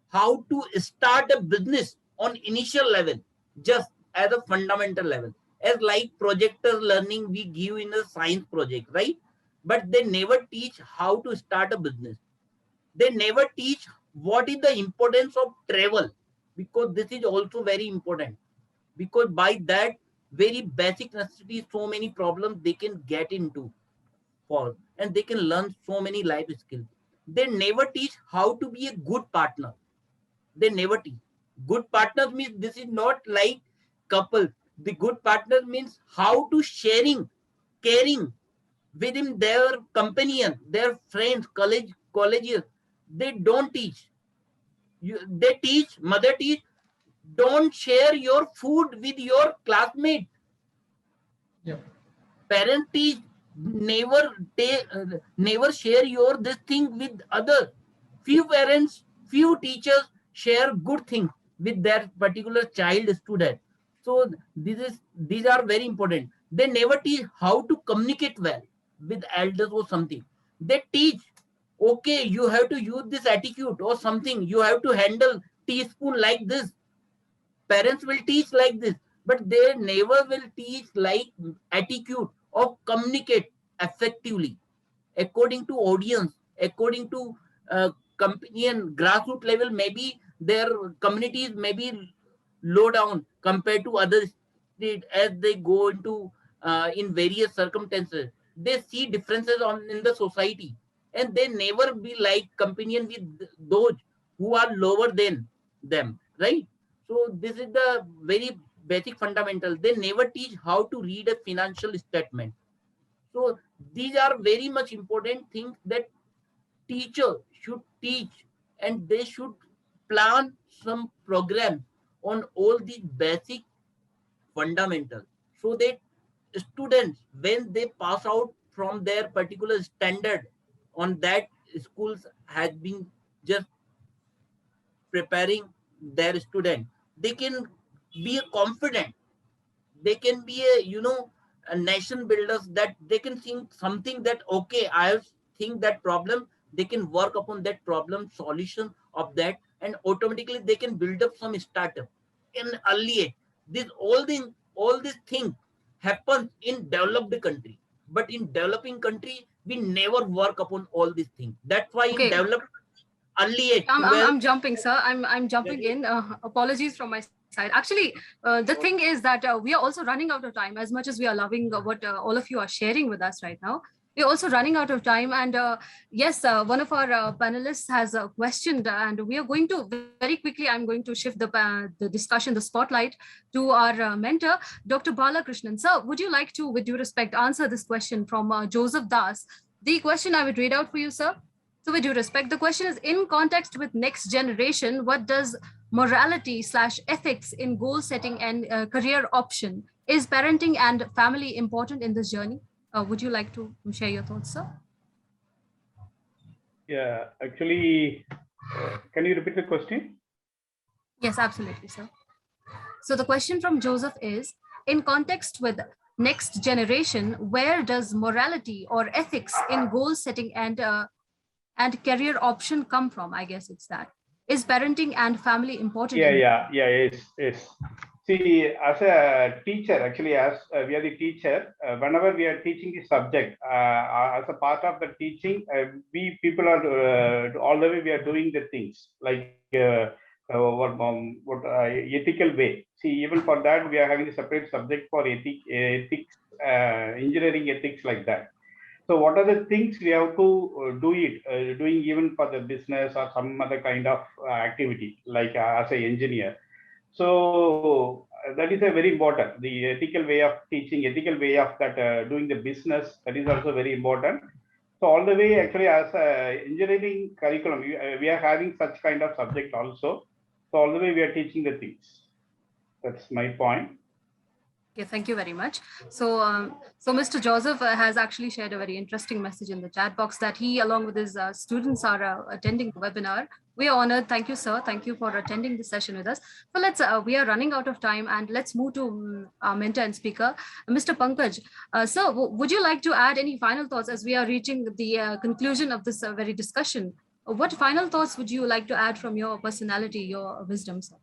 How to start a business on initial level, just as a fundamental level, as like projector learning we give in a science project, right? But they never teach how to start a business. They never teach what is the importance of travel, because this is also very important, because by that very basic necessity, so many problems they can get into for, and they can learn so many life skills. They never teach how to be a good partner. They never teach. Good partners means this is not like couple. The good partner means how to sharing, caring, within their companion, their friends, colleges, they don't teach. They teach, mother teach, don't share your food with your classmate. Yep. Parent teach, never share your this thing with other. Few parents, few teachers share good things with their particular child student. So these are very important. They never teach how to communicate well with elders or something. They teach, okay, you have to use this attitude or something. You have to handle teaspoon like this. Parents will teach like this, but they never will teach like attitude or communicate effectively according to audience, according to companion grassroots level. Maybe their communities may be low down compared to others. As they go into in various circumstances, they see differences in the society, and they never be like companion with those who are lower than them, right? So this is the very basic fundamental. They never teach how to read a financial statement. So these are very much important things that teacher should teach, and they should plan some program on all these basic fundamentals, so that students, when they pass out from their particular standard on that schools has been just preparing their student, they can be confident. They can be a nation builders, that they can think something that, okay, I have think that problem, they can work upon that problem solution of that, and automatically they can build up some startup in early age. All these things happen in developed country, but in developing country we never work upon all these things. That's why in Okay. developed early age I'm jumping, sir. I'm jumping in. Apologies from my side. Actually, the thing is that we are also running out of time. As much as we are loving what all of you are sharing with us right now, we're also running out of time. And yes, one of our panelists has a question, and we are going to very quickly. I'm going to shift the discussion, the spotlight, to our mentor, Dr. Balakrishnan. Sir, would you like to, with due respect, answer this question from Joseph Das? The question I would read out for you, sir. So with due respect, the question is, in context with next generation, what does morality/ethics in goal setting and career option? Is parenting and family important in this journey? Would you like to share your thoughts, sir? Yeah, actually, can you repeat the question? Yes, absolutely, sir. So the question from Joseph is, in context with next generation, where does morality or ethics in goal setting and career option come from? I guess it's that. Is parenting and family important? Yes. See, as a teacher, actually, as we are the teacher, whenever we are teaching the subject, as a part of the teaching, we people are all the way we are doing the things like what ethical way. See, even for that, we are having a separate subject for ethics, engineering ethics, like that. So what are the things we have to doing even for the business or some other kind of activity, like as an engineer. So that is a very important, the ethical way of teaching, ethical way of that doing the business, that is also very important. So all the way, actually, as a engineering curriculum, we are having such kind of subject also. So all the way we are teaching the things. That's my point. Okay, thank you very much. So, Mr. Joseph has actually shared a very interesting message in the chat box that he, along with his students, are attending the webinar. We are honored. Thank you, sir. Thank you for attending this session with us. So we are running out of time, and let's move to our mentor and speaker, Mr. Pankaj. Sir, would you like to add any final thoughts as we are reaching the conclusion of this very discussion? What final thoughts would you like to add from your personality, your wisdom, sir?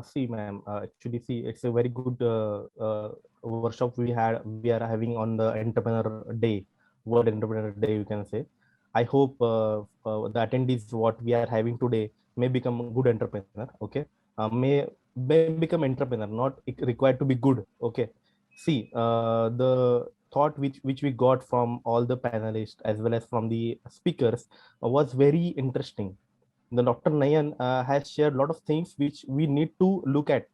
See, ma'am, actually, see, it's a very good workshop we are having on the Entrepreneur Day, World Entrepreneur Day, you can say. I hope the attendees what we are having today may become a good entrepreneur. Okay, may become entrepreneur, not required to be good. Okay, see, the thought which we got from all the panelists as well as from the speakers was very interesting. The Dr. Nayan has shared a lot of things which we need to look at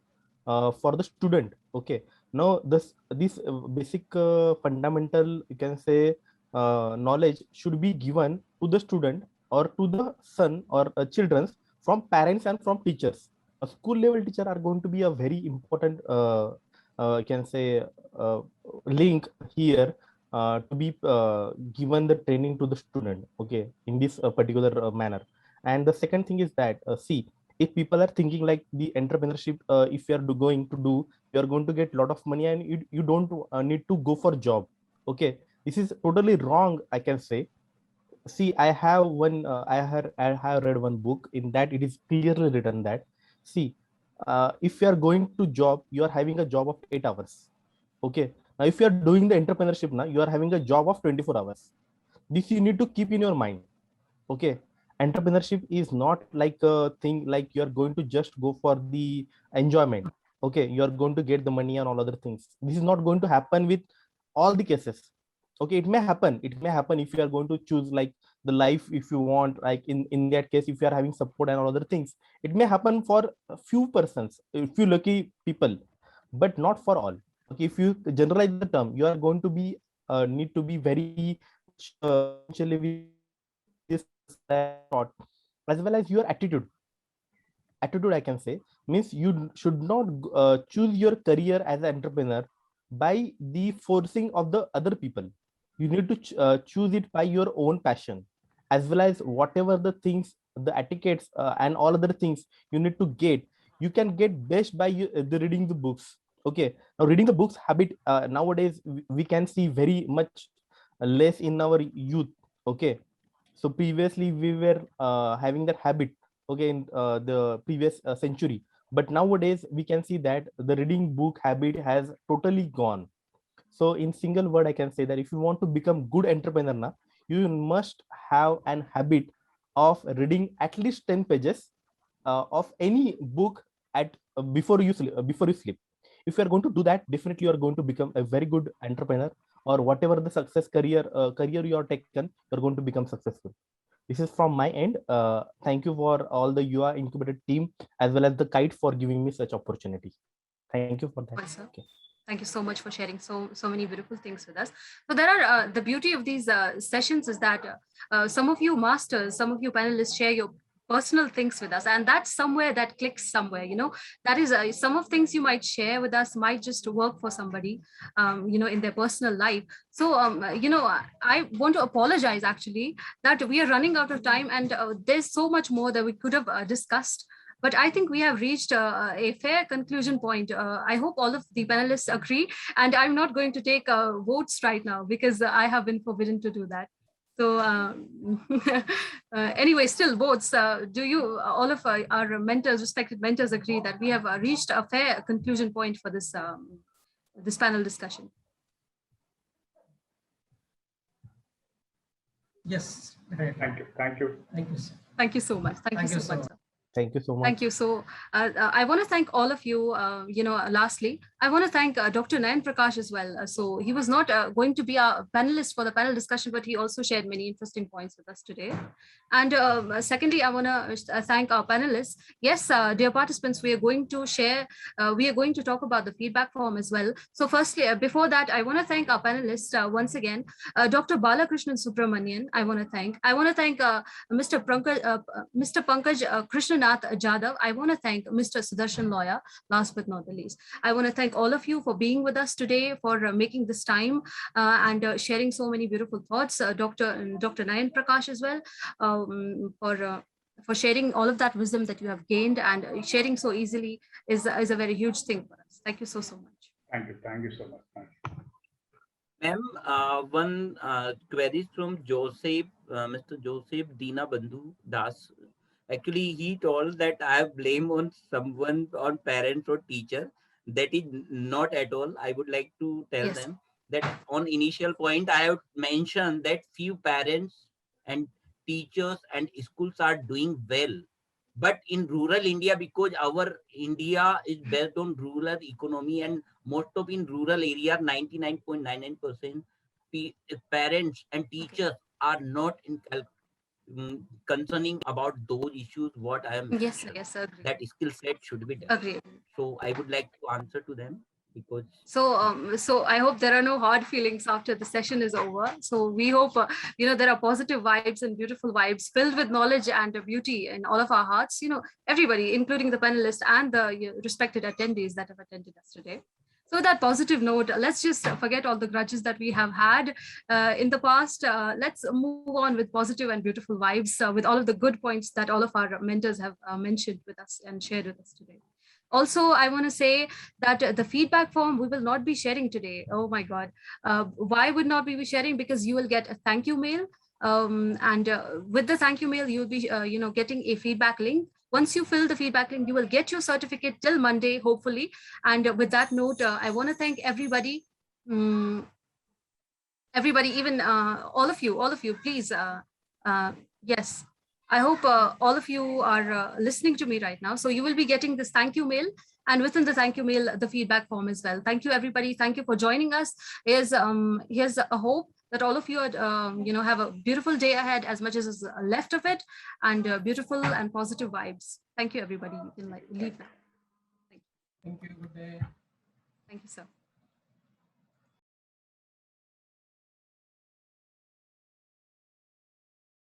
for the student. Okay, Now this basic fundamental, you can say, knowledge should be given to the student or to the son or children from parents and from teachers. A school level teacher are going to be a very important, you can say, uh, link here to be given the training to the student, okay, in this particular manner. And the second thing is that, see, if people are thinking like the entrepreneurship, if you are going to do, you are going to get a lot of money and you don't need to go for job, okay, this is totally wrong, I can say. See, I have one, I have read one book, in that it is clearly written that, see, if you are going to job, you are having a job of 8 hours, okay. Now if you are doing the entrepreneurship, now you are having a job of 24 hours. This you need to keep in your mind, okay. Entrepreneurship is not like a thing like you are going to just go for the enjoyment, okay, you are going to get the money and all other things. This is not going to happen with all the cases, okay. It may happen if you are going to choose like the life, if you want, like in that case, if you are having support and all other things, it may happen for a few persons, a few lucky people, but not for all, okay. If you generalize the term, you are going to be need to be very much financially this thought, as well as your attitude, I can say, means you should not choose your career as an entrepreneur by the forcing of the other people. You need to choose it by your own passion, as well as whatever the things, the etiquettes and all other things you need to get, you can get best by the reading the books, okay. Now reading the books habit, nowadays we can see very much less in our youth, okay. So previously we were having that habit, okay, in the previous century, but nowadays we can see that the reading book habit has totally gone. So in single word, I can say that if you want to become good entrepreneur now, you must have an habit of reading at least 10 pages of any book at before you sleep. If you are going to do that, definitely you are going to become a very good entrepreneur, or whatever the success career you are taken, you're going to become successful. This is from my end. Thank you for all the Yuva IncubatED team, as well as the K.I.T.E for giving me such opportunity. Thank you for that. Well, sir. Okay. Thank you so much for sharing so many beautiful things with us. So there are the beauty of these sessions is that some of you masters, some of you panelists share your personal things with us, and that's somewhere that clicks somewhere. You know, that is some of things you might share with us might just work for somebody, you know, in their personal life. So you know, I want to apologize actually that we are running out of time, and there's so much more that we could have discussed. But I think we have reached a fair conclusion point. I hope all of the panelists agree. And I'm not going to take votes right now because I have been forbidden to do that. So anyway, still votes. Do you, all of our mentors, respected mentors, agree that we have reached a fair conclusion point for this, this panel discussion? Yes. Right. Thank you. Thank you. Thank you, sir. Thank you so much. Thank you so much, sir. Thank you so much. Thank you. So I want to thank all of you. You know, lastly, I want to thank Dr. Nayan Prakash as well. So he was not going to be a panelist for the panel discussion, but he also shared many interesting points with us today. And secondly, I want to thank our panelists. Yes, dear participants, we are going to share, we are going to talk about the feedback form as well. So firstly, before that, I want to thank our panelists once again, Dr. Balakrishnan Subramanian. I want to thank Mr. Pankaj Krishna Jadhav. I want to thank Mr. Sudarshan Lawyer, last but not the least. I want to thank all of you for being with us today, for making this time and sharing so many beautiful thoughts. Dr. Nayan Prakash as well, for sharing all of that wisdom that you have gained, and sharing so easily is a very huge thing for us. Thank you so much. Thank you. Thank you so much. Thank you. Ma'am, one query from Joseph, Mr. Joseph Dina Bandhu Das. Actually, he told that I have blame on someone, on parents or teacher. That is not at all. I would like to tell Yes. them that on initial point, I have mentioned that few parents and teachers and schools are doing well. But in rural India, because our India is based on rural economy, and most of in rural area, 99.99% parents and teachers are not in concerning about those issues what I am Yes, mentioned. yes, agree. That skill set should be developed. Agree. So I would like to answer to them because So I hope there are no hard feelings after the session is over. So we hope, there are positive vibes and beautiful vibes filled with knowledge and beauty in all of our hearts, everybody, including the panelists and the respected attendees that have attended us today. So that positive note, let's just forget all the grudges that we have had in the past. Let's move on with positive and beautiful vibes with all of the good points that all of our mentors have mentioned with us and shared with us today. Also, I want to say that the feedback form we will not be sharing today. Oh my God. Why would not we be sharing? Because you will get a thank you mail. And with the thank you mail, you'll be getting a feedback link. Once you fill the feedback link, you will get your certificate till Monday, hopefully. And with that note, I want to thank everybody. Everybody, even all of you, please. Yes. I hope all of you are listening to me right now. So you will be getting this thank you mail, and within the thank you mail, the feedback form as well. Thank you, everybody. Thank you for joining us. Here's a hope that all of you have a beautiful day ahead, as much as is left of it, and beautiful and positive vibes. Thank you, everybody. You can leave now. Thank you. Good day. Thank you, sir.